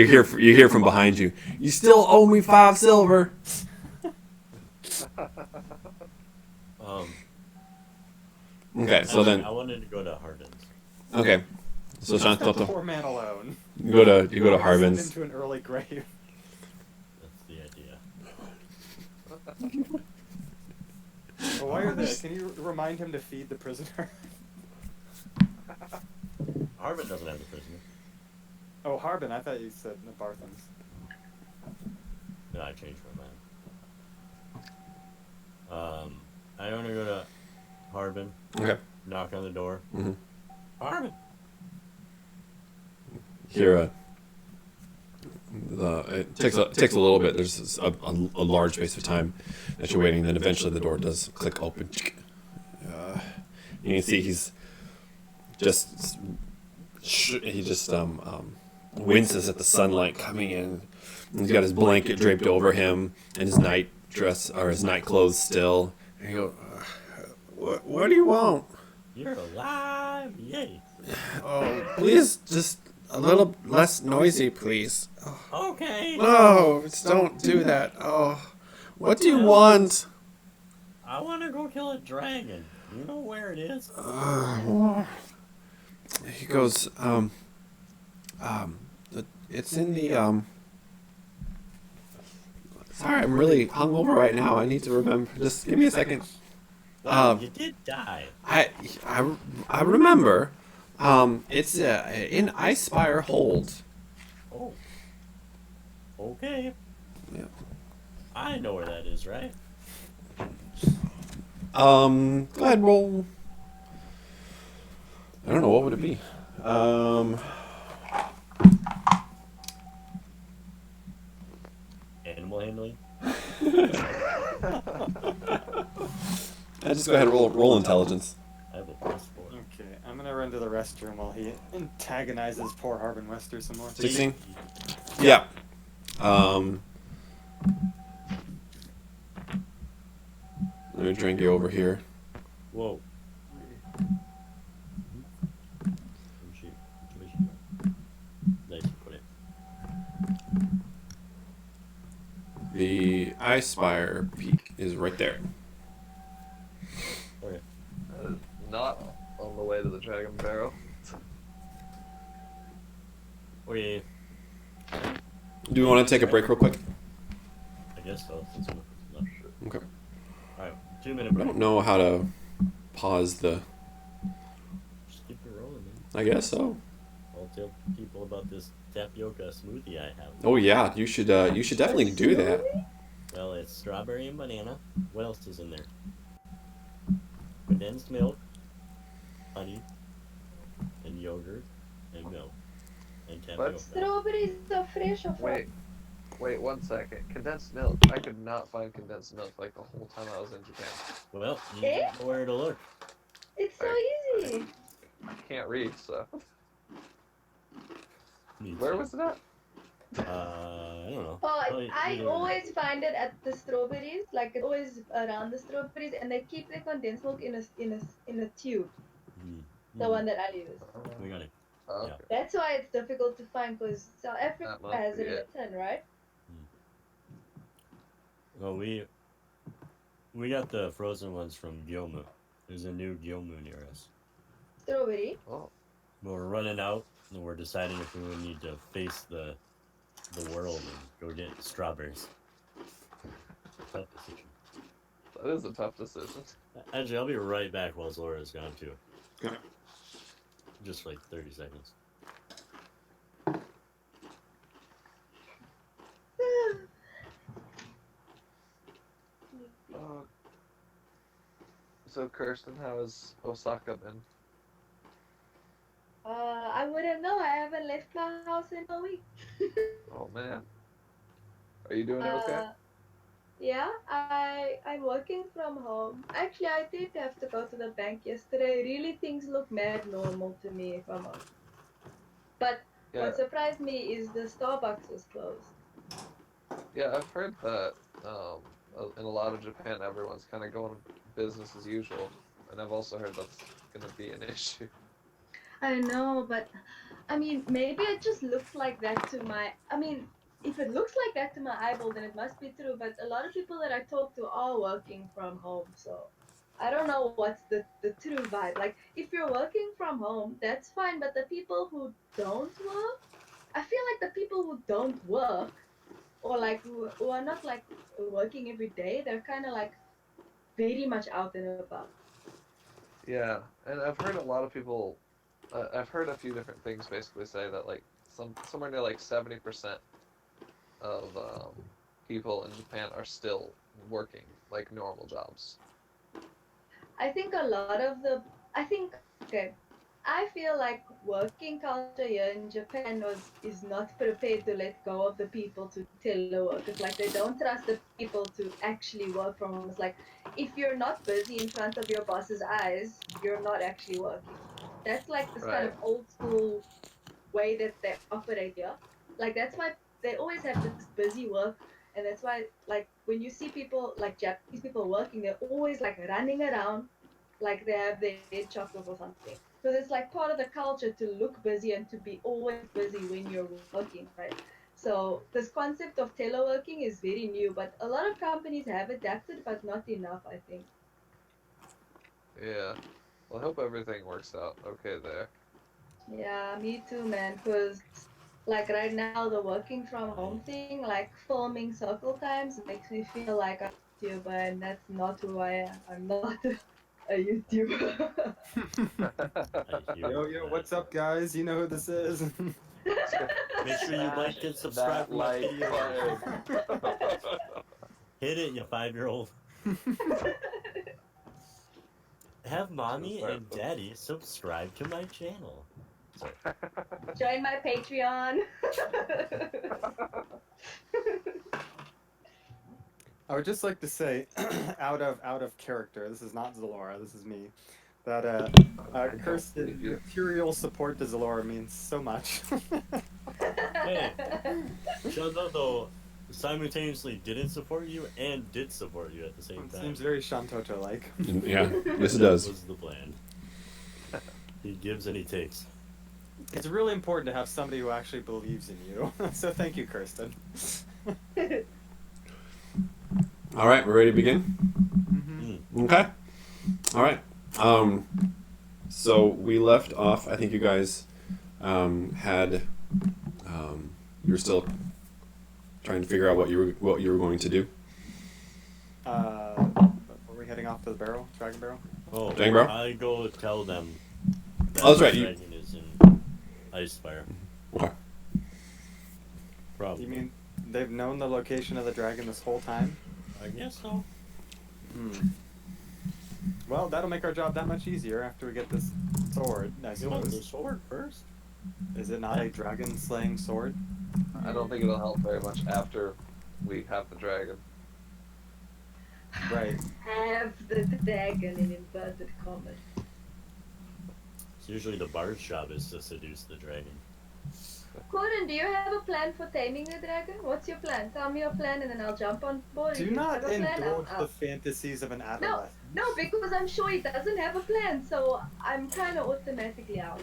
hear from behind you. You still owe me 5 silver. Okay, so then I wanted to go to Hardin's. okay, so Let the Shantoto, poor man alone. you go to Send him Harbin's. to an early grave. That's the idea. Well, while you're there, can you remind him to feed the prisoner? Harbin doesn't have the prisoner. Oh, Harbin, I thought you said the Barthans. No, I changed my mind. I want to go to Harbin. Okay. Knock on the door. Mm-hmm. Harbin. Here, it takes a little bit. There's a large space of time that you're waiting. Then eventually the door does click open. You can see he's just winces at the sunlight coming in. He's got his blanket draped over him and his night dress or his night clothes still. And he goes, "What do you want?" You're alive! Yay! Oh, please, just a little less noisy, please. Oh. Okay. No, just don't do that. Oh, what do you want? I want to go kill a dragon. You know where it is? He goes, it's in the, sorry, I'm really hungover right now. I need to remember. Just give me a second. Well, you did die. I remember. It's in Icespire Hold. Oh. Okay. Yeah. I know where that is, right? Go ahead, roll. I don't know, what would it be? Animal handling. Just go ahead and roll intelligence. I have a +4. Okay, I'm gonna run to the restroom while he antagonizes poor Harbin Wester some more. 16? Yeah. Let me drink you over here. Whoa. Nice to put it. The Icespire peak is right there. Okay. Not on the way to the Dragon Barrow. Okay. Do you want to take a break real quick? I guess so. Since I'm not sure. Okay. Alright, 2-minute I break. don't know how to pause the... Just keep it rolling, man. I guess so. I'll tell people about this tapioca smoothie I have. Oh yeah, you should definitely do that. Well, it's strawberry and banana. What else is in there? Condensed milk, honey, and yogurt, and milk, and tapioca. Strawberries are fresh or Wait 1 second. Condensed milk. I could not find condensed milk like the whole time I was in Japan. Well, you Eh? know where to look. It's so easy. I can't read, so. Me Where too. was it at? I don't know. Oh, Probably I either- always find it at the strawberries, like it's always around the strawberries, and they keep the condensed milk in a tube. Hmm. The one that I use. We got it. Oh, Yeah. okay. That's why it's difficult to find because South Africa That must has be it in a it. tin, right? Well, we got the frozen ones from Gyomu. There's a new Gyomu near us. Strawberry. Oh, But we're running out, and we're deciding if we would need to face the world and go get strawberries. Tough decision. That is a tough decision. Actually, I'll be right back while Zora's gone too. Okay. Just like 30 seconds. Uh, so Kirsten, how has Osaka been? I wouldn't know. I haven't left my house in a week. Oh man, are you doing okay? uh, yeah, I'm working from home. Actually, I did have to go to the bank yesterday. Really, things look mad normal to me, if I'm honest. But Yeah, what surprised me is the Starbucks was closed. yeah, I've heard that in a lot of Japan, everyone's kind of going business as usual, and I've also heard that's gonna be an issue. I know, but I mean, maybe it just looks like that to my. I mean, if it looks like that to my eyeball, then it must be true. But a lot of people that I talk to are working from home, so I don't know what's the true vibe. Like, if you're working from home, that's fine. But the people who don't work, I feel like the people who don't work, or like who are not like working every day, they're kind of like very much out and about. Yeah, and I've heard a lot of people. I've heard a few different things basically say that like somewhere near like 70% of people in Japan are still working like normal jobs. I think a lot of the I think okay. I feel like working culture here in Japan is not prepared to let go of the people to telework. It's like they don't trust the people to actually work from home. It's like if you're not busy in front of your boss's eyes, you're not actually working. That's like this kind Right. of old school way that they operate here. Like that's why they always have this busy work, and that's why like when you see people like Japanese people working, they're always like running around, like they have their head chopped off or something. Because it's like part of the culture to look busy and to be always busy when you're working, right? So this concept of teleworking is very new, but a lot of companies have adapted, but not enough, I think. Yeah. Well, I hope everything works out okay there. Yeah, me too, man. Because like right now, the working from home thing, like filming circle times, makes me feel like I'm a YouTuber, and that's not who I am. I'm not a YouTuber. I hear Yo, that. what's up, guys? You know who this is? Make sure you Smash like and subscribe that to my like videos. button. Hit it, you 5-year-old. Have mommy Start and daddy subscribe to my channel. Sorry. Join my Patreon. I would just like to say, out of character, this is not Zalora, this is me, that I don't Kirsten, believe you. material support to Zalora means so much. Hey, Shadow though simultaneously didn't support you and did support you at the same It time. seems very Shantoto-like. Yeah, yes it That does. was the plan. He gives and he takes. It's really important to have somebody who actually believes in you. So thank you, Kirsten. All right, we're ready to begin. Mm. Okay. All right. So we left off. I think you guys had you were still trying to figure out what you were going to do. Were we heading off to the barrel, dragon barrel? Oh, Dragon Bro? I go tell them that Oh, that's right, the you- dragon is in Icespire. Okay. Probably. You mean they've known the location of the dragon this whole time? I guess so. Well, that'll make our job that much easier after we get this sword, I You want the suppose. sword first? Is it not a dragon-slaying sword? I don't think it'll help very much after we have the dragon. Right. Have the dragon in inverted commas. So usually the bard's job is to seduce the dragon. Corin, do you have a plan for taming the dragon? What's your plan? Tell me your plan and then I'll jump on board. Do If you not have a plan, indulge I'm the out. fantasies of an No, adolescent. no, because I'm sure he doesn't have a plan, so I'm kind of automatically out.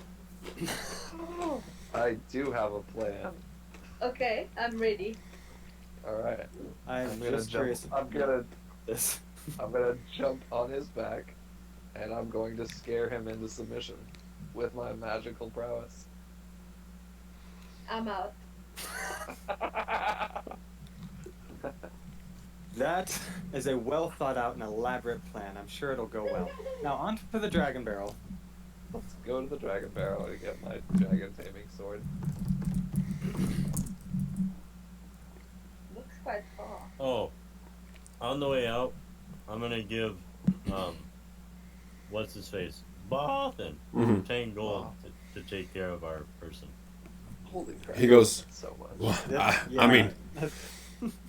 I do have a plan. Okay, I'm ready. All right. I'm gonna just jump. curious. I'm gonna. This. I'm gonna jump on his back, and I'm going to scare him into submission with my magical prowess. I'm out. That is a well thought out and elaborate plan. I'm sure it'll go well. Now on to the dragon barrel. Let's go to the dragon barrel and get my dragon taming sword. Looks quite far. Oh, on the way out, I'm gonna give what's his face, Bothan, Mhm. 10 gold to take care of our person. Holy crap! He goes, so much. well, Yeah.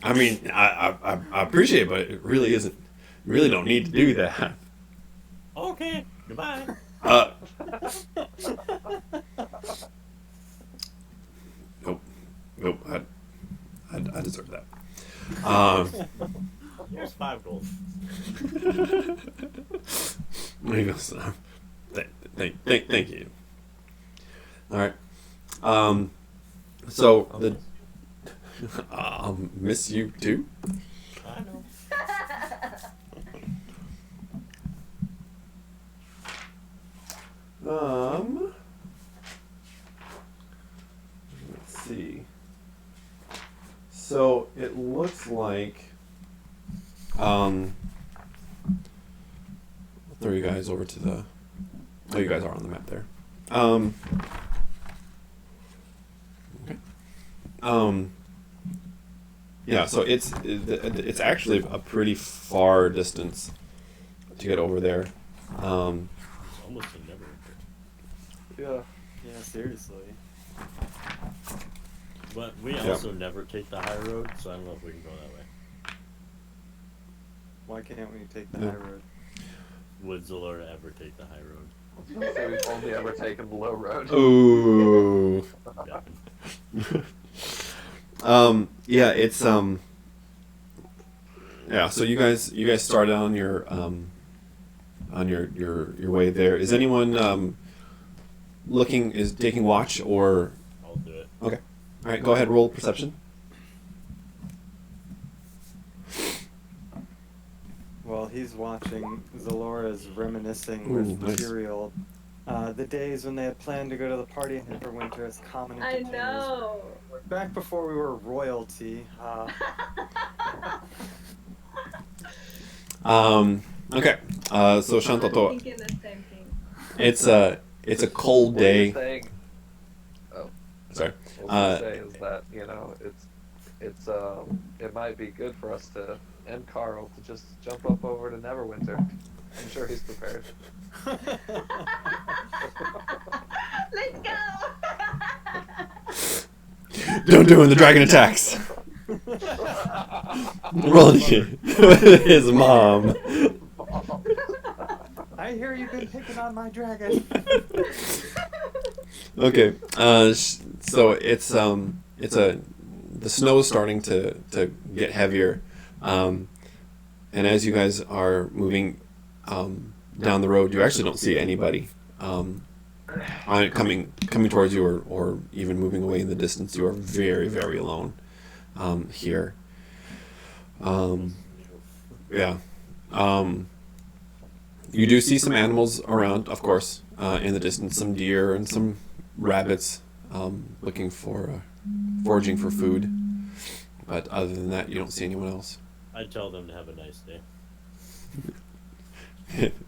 I mean, I appreciate it, but it really isn't. You really don't need to do that. Okay, goodbye. Nope. Nope. I deserve that. Here's 5 gold. He goes, thank you. All right. So the I'll miss you too. I know. Let's see. So it looks like I'll throw you guys over to the. Oh, you guys are on the map there. Okay. Yeah. So it's actually a pretty far distance to get over there. It's almost a never. Yeah. Yeah, seriously. But we also never take the high road, so I don't know if we can go that way. Why can't we take the Yeah. high road? Would Zalora ever take the high road? I was gonna say we've only ever taken the low road. Ooh. Yeah. Yeah, it's yeah, so you guys started on your way there. Is anyone taking watch or I'll do it. okay. All right, go ahead, roll perception. While he's watching, Zalora's reminiscing Ooh, with nice. Material. The days when they had planned to go to the party in Neverwinter as common I entertainers. know. Back before we were royalty. Okay. So I'm Shantato, thinking the same thing. it's a cold What you're day. saying, Sorry. what I'm saying is that it might be good for us to and Carl to just jump up over to Neverwinter. I'm sure he's prepared. Let's go. Don't do it when the dragon attacks. Rolling with his mom. I hear you've been picking on my dragon. Okay. So the snow is starting to get heavier, and as you guys are moving down the road, you actually don't see anybody coming towards you or even moving away in the distance. You are very, very alone here. Yeah. You do see some animals around, of course, in the distance. Some deer and some rabbits looking for foraging for food. But other than that, you don't see anyone else. I tell them to have a nice day.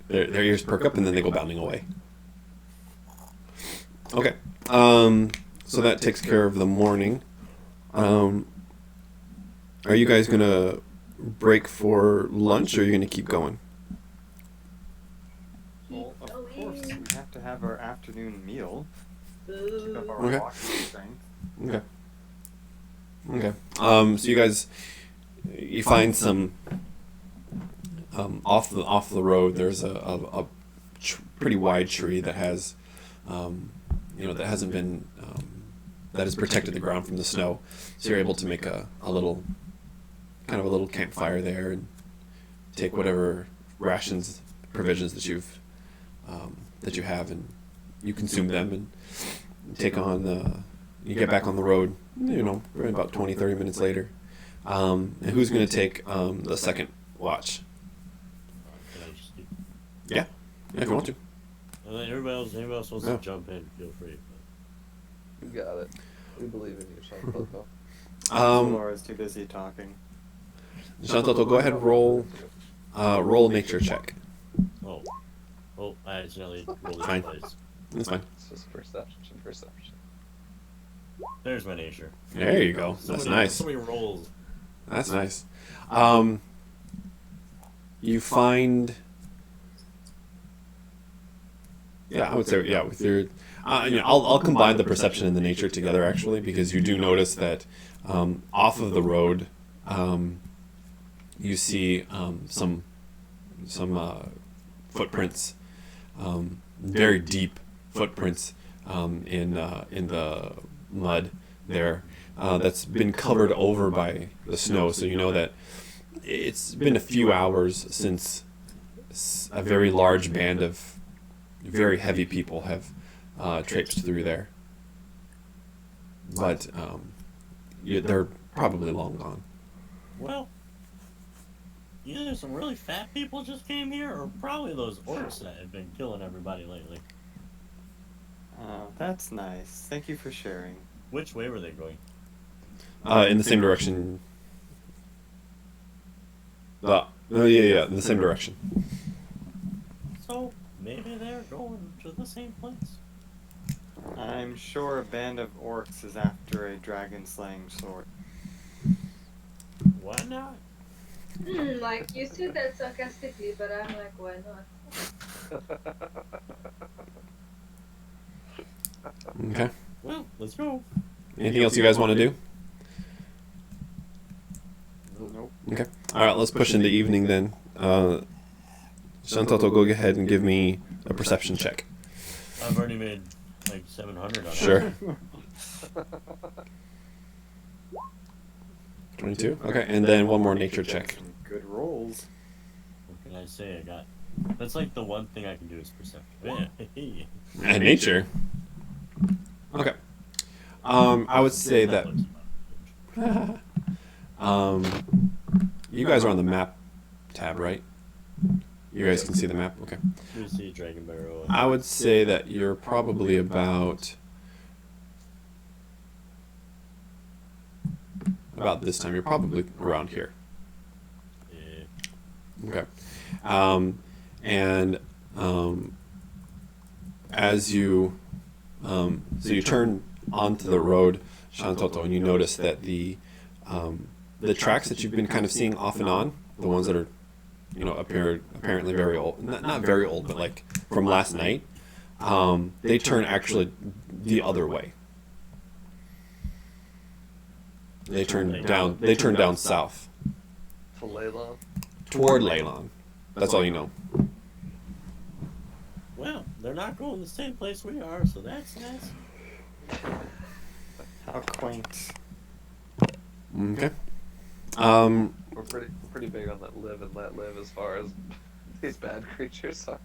Their ears perk up and then they go bounding away. Okay. So that takes care of the morning. Are you guys gonna break for lunch, or are you gonna keep going? Well, of course, we have to have our afternoon meal. Keep up our Okay. walking strength. Okay. Okay. So you find some off the road. There's a pretty wide tree that has, that hasn't been that has protected the ground from the snow. So you're able to make a little campfire there and take whatever provisions that you have, and you consume them and take on you get back on the road, about 20-30 minutes later. And who's going to take the second watch? Can I just do? Yeah, if you want to. And then anybody else wants Yeah. to jump in, feel free. You got it. We believe in you, Sean Coco. Um, Zalora's too busy talking. Shantoto, go ahead and roll a nature check. Oh. Oh, I accidentally rolled Fine. it twice. That's fine. It's just perception. There's my nature. There you go. So That's many- nice. So many rolls. That's nice. You find. Yeah, I would say with your. I'll combine the perception and the nature together actually, because you do notice that off of the road, you see some footprints, very deep footprints in the mud there. That's been covered over by the snow, so you know that it's been a few hours since a very large band of very heavy people have traipsed through there. But they're probably long gone. Well, either some really fat people just came here, or probably those orcs that have been killing everybody lately. Oh, that's nice. Thank you for sharing. Which way were they going? In the same direction. In the same direction. So, maybe they're going to the same place. I'm sure a band of orcs is after a dragon-slaying sword. Why not? Like, you said that sarcastically, but I'm like, why not? Okay. Well, let's go. Anything else you guys want to do? Nope. Okay. All right, let's push into evening then. Shantoto, go ahead and give me a perception check. I've already made like 700 on Sure. that. 22? Okay, and then one more nature check. Some good rolls. What can I say? That's like the one thing I can do is perception. And nature? Okay. I would say that you guys are on the map tab, right? You guys can see the map? Okay. You see Dragon Barrow. I would say that you're probably about this time. You're probably around here. Yeah. Okay. And as you so you turn onto the road, Shantoto, and you notice that the tracks that you've been kind of seeing off and on, the ones that are apparently very old, not very old, but like from last night, they turn actually the other way. They turn down south To Leylon. toward Leylon. That's all you know. Well, they're not going the same place we are, so that's nice. How quaint. Okay. We're pretty big on that live and let live as far as these bad creatures are.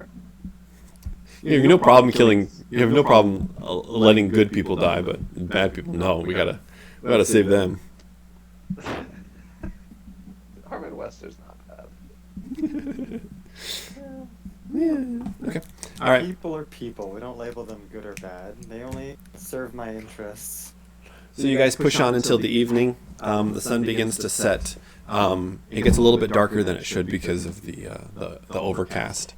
You have no problem killing. You have no problem letting good people die, but bad people, no. We gotta save them. Harmon Wester's not bad. Yeah. Okay. All right. People are people. We don't label them good or bad. They only serve my interests. So you guys push on until the evening. The sun begins to set. It gets a little bit darker than it should because of the overcast.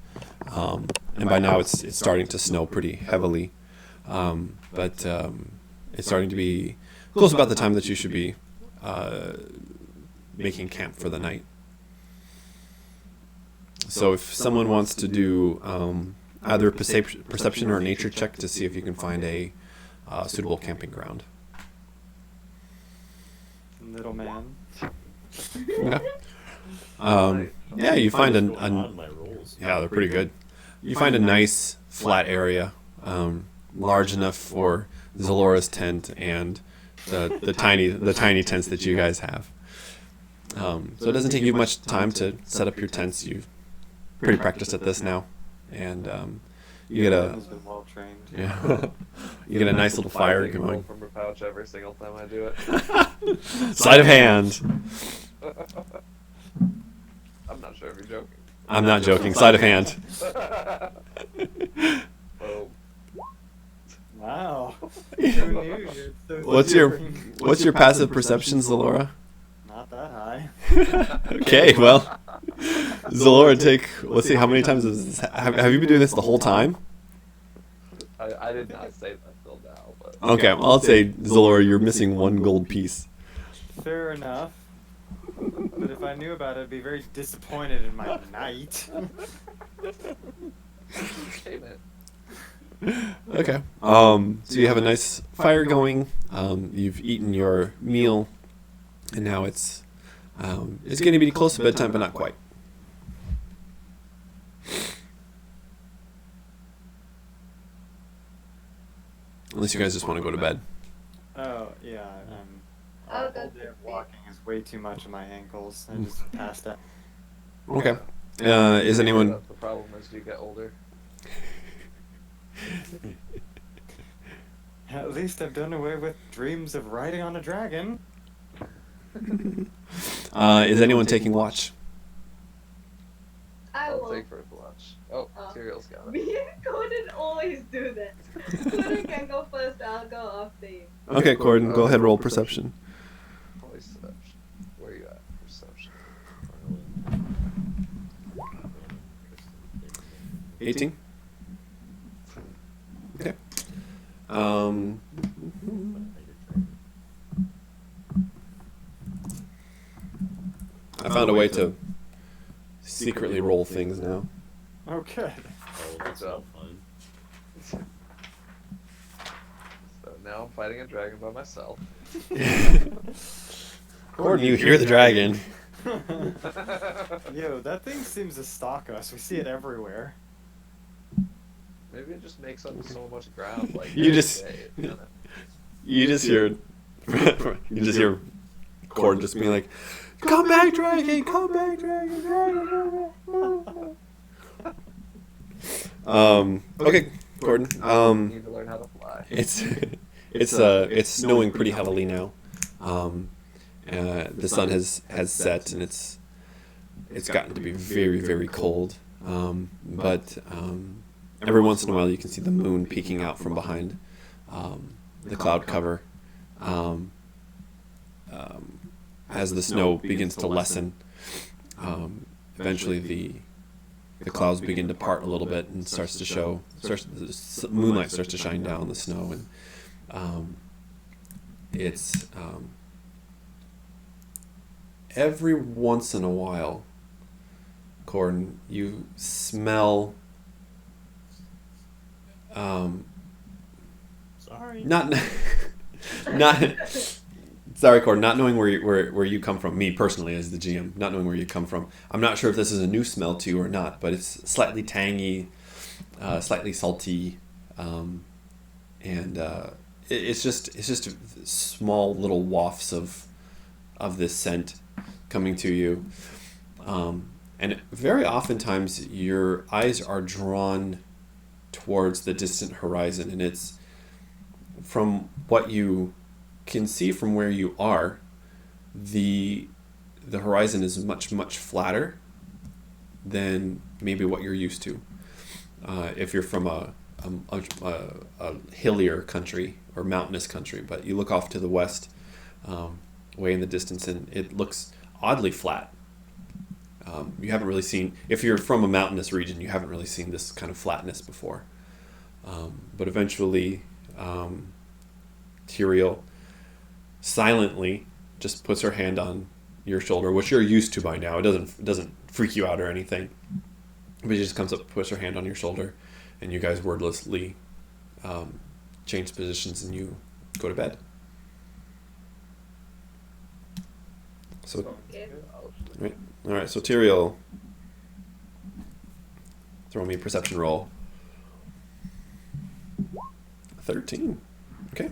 And by now it's starting to snow pretty heavily. But it's starting to be close about the time that you should be making camp for the night. So if someone wants to do either a perception or a nature check to see if you can find a suitable camping ground. Little man. Yeah. Yeah, you find Going on my rolls. yeah, they're pretty good. You find a nice flat area, large enough for Zalora's tent and the tiny tents that you guys have. So it doesn't take you much time to set up your tents. You've pretty practiced at this now, and you get a Has been well trained. you get a nice little fire I take a roll going. from her pouch every single time I do it. Sleight of hand. I'm not sure if you're joking. I'm not joking. Sleight of hand. Oh, Wow. Who knew? You're so What's your different. What's your passive perception, Zalora? Not that high. fly. Okay, well, Zalora, let's see, how many times have you been doing this the whole time? I did not say that till now, but Okay, well, I'll say, Zalora, you're missing one gold piece. Fair enough. But if I knew about it, I'd be very disappointed in my knight. hey man. Okay. So you have a nice fire going. You've eaten your meal, and now it's going to be close to bedtime, but not quite. Unless you guys just want to go to bed. Oh, yeah. I'll A go whole to day of bed. walking is way too much on my ankles. I just passed out. Okay. Is anyone? The problem as you get older. At least I've done away with dreams of riding on a dragon. Is anyone taking watch? I I'll will. take first watch. Oh, Oh. Tyrael's got it. Me and Gordon always do that. Gordon can go first, I'll go after you. Okay, Corden, go ahead, roll perception. Perception. Where you at? Perception. 18. Okay. I found a way to secretly roll things now. Oh, good. Oh, that's no fun. So now I'm fighting a dragon by myself. Corden, you hear the dragon. Yo, that thing seems to stalk us. We see it everywhere. Maybe it just makes up so much ground. Like You every just- day, it kinda- You just hear Corden just being like, "Come back, dragon! Come back, dragon! Dragon!" Okay, Corden. need to learn how to fly. It's snowing pretty heavily now. The sun has set, and it's gotten to be very, very cold. But every once in a while, you can see the moon peeking out from behind the cloud cover. As the snow begins to lessen, eventually the clouds begin to part a little bit and the moonlight starts to shine down the snow, and it's every once in a while, Corden, you smell Sorry. not sorry, Corden, not knowing where you come from, me personally as the GM, not knowing where you come from. I'm not sure if this is a new smell to you or not, but it's slightly tangy, slightly salty, and it's just small little wafts of this scent coming to you, and very oftentimes your eyes are drawn towards the distant horizon, and it's from what you can see from where you are, the horizon is much flatter than maybe what you're used to. If you're from a hillier country or mountainous country, but you look off to the west, way in the distance, and it looks oddly flat. You haven't really seen, if you're from a mountainous region, you haven't really seen this kind of flatness before. But eventually, Tyrael silently just puts her hand on your shoulder, which you're used to by now. It doesn't freak you out or anything. But she just comes up, puts her hand on your shoulder, and you guys wordlessly change positions and you go to bed. So, Okay. right, all right. So Tyrael, throw me a perception roll. 13. Okay.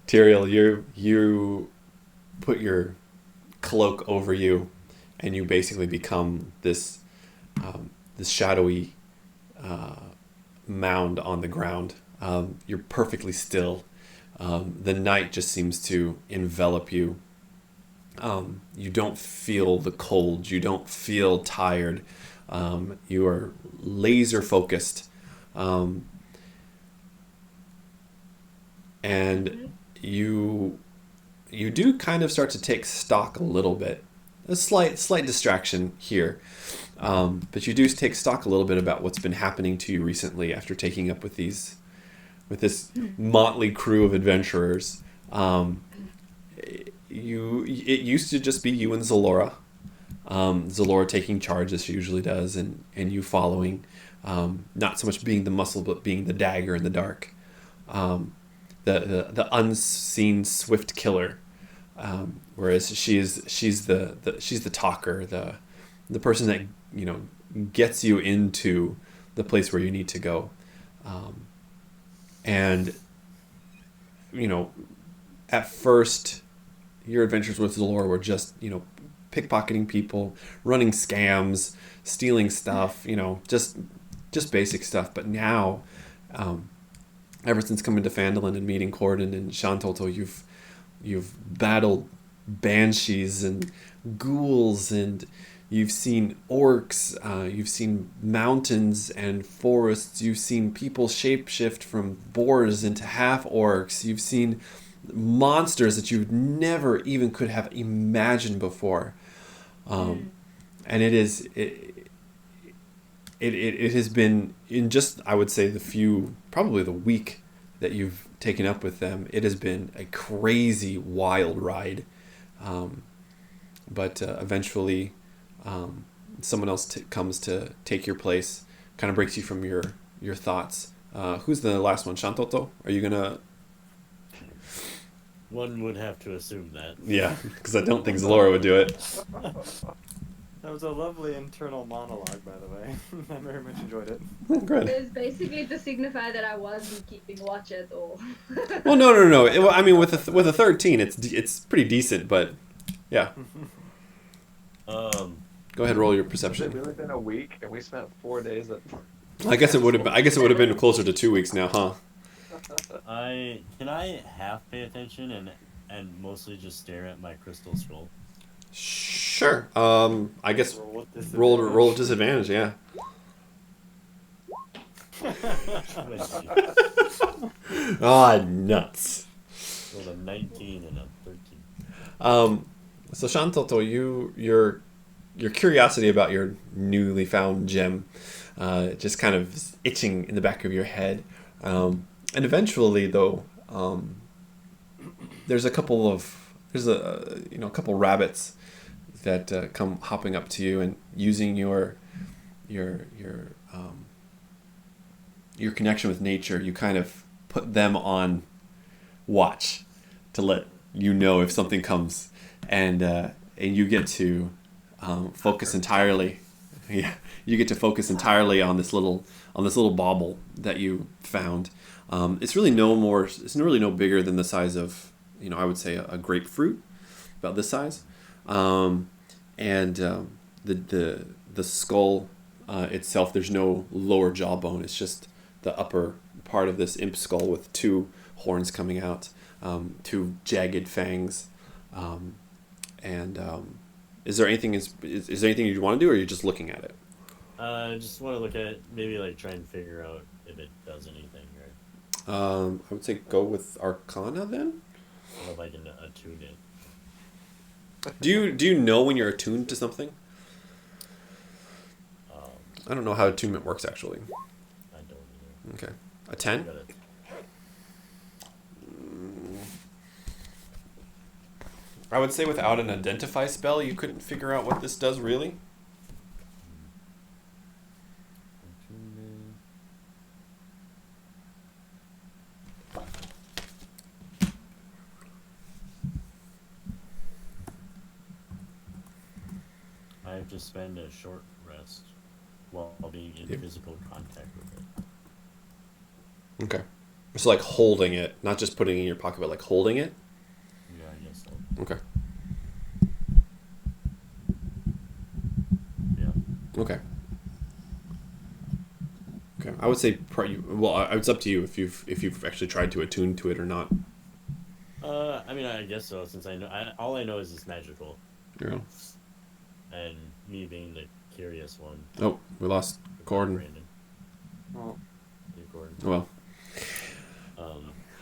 Tyrael, you put your cloak over you, and you basically become this shadowy mound on the ground. You're perfectly still. The night just seems to envelop you. You don't feel the cold. You don't feel tired. You are laser focused. And you do kind of start to take stock a little bit. A slight distraction here, but you do take stock a little bit about what's been happening to you recently after taking up with this motley crew of adventurers. It used to just be you and Zalora. Zalora taking charge as she usually does, and you following. Not so much being the muscle, but being the dagger in the dark. The unseen swift killer. Whereas she's the talker, the person that gets you into the place where you need to go, and at first your adventures with Zalora were just pickpocketing people, running scams, stealing stuff, just basic stuff. But now, ever since coming to Phandalin and meeting Corden and Shantoto, you've battled banshees and ghouls, and you've seen orcs, you've seen mountains and forests, you've seen people shapeshift from boars into half orcs, you've seen monsters that you never even could have imagined before. And it has been, in just, I would say, probably the week that you've taken up with them, it has been a crazy, wild ride. But eventually, someone else comes to take your place, kind of breaks you from your thoughts. Who's the last one? Shantoto? Are you gonna? One would have to assume that. Yeah, because I don't think Zalora would do it. That was a lovely internal monologue, by the way. I very much enjoyed it. Good. It's basically to signify that I wasn't keeping watch at all. Well, no. I mean, with a 13, it's pretty decent, but yeah. Go ahead, roll your It's perception. really been a week, and we spent 4 days at. I guess it would have been closer to 2 weeks now, huh? Can I half pay attention and mostly just stare at my crystal skull? Sure. I guess roll with disadvantage. Yeah. 20. Ah, nuts. Rolled a 19 and a 13. So Shantoto, your curiosity about your newly found gem, just kind of is itching in the back of your head, and eventually, though, there's a couple rabbits that come hopping up to you and using your connection with nature, you kind of put them on watch to let you know if something comes, and you get to focus entirely. Yeah, you get to focus entirely on this little bauble that you found. It's really no bigger than the size of, I would say a grapefruit, about this size. The skull itself, there's no lower jawbone. It's just the upper part of this imp skull with two horns coming out, two jagged fangs. Is there anything you want to do, or are you just looking at it? I just want to look at it, maybe like try and figure out if it does anything, right? I would say go with Arcana then. Or if I can attune it. Do you know when you're attuned to something? I don't know how attunement works actually. I don't either. Okay, a 10. Got it. I would say without an identify spell, you couldn't figure out what this does really. I have to spend a short rest while being in physical contact with it. Okay. So like holding it, not just putting it in your pocket, but like holding it. Yeah, I guess so. Okay. Yeah. Okay. Okay. I would say it's up to you if you've actually tried to attune to it or not. I mean, I guess so. Since all I know is it's magical, Yeah. and me being the curious one. Oh, we lost Corden. Brandon. Well, You, Gordon. Well.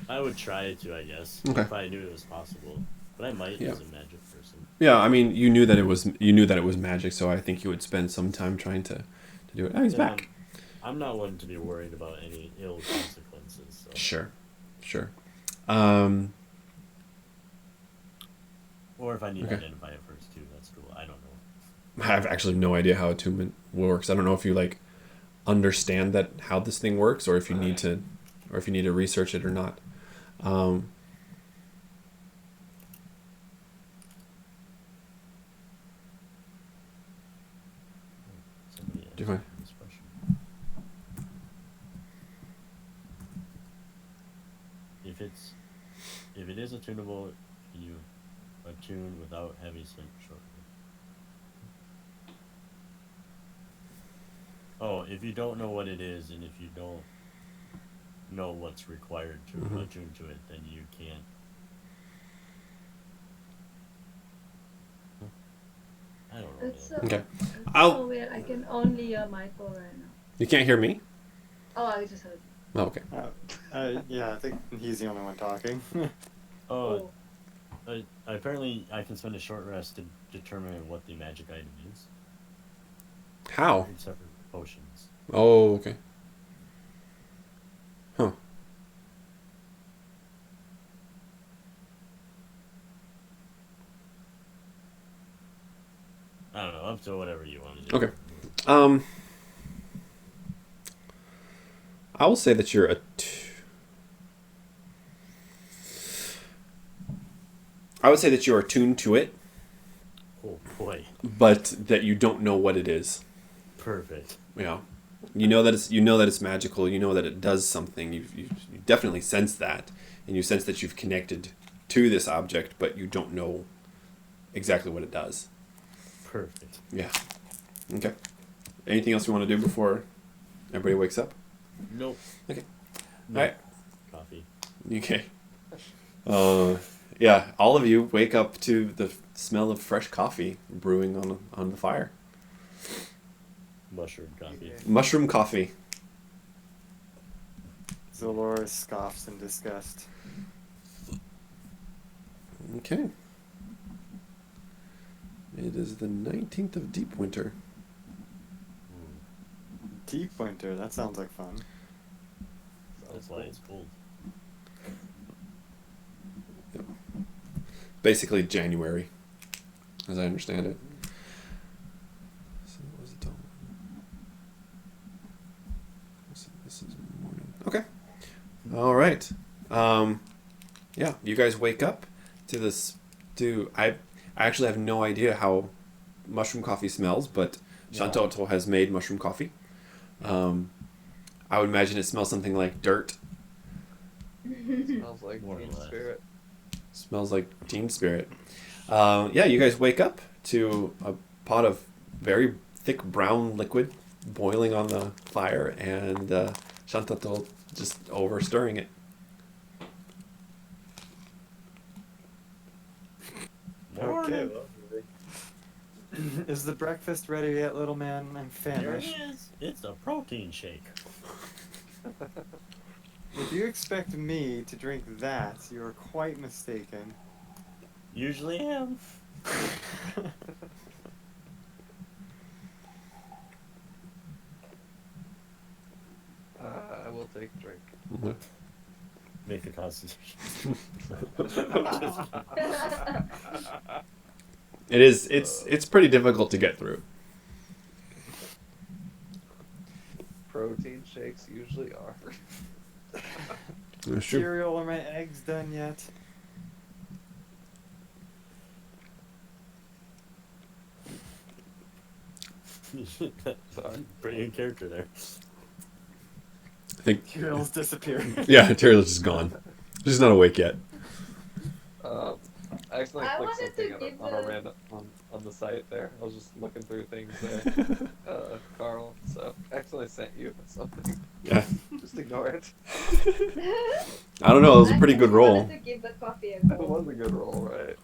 I would try to, I guess, Okay. if I knew it was possible. But I might Yeah. as a magic person. Yeah, I mean, you knew that it was magic, so I think you would spend some time trying to do it. Oh, he's And back. I'm not one to be worried about any ill consequences. So. Sure. Or if I need Okay. to identify it first too, that's cool. I don't know. I have actually no idea how attunement works. I don't know if you like understand that how this thing works, or if you need to, research it or not. Somebody Do you asked mind? this question. If it is attunable, can you attune without having spent shortly? Oh, if you don't know what it is, and if you don't know what's required to attune to it, then you can't. I don't know. It's Man. Okay. it's I'll- so weird. I can only hear Michael right now. You can't hear me? Oh, I just heard. Oh, okay. Yeah, I think he's the only one talking. Oh, apparently I can spend a short rest to determine what the magic item is. How? Except for potions. Oh, okay. Huh. I don't know. Up to whatever you want to do. Okay. I will say that you're I would say that you're attuned to it, Oh boy. but that you don't know what it is. Perfect. Yeah. You know that it's magical. You know that it does something. You definitely sense that, and you sense that you've connected to this object, but you don't know exactly what it does. Perfect. Yeah. Okay. Anything else you want to do before everybody wakes up? Nope. Okay. No. All right. Coffee. Okay. Yeah. All of you wake up to the smell of fresh coffee brewing on the fire. Mushroom coffee. Mushroom coffee. Zolor scoffs in disgust. Okay. It is the 19th of Deep Winter. Deep winter, that sounds like fun. That's why it's cold. Basically January, as I understand it. So what was it? So this is morning. Okay. All right. Yeah, you guys wake up to this. I actually have no idea how mushroom coffee smells, but Shantoto has made mushroom coffee. I would imagine it smells something like dirt. Smells like More or Teen less. Spirit. Smells like Teen Spirit. Yeah, you guys wake up to a pot of very thick brown liquid boiling on the fire, and Shantato just over stirring it. Okay. Is the breakfast ready yet, little man? I'm There it famished. is. It's a protein shake. If you expect me to drink that, you are quite mistaken. Usually am. I will take a drink. Make a constitution. It's pretty difficult to get through. Protein shakes usually are. That's Cereal, are my eggs done yet? Sorry. Pretty good character there. I think. Cereal's disappeared. Yeah, Tyriel's just gone. She's not awake yet. I accidentally I clicked wanted to something give on a the- random on the site there. I was just looking through things there, Carl. So I accidentally sent you something. Yeah. Just ignore it. I don't know. It was a I pretty good actually roll. wanted to give the coffee a It go. was a good roll, right?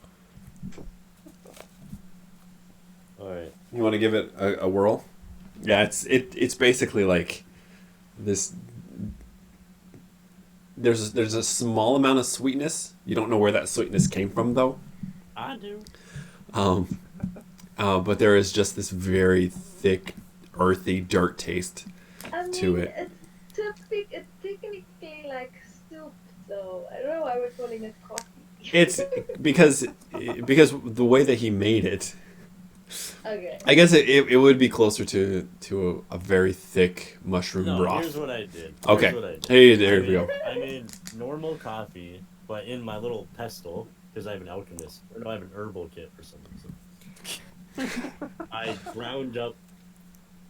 Alright. You want to give it a whirl? Yeah, it's basically like this there's a small amount of sweetness. You don't know where that sweetness came from though. I do. But there is just this very thick, earthy dirt taste I mean, to it. it's technically like soup, so I don't know why we're calling it coffee. It's because the way that he made it. Okay. I guess it would be closer to a very thick mushroom No, broth. here's what I did. Okay. Here's what I did. Hey, there we go. I made normal coffee, but in my little pestle, because I have an alchemist, or no, I have an herbal kit for some reason. I ground up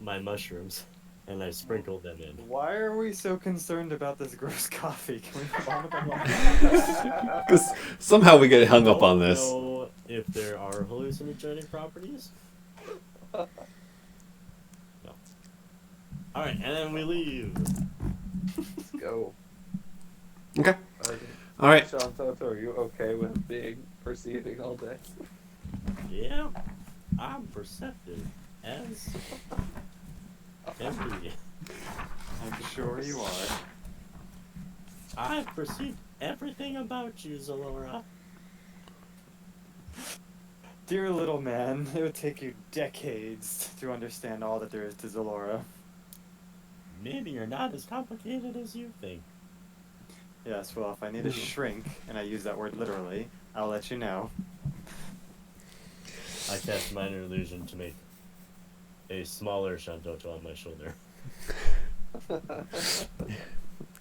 my mushrooms and I sprinkled them in. Why are we so concerned about this gross coffee? Can we move on with the line? Because somehow we get hung up on this. I don't know if there are hallucinogenic properties. No. Alright, and then we leave. Let's go. Okay. All right. Sean Toto, are you okay with perceiving all day? Yeah, I'm perceptive as can be. I'm sure you are. I perceive everything about you, Zalora. Dear little man, it would take you decades to understand all that there is to Zalora. Maybe you're not as complicated as you think. Yes, well, if I need a shrink, and I use that word literally, I'll let you know. I cast minor illusion to make a smaller Shantoto on my shoulder.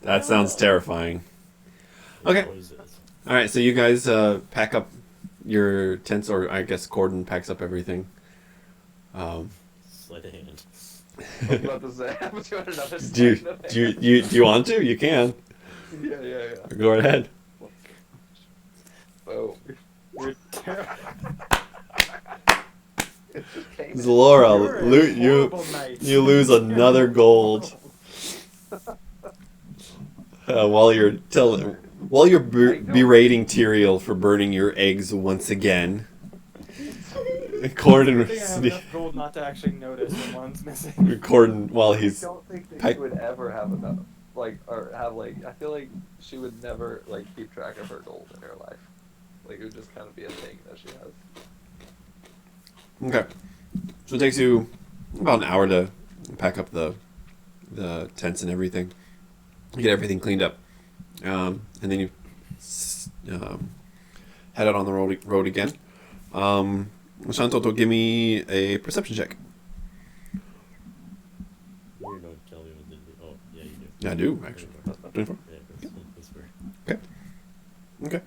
That sounds terrifying. Okay. It always is. All right. So you guys pack up your tents, or I guess Corden packs up everything. Sleight of hand. I was about to say, haven't you had another Do you want to? You can. Yeah. Go ahead. Boom. You're terrible. It just came in. Zalora, You're a horrible knight. you lose another gold while you're berating Tyrael for burning your eggs once again. Corden, I think I have enough gold not to actually notice when one's missing. Corden, while I he's don't think that pack- she would ever have enough. I feel like she would never, keep track of her gold in her life. Like, it would just kind of be a thing that she has. okay. So it takes you about an hour to pack up the tents and everything. You get everything cleaned up, and then you head out on the road again. Shantoto, give me a perception check. You don't tell me what to do. Oh, yeah, you do. Yeah, I do actually. 24. Yeah, that's weird. Okay.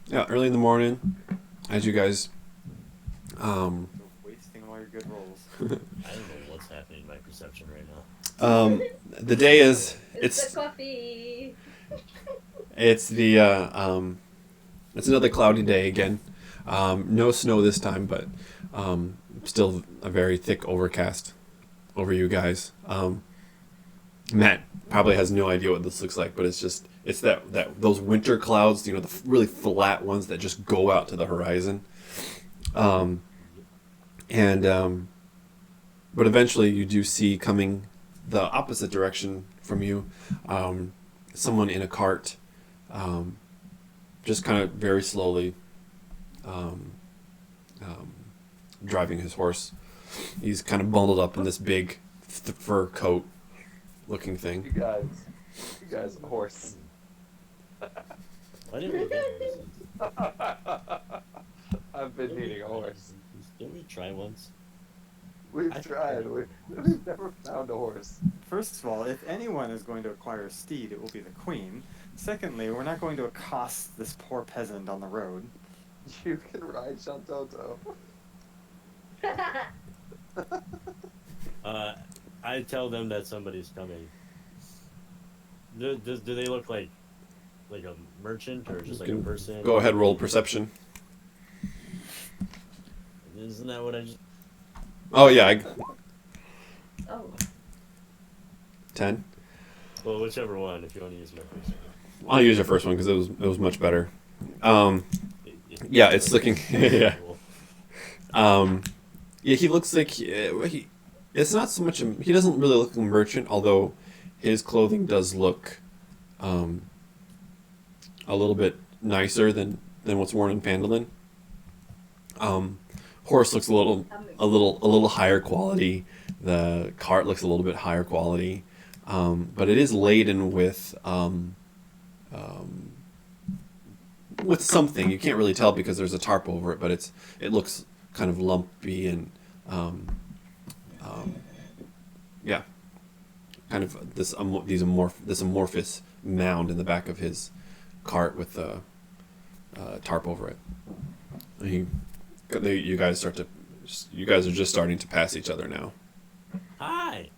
Yeah, early in the morning, as you guys, You're wasting all your good rolls. I don't know what's happening in my perception right now. the day is It's the coffee. it's another cloudy day again. No snow this time, but still a very thick overcast over you guys. Matt probably has no idea what this looks like, but it's that those winter clouds, the really flat ones that just go out to the horizon. But eventually you do see coming the opposite direction from you, someone in a cart, just kind of very slowly driving his horse. He's kind of bundled up in this big fur coat looking thing. You guys, a horse. Why didn't we get horses? I've been needing a horse. Didn't we try once? We've I- tried. We've never found a horse. First of all, if anyone is going to acquire a steed, it will be the queen. Secondly, we're not going to accost this poor peasant on the road. You can ride Shantoto. I tell them that somebody's coming. Do they look like a merchant or just like a person? Go ahead, roll perception. Isn't that what I just? Oh yeah, Oh. 10. Well, whichever one. If you want to use my first. I'll use your first one because it was much better. Yeah, it's looking. Yeah. Yeah, he looks like it's not so much. He doesn't really look like a merchant, although his clothing does look a little bit nicer than what's worn in Phandalin. Horse looks a little higher quality. The cart looks a little bit higher quality, but it is laden with something. You can't really tell because there's a tarp over it, but it looks kind of lumpy and yeah, kind of this amorphous mound in the back of his cart with the tarp over it. You guys are just starting to pass each other now. Hi.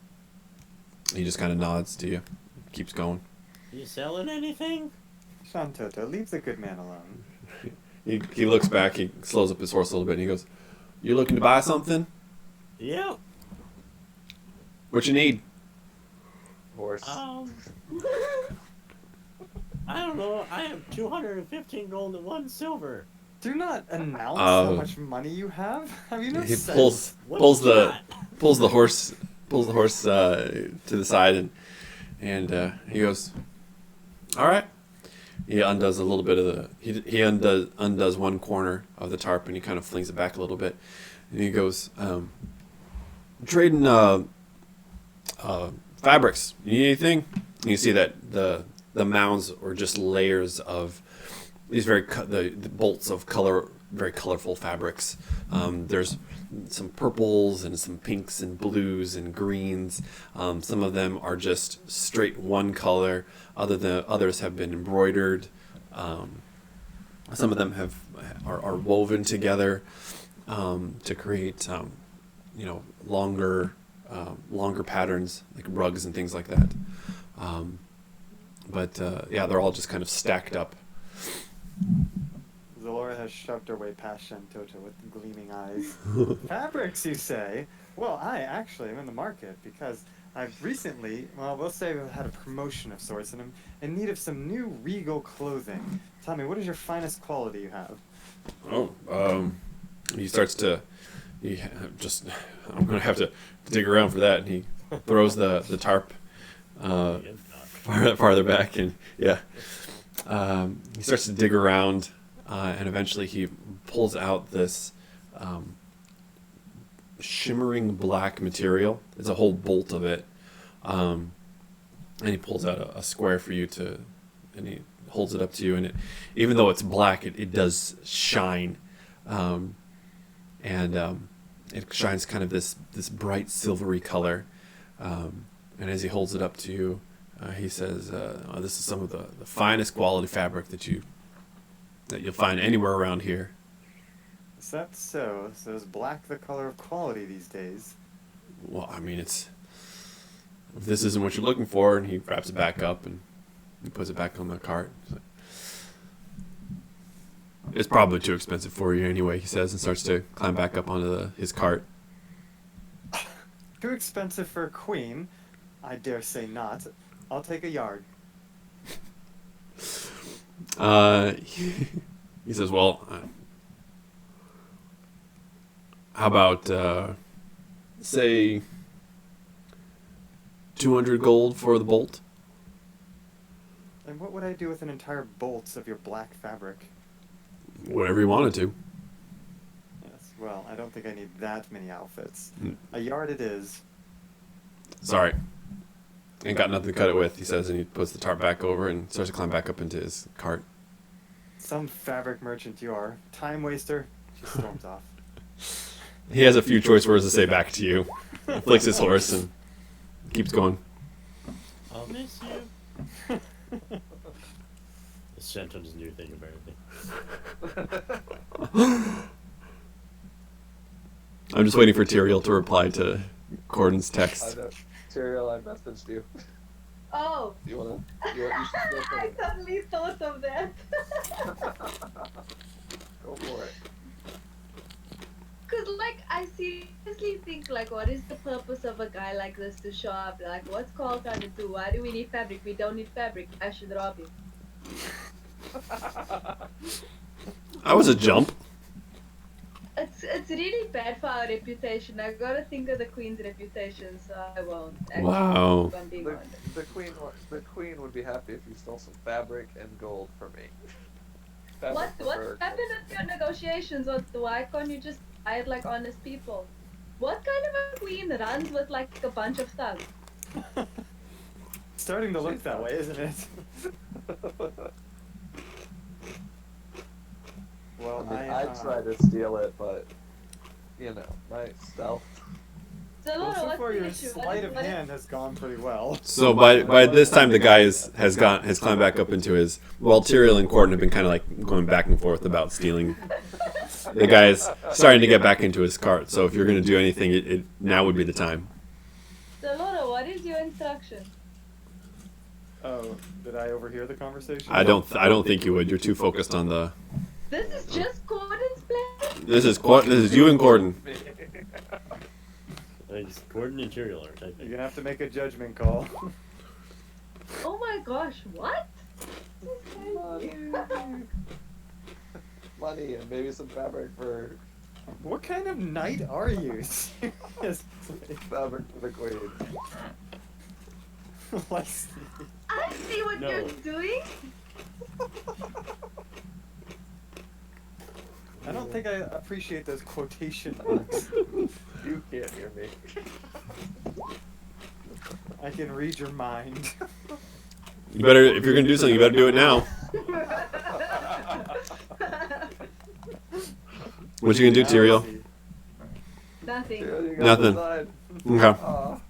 He just kind of nods to you, keeps going. You selling anything? Shantoto, leave the good man alone. He looks back, he slows up his horse a little bit, and he goes, "You looking to buy something? Yep. What you need?" Horse. I don't know. I have 215 gold and 1 silver. Do not announce how much money you have. Have you no He sense? pulls the horse to the side and he goes, "All right." He undoes a little bit of he undoes one corner of the tarp and he kind of flings it back a little bit, and he goes, "Trading fabrics. You need anything?" And you see that the mounds are just layers of these the bolts of color, very colorful fabrics. There's some purples and some pinks and blues and greens. Some of them are just straight one color. Others have been embroidered. Some of them are woven together to create longer patterns like rugs and things like that. But they're all just kind of stacked up. Zalora has shoved her way past Shantoto with gleaming eyes. Fabrics, you say? Well, I actually am in the market because I've recently, we'll say we've had a promotion of sorts and I'm in need of some new regal clothing. Tell me, what is your finest quality you have? He starts to, I'm going to have to dig around for that. And he throws the tarp farther back and he starts to dig around and eventually he pulls out this shimmering black material. It's a whole bolt of it. And he pulls out a square for you and he holds it up to you, and even though it's black, it does shine. It shines kind of this bright silvery color. And as he holds it up to you, he says, "This is some of the finest quality fabric that you'll find anywhere around here." Is that so? So is black the color of quality these days? Well, I mean, if this isn't what you're looking for, and he wraps it back up and he puts it back on the cart. It's probably too expensive for you anyway, he says, and starts to climb back up onto his cart. Too expensive for a queen? I dare say not. I'll take a yard. He says, "Well, how about, say, 200 gold for the bolt?" And what would I do with an entire bolt of your black fabric? Whatever you wanted to. Yes, well, I don't think I need that many outfits. A yard it is. Sorry. Ain't got nothing to cut it with, he says, and he puts the tarp back over and starts to climb back up into his cart. Some fabric merchant you are. Time waster. She storms off. He has a few choice words to say back to you. He flicks his horse and keeps going. I'll miss you. It's Shenton's new thing apparently. I'm just waiting for Tyrael to reply to Gordon's text. I know. Tyrael, I messaged you. Oh, Do you want to? You should I totally thought of that. go for it. Cause I seriously think what is the purpose of a guy like this to show up? What's Carl trying to do? Why do we need fabric? We don't need fabric. I should rob him. That was a jump. It's really bad for our reputation. I gotta think of the queen's reputation, so I won't. Actually, Wow. if I'm being The, honest. the queen would be happy if you stole some fabric and gold from me. Fabric What preferred. happened with your negotiations? Why can't you just buy it like honest people? What kind of a queen runs with like a bunch of thugs? Starting to look She's that not. way, isn't it? Well, I mean, I tried to steal it, but you know, my stealth. So, Well, so what's far the your issue? sleight of hand has gone pretty well. So by this time the guy has climbed back up into his. Well, Tyrael and Corden have been kind of like going back and forth about stealing. The guy is starting to get back into his cart. So if you're going to do anything, it now would be the time. So, Laura, what is your instruction? Oh, did I overhear the conversation? I don't think you would. You're too focused on the. This is just Corden's plan. This is you and Corden. Gordon and Tyrael are You're typing. gonna have to make a judgment call. Oh my gosh, what? Money and maybe some fabric for What kind of knight are you? Seriously. fabric for the queen. Like, I see what No. you're doing. I don't think I appreciate those quotation marks. You can't hear me. I can read your mind. You better, if you're going to do something, you better do it now. What you gonna do, Tyrael? Nothing. Yeah, you got Nothing. the Okay. Aw.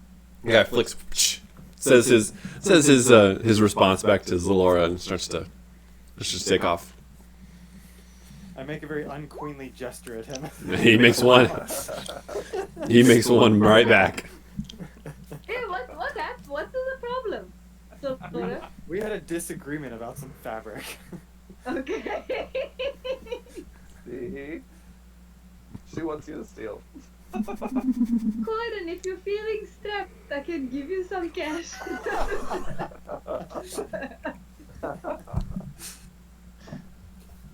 Yeah, flicks. Says his response back to Zalora and starts to take off. I make a very unqueenly gesture at him. He makes one. He makes one right back. Hey, what happened? What's the problem? So, Laura? We had a disagreement about some fabric. Okay. See? She wants you to steal. Corden, if you're feeling strapped, I can give you some cash.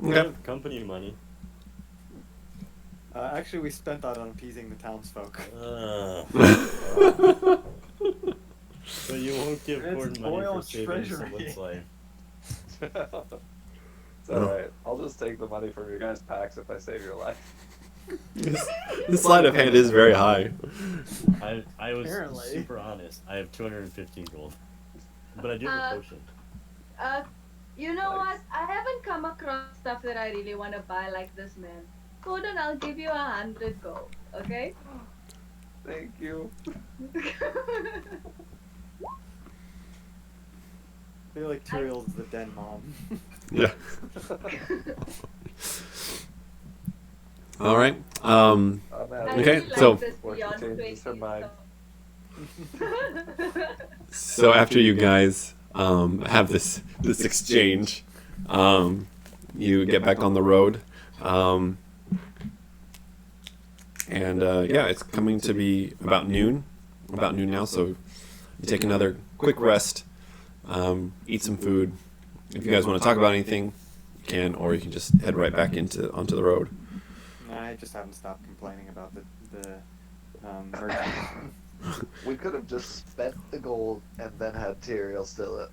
Okay. Company money. Actually, we spent that on appeasing the townsfolk. So you won't give It's Gordon money for oil saving treasury. someone's life. It's alright. I'll just take the money from your guys' packs if I save your life. The sleight of hand is very high. I was Apparently. super honest. I have 215 gold. But I do have a potion. You know what? I haven't come across stuff that I really want to buy like this, man. Corden, I'll give you 100 gold, okay? Thank you. I feel like Tyrael's the den mom. Yeah. All right. I Okay, really so- like this Or beyond changes 20, her mind. so- So after you guys have this exchange, you get back on the road, and yeah, it's coming to be about noon now. So you take another quick rest, eat some food. If you guys want to talk about anything, you can, or you can just head right back onto the road. I just haven't stopped complaining about the merchant. We could have just spent the gold and then had Tyrael steal it.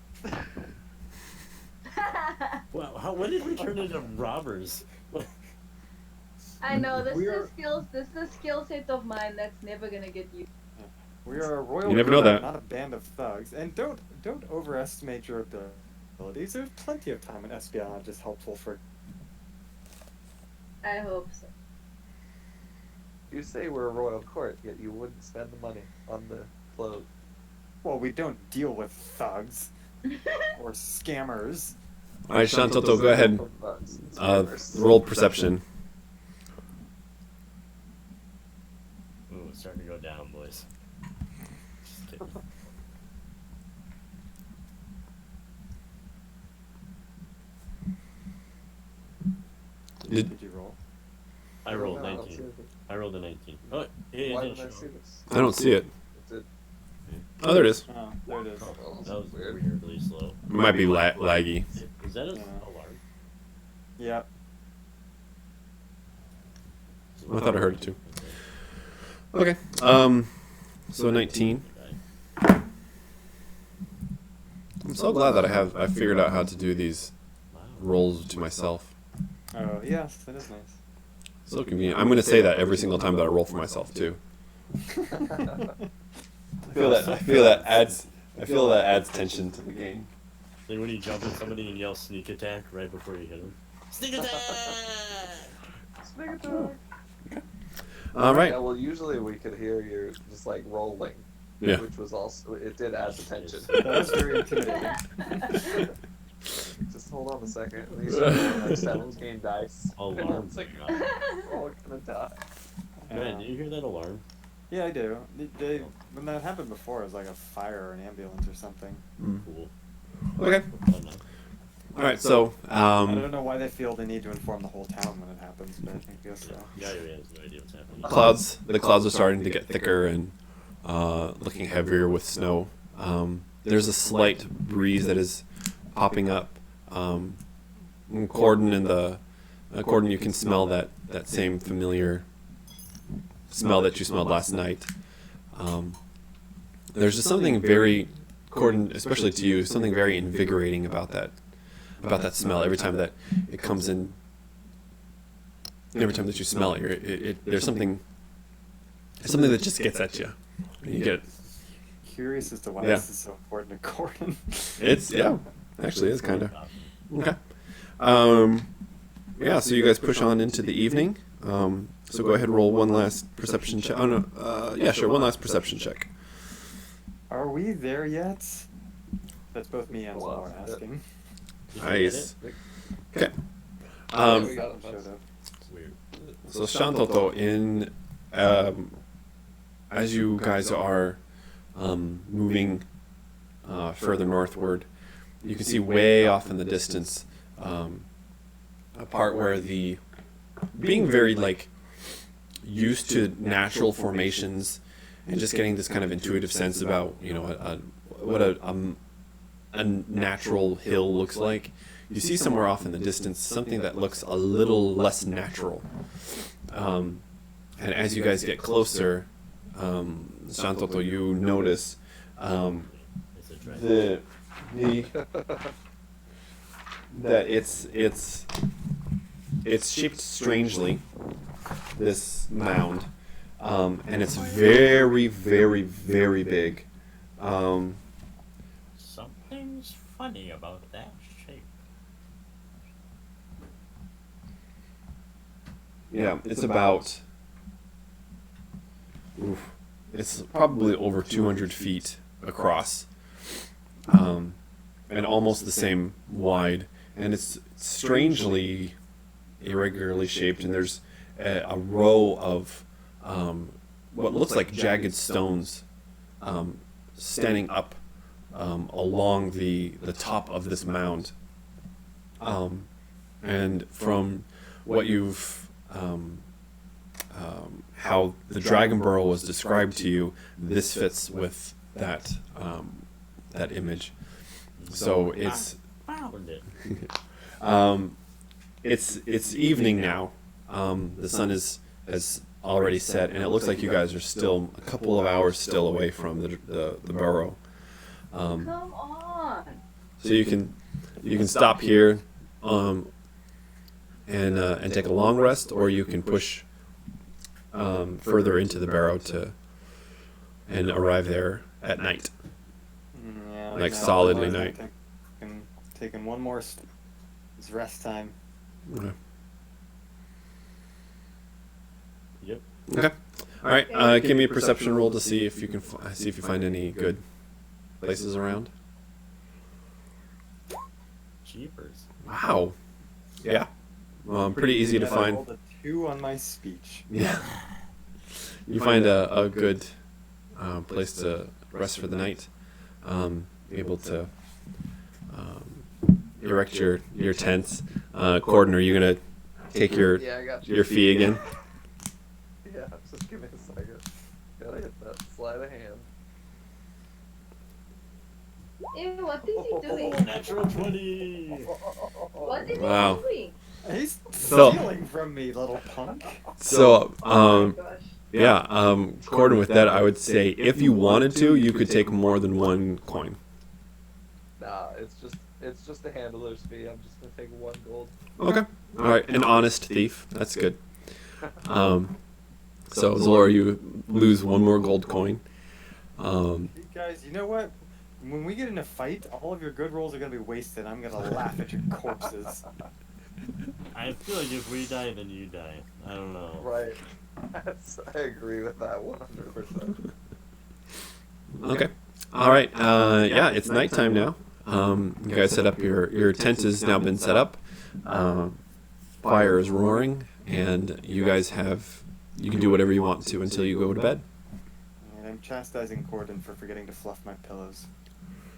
Wow, when did we turn into robbers? I know this We is are- a skill set of mine that's never gonna get you. We are a royal You never know guard, that. not a band of thugs. And don't overestimate your abilities. There's plenty of time in espionage is helpful for. I hope so. You say we're a royal court, yet you wouldn't spend the money on the clothes. Well, we don't deal with thugs or scammers. All right, Shantoto, go ahead. Roll perception. Ooh, it's starting to go down, boys. Just kidding. Did, Did you roll? I rolled No, I don't 19. see it. I rolled a 19. Oh, it Why didn't didn't I show. see this? I don't see it. It's it. Oh, there it is. Oh, there it is. Oh, That was weird. weirdly slow. It might be laggy. Is that an Yeah. alarm? Yep. I thought I heard it too. Okay. So 19. I'm so glad that I figured out how to do these Wow. rolls to myself. Oh yes, that is nice. So convenient. I'm going to say that every single time that I roll for myself too. I feel that adds tension to the game. Like when you jump at somebody and yell sneak attack right before you hit them. Sneak attack! Sneak attack. All right. Yeah, well, usually we could hear you just like rolling, Yeah. which was also it did add the tension. That was very intimidating. Just hold on a second. These are like 17 dice. Alarm. It's like, we're all gonna die. Man, do you hear that alarm? Yeah, I do. When that happened before, it was like a fire or an ambulance or something. Cool. Okay. Fun, huh? All right. So I don't know why they feel the need to inform the whole town when it happens, but I guess so. Yeah, he has no idea what's happening. the clouds are starting to get thicker and looking heavier with snow. There's a slight breeze that is popping up. Corden you can smell that same familiar smell that you smelled last night. There's just something very, Corden, especially to you, something very invigorating about that smell. Every time that it comes in, every time that you smell it, there's something that just gets at you. And you get it. Curious as to why Yeah. this is so important to Gordon. It's actually is kind of okay. Yeah, so you guys push on into the evening. So go ahead and roll one last perception check. Oh no, yeah, sure, one last perception check. Are we there yet? That's both me and Well, Laura asking. Did you get Nice. it? Okay. We got it. Showed up. It's weird. So Shantoto, in as you guys are moving further northward, you can see way off in the distance a part where being very like used to natural formations and just getting this kind of intuitive sense about what a natural hill looks like. You see somewhere off in the distance something that looks a little less natural. And as you guys get closer, Shantoto, you notice It's a dragon. that it's shaped strangely, this mound, and it's very, very, very big. Something's funny about that shape. Yeah, it's about. It's probably over 200 feet across, and almost the same wide. And it's strangely irregularly shaped, and there's a row of what looks like jagged stones standing up along the top of this mound. And from what you've how the dragon burrow was described to you, this fits with that image. So it's Found it. it's evening now. The sun has already set, and it looks like you guys are still a couple of hours still away from the burrow. Come on. So you can stop here, and take a long rest, or you can push further into the barrow and arrive there at night. Yeah, Like now solidly I'm night. Taking one more. It's rest time. Okay. Yep. Okay. All right. Give me a perception roll to see if you can see if you find any good places around. Jeepers. Wow. Yeah. Pretty easy to I find. rolled a 2 on my speech. Yeah. You find a good place to rest for the night. Able to erect your tents. Corden, are you gonna take your Yeah, I got you. your fee again? Yeah, just give me a second. Gotta hit that sleight of hand. Ew, what is he doing? Natural 20. What is Wow. he doing? He's So- stealing from me, little punk. So, Oh my gosh. yeah, according with that, I would say if you wanted to, you could take more than one coin. Nah, it's just a handler's fee. I'm just gonna take 1 gold. Okay. All right, an honest thief. That's good. So Zora, you lose 1 more gold coin. You guys, you know what? When we get in a fight, all of your good rolls are gonna be wasted. I'm gonna laugh at your corpses. I feel like if we die, then you die. I don't know. Right. I agree with that 100%. Okay. All right. Yeah, it's nighttime now. You guys set up your tent has now been set up. Fire is roaring, and you guys you can do whatever you want to until you go to bed. And I'm chastising Corden for forgetting to fluff my pillows.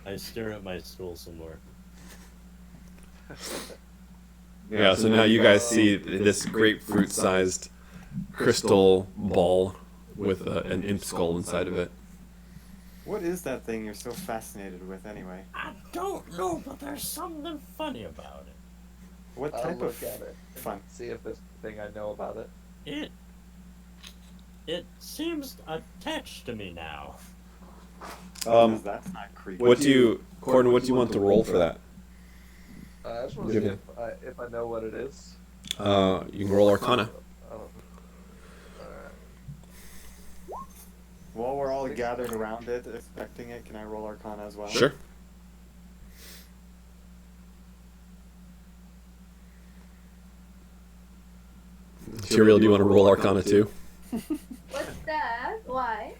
I stare at my stool some more. Yeah. So now you guys see this grapefruit-sized crystal ball with an imp skull inside of it. What is that thing you're so fascinated with, anyway? I don't know, but there's something funny about it. What I'll type look of at it. fun? See if there's anything I know about it. It seems attached to me now. Because that's not creepy. Corden? What do you want to roll for that? I just want to Give see it. if I know what it is. You can roll Arcana. Alright. While we're all gathered around it, expecting it, can I roll Arcana as well? Sure. Tyrael, do you want to roll Arcana too? What's that? Why?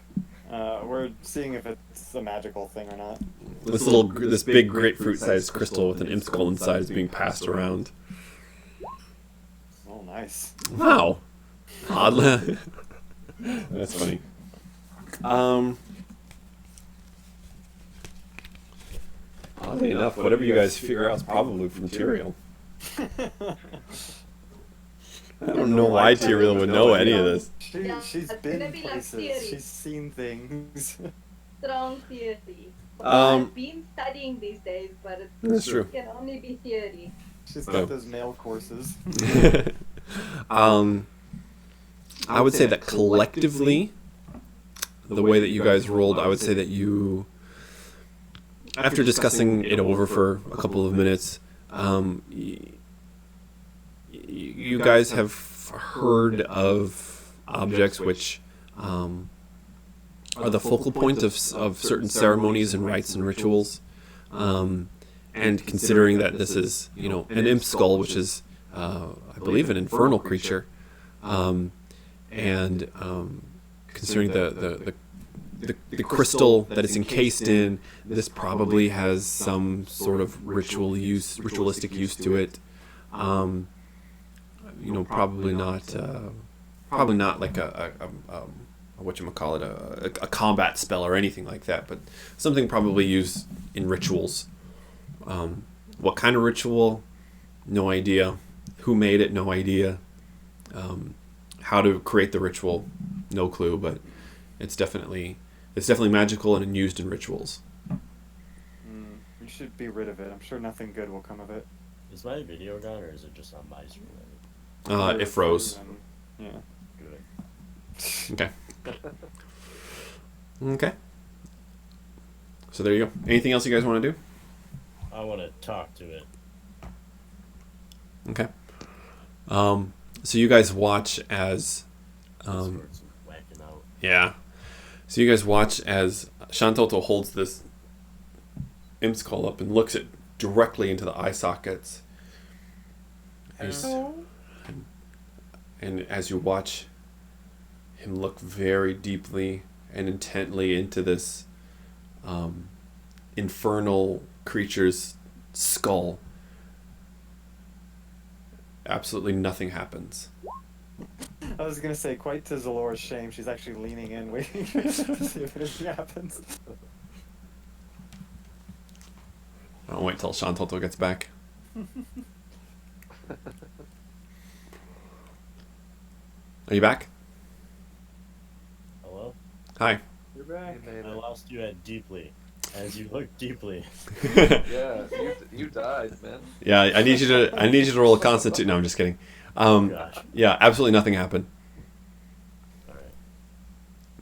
We're seeing if it's a magical thing or not. This big grapefruit-sized crystal with an imp skull inside is being passed around. Oh, nice. Wow. Oddly. That's funny. Oddly enough, whatever you guys figure out is probably from Tyrael. I don't know why Tyrael would know any of this. Yeah, She's it's been gonna be like places. theory. She's seen things. Strong theory. Um, I've been studying these days, but That's true. it can only be theory. She's Oh. got those male courses. I would say that collectively, the way that you guys rolled, I would say that you, after discussing it over for a couple of minutes, you guys have heard of objects which are the focal point of certain ceremonies and rites and rituals. And considering that this is, an imp skull, which is, I believe, an infernal creature, and considering the crystal that it's encased in, this probably has some sort of ritualistic use to it. Probably not like a combat spell or anything like that, but something probably used in rituals. What kind of ritual? No idea. Who made it? No idea. How to create the ritual? No clue. But it's definitely magical and used in rituals. We should be rid of it. I'm sure nothing good will come of it. Is my video gone, or is it just on my screen? It froze. Yeah. Good. Okay. Okay. So there you go. Anything else you guys want to do? I want to talk to it. Okay. So you guys watch as, Starts whacking out. yeah. So you guys watch as Shantoto holds this imp skull up and looks it directly into the eye sockets. And as you watch him look very deeply and intently into this infernal creature's skull, absolutely nothing happens. I was gonna say, quite to Zalora's shame, she's actually leaning in, waiting to see if anything happens. I'll wait till Shantoto gets back. Are you back? Hello? Hi. You're back. You made I it. lost you at deeply. As you look deeply. Yeah, you died, man. Yeah, I need you to roll a constitution. No, I'm just kidding. Oh gosh. Yeah, absolutely nothing happened. All right.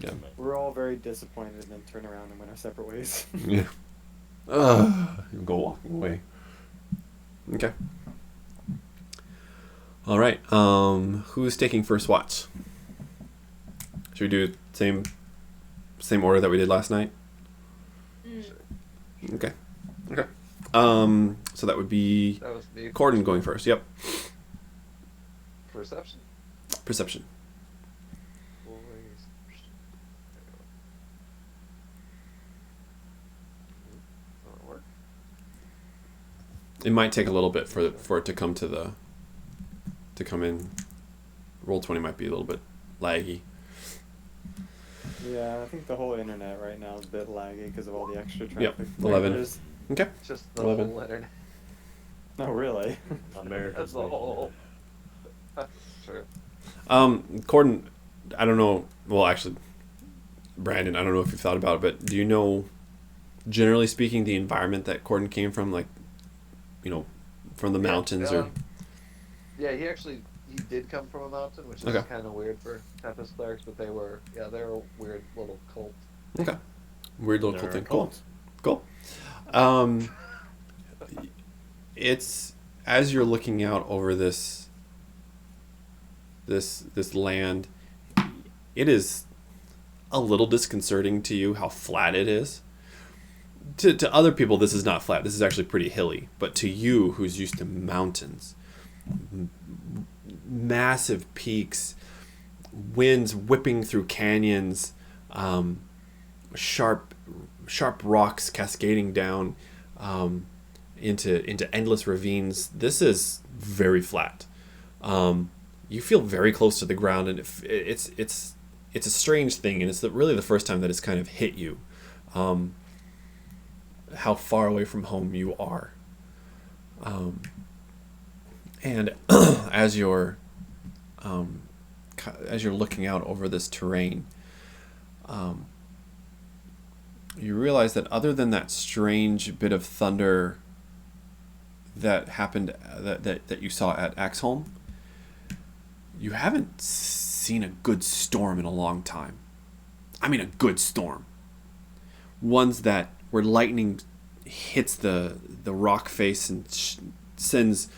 Yeah. We're all very disappointed and then turn around and went our separate ways. Yeah. Go walking away. Okay. All right. Who's taking first watch? Should we do same order that we did last night? Okay. Okay. So that would be That was me. Corden going first. Yep. Perception. Perception. Work. It might take a little bit for it to come come in. Roll20 might be a little bit laggy. Yeah, I think the whole internet right now is a bit laggy because of all the extra traffic. Yep, 11. There's- Okay. Just the 11. whole internet. No, really. America's That's the whole. True. Corden, I don't know. Well, actually, Brandon, I don't know if you've thought about it, but do you know, generally speaking, the environment that Corden came from, like, from the mountains or? Yeah, he did come from a mountain, which is Okay. kind of weird for Tempest clerics, but they're a weird little cult. Okay. Weird little They're cool a thing. cult. Cool. It's as you're looking out over this land, it is a little disconcerting to you how flat it is. To other people, this is not flat. This is actually pretty hilly. But to you, who's used to mountains, massive peaks, winds whipping through canyons, sharp rocks cascading down into endless ravines. This is very flat. You feel very close to the ground, and it's a strange thing, and it's really the first time that it's kind of hit you, how far away from home you are. And as you're looking out over this terrain, you realize that other than that strange bit of thunder that happened that you saw at Axholm, you haven't seen a good storm in a long time. I mean, a good storm. Ones that where lightning hits the rock face and sends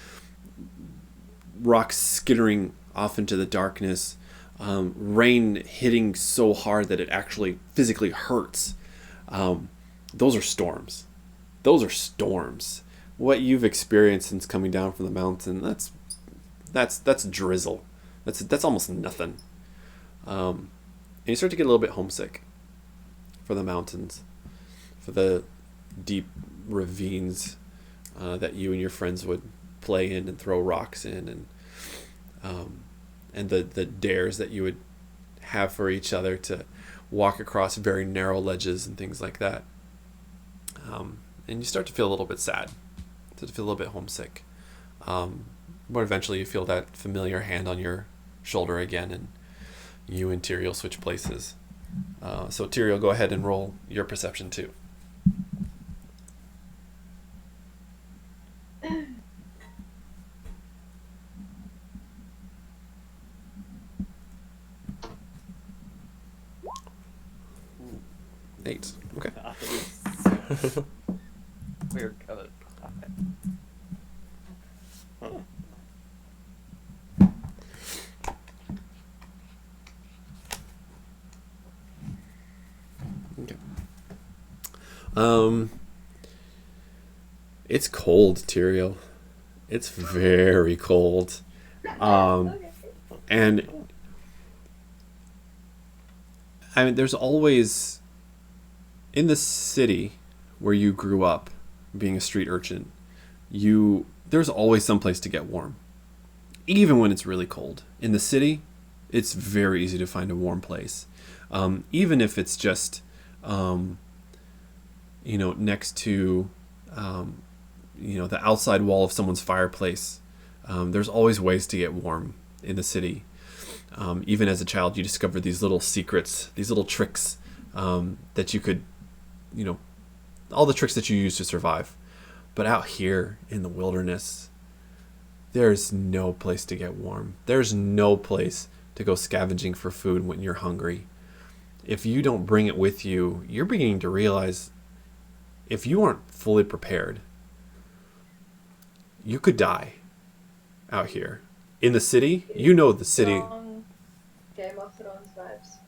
rocks skittering off into the darkness. Rain hitting so hard that it actually physically hurts. Those are storms. Those are storms. What you've experienced since coming down from the mountain, that's drizzle. That's almost nothing. And you start to get a little bit homesick for the mountains, for the deep ravines that you and your friends would play in and throw rocks in, and the dares that you would have for each other to walk across very narrow ledges and things like that. And you start to feel a little bit sad, to feel a little bit homesick. But eventually you feel that familiar hand on your shoulder again, and you and Tyrael switch places. So Tyrael, go ahead and roll your perception too. Eight. Okay. We're gonna Okay. It's cold, Tyrael. It's very cold. And I mean, there's always in the city where you grew up, being a street urchin, there's always some place to get warm, even when it's really cold. In the city, it's very easy to find a warm place, even if it's just next to the outside wall of someone's fireplace. There's always ways to get warm in the city. Even as a child, you discovered these little secrets, these little tricks that you could, all the tricks that you use to survive. But out here in the wilderness, there's no place to get warm. There's no place to go scavenging for food when you're hungry. If you don't bring it with you, you're beginning to realize if you aren't fully prepared, you could die out here. In the city, you know the city. Strong Game of Thrones vibes.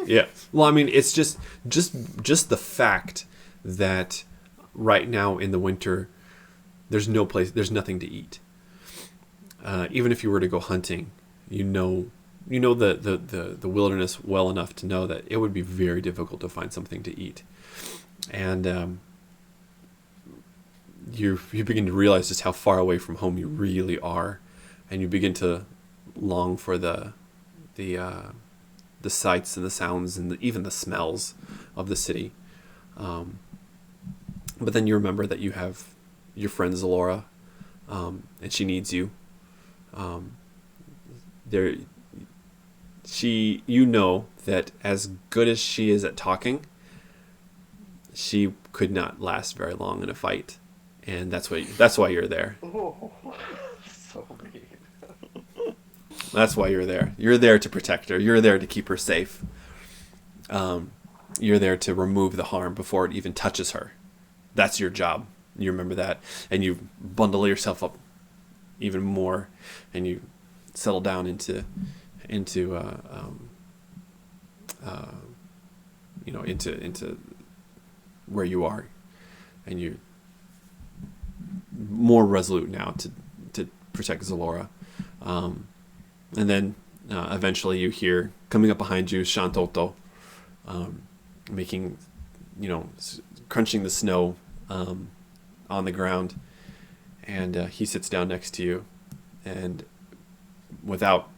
Yeah. Well, I mean, it's just the fact that right now in the winter, there's no place, there's nothing to eat. Even if you were to go hunting, you know the wilderness well enough to know that it would be very difficult to find something to eat, and you begin to realize just how far away from home you really are, and you begin to long for the sights and the sounds and even the smells of the city. But then you remember that you have your friend Zalora, and she needs you. You know that as good as she is at talking, she could not last very long in a fight, and that's why you're there. Oh, so mean. That's why you're there. You're there to protect her. You're there to keep her safe. You're there to remove the harm before it even touches her. That's your job. You remember that, and you bundle yourself up even more, and you settle down into where you are, and you're more resolute now to protect Zalora. And then eventually you hear coming up behind you Shantoto, making, crunching the snow on the ground, and he sits down next to you, and without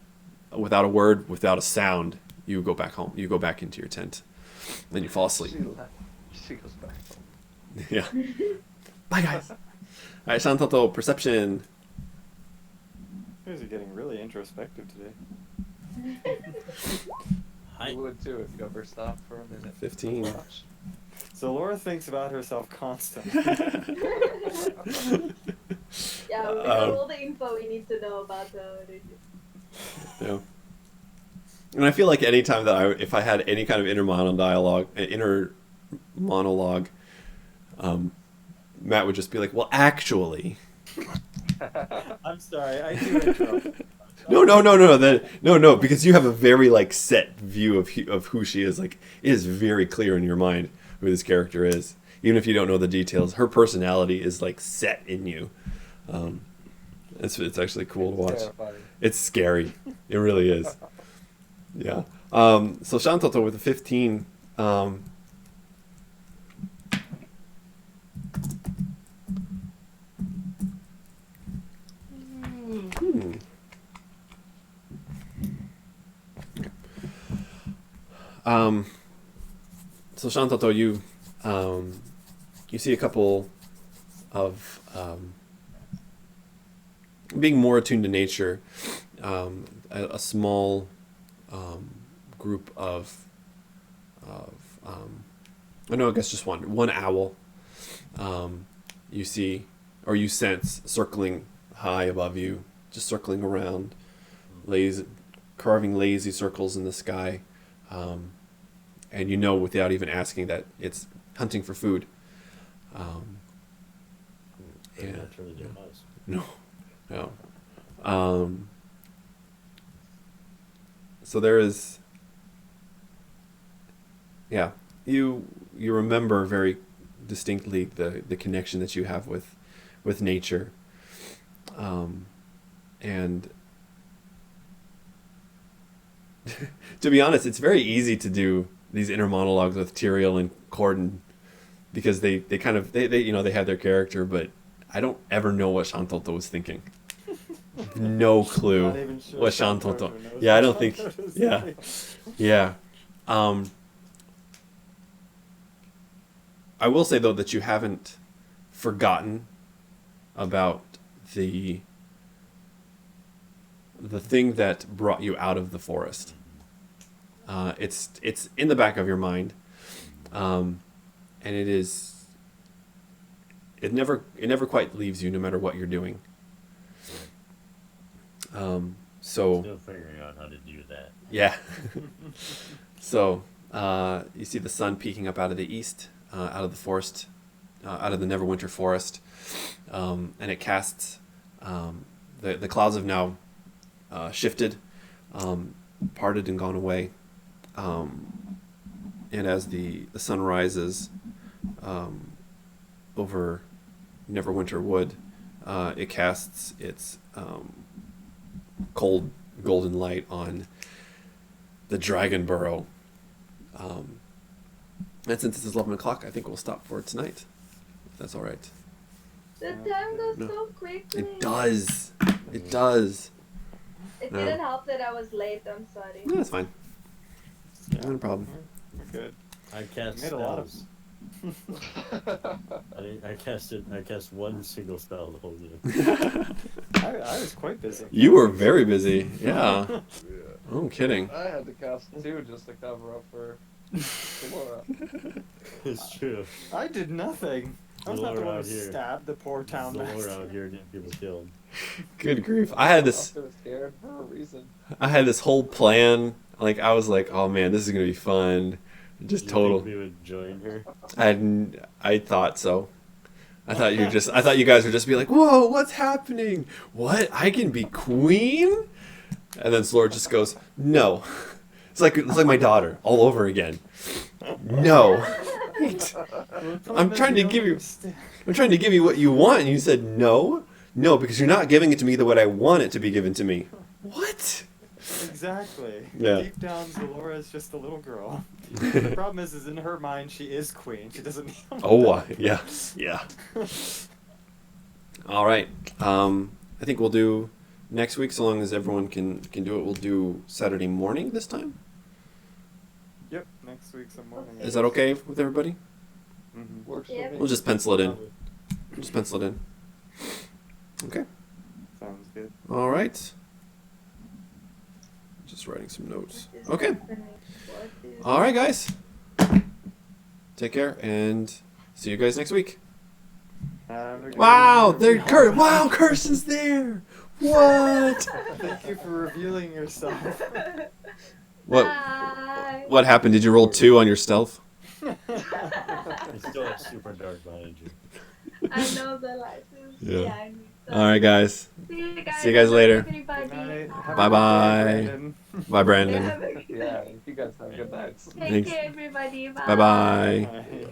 a word, without a sound, you go back home. You go back into your tent, and you fall asleep. She goes back home. Yeah. Bye, guys. All right, Shantoto, perception. You guys are getting really introspective today. Hi. You would too if you ever stopped for a minute. 15. Watch. So Laura thinks about herself constantly. Yeah, we have all the info we need to know about her. Yeah. And I feel like anytime that if I had any kind of inner monologue, Matt would just be like, "Well, actually." I'm sorry, I do interrupt. No, because you have a very set view of who she is. Like, it is very clear in your mind who this character is, even if you don't know the details. Her personality is set in you. It's actually cool to watch. Terrifying. It's scary. It really is. Yeah. So Shantoto with a 15. So Shantoto, you see a couple of being more attuned to nature, a small group of I guess just one owl. You see, or you sense, circling high above you, just circling around, carving lazy circles in the sky, and without even asking that it's hunting for food. Very naturally to us. No. So there is. Yeah, you remember very distinctly the connection that you have with nature, and to be honest, it's very easy to do these inner monologues with Tyrael and Corden, because they have their character, but I don't ever know what Shantoto was thinking. No clue Not even sure what Shantoto Shantoto. knows Yeah, I what don't think. Shantoto's Yeah, thinking. yeah. I will say though that you haven't forgotten about the thing that brought you out of the forest. It's in the back of your mind, and it never quite leaves you, no matter what you're doing. So Still figuring out how to do that. yeah. So you see the sun peeking up out of the east, out of the forest, out of the Neverwinter forest, and it casts. The clouds have now shifted, parted and gone away, and as the sun rises over Neverwinter Wood, it casts its cold golden light on the Dragon Burrow. And since it's 11 o'clock, I think we'll stop for tonight. If that's all right. The time goes No. so quickly. It does. It does. It No. didn't help that I was late. I'm sorry. No, that's fine. Yeah, No problem. we're good. I cast Made a lot of- spells. I cast one single spell the whole game. I was quite busy. You were very busy. Yeah. Yeah. Oh, I'm kidding. I had to cast 2 just to cover up for Laura. It's true. I did nothing. I was not the Lord one who out here. stabbed the poor town The Lord master. out here getting people killed. Good grief. I had this. I was scared for a reason. I had this whole plan. Like I was like, oh man, this is gonna be fun. Just You total. think we would join her? I thought so. I thought you guys would just be like, whoa, what's happening? What? I can be queen? And then Slor just goes, no. It's like my daughter all over again. No. Wait. I'm trying to give you what you want, and you said no. No, because you're not giving it to me the way I want it to be given to me. What? Exactly. Yeah. Deep down, Zalora is just a little girl. The problem is in her mind, she is queen. She doesn't need. Oh, yeah, yeah. All right. I think we'll do next week, so long as everyone can do it. We'll do Saturday morning this time. Yep. Next week's a morning. Is that okay with everybody? Mm-hmm. Works Yeah. for me. We'll just pencil it in. Just pencil it in. Okay. Sounds good. All right. Just writing some notes. What is Okay. happening? What is- All right, guys. Take care and see you guys next week. Wow, wow, Kirsten's there. What? Thank you for revealing yourself. What? Bye. What happened? Did you roll 2 on your stealth? It's still super dark behind you. I know the light is Yeah. behind me. So All right, guys. See you guys. See you guys later. Everybody. Good night. Have a Bye-bye. good day, Brandon. Bye, Brandon. Yeah, Yeah, you guys have good nights. Take Thanks. care, everybody. Bye-bye. Bye.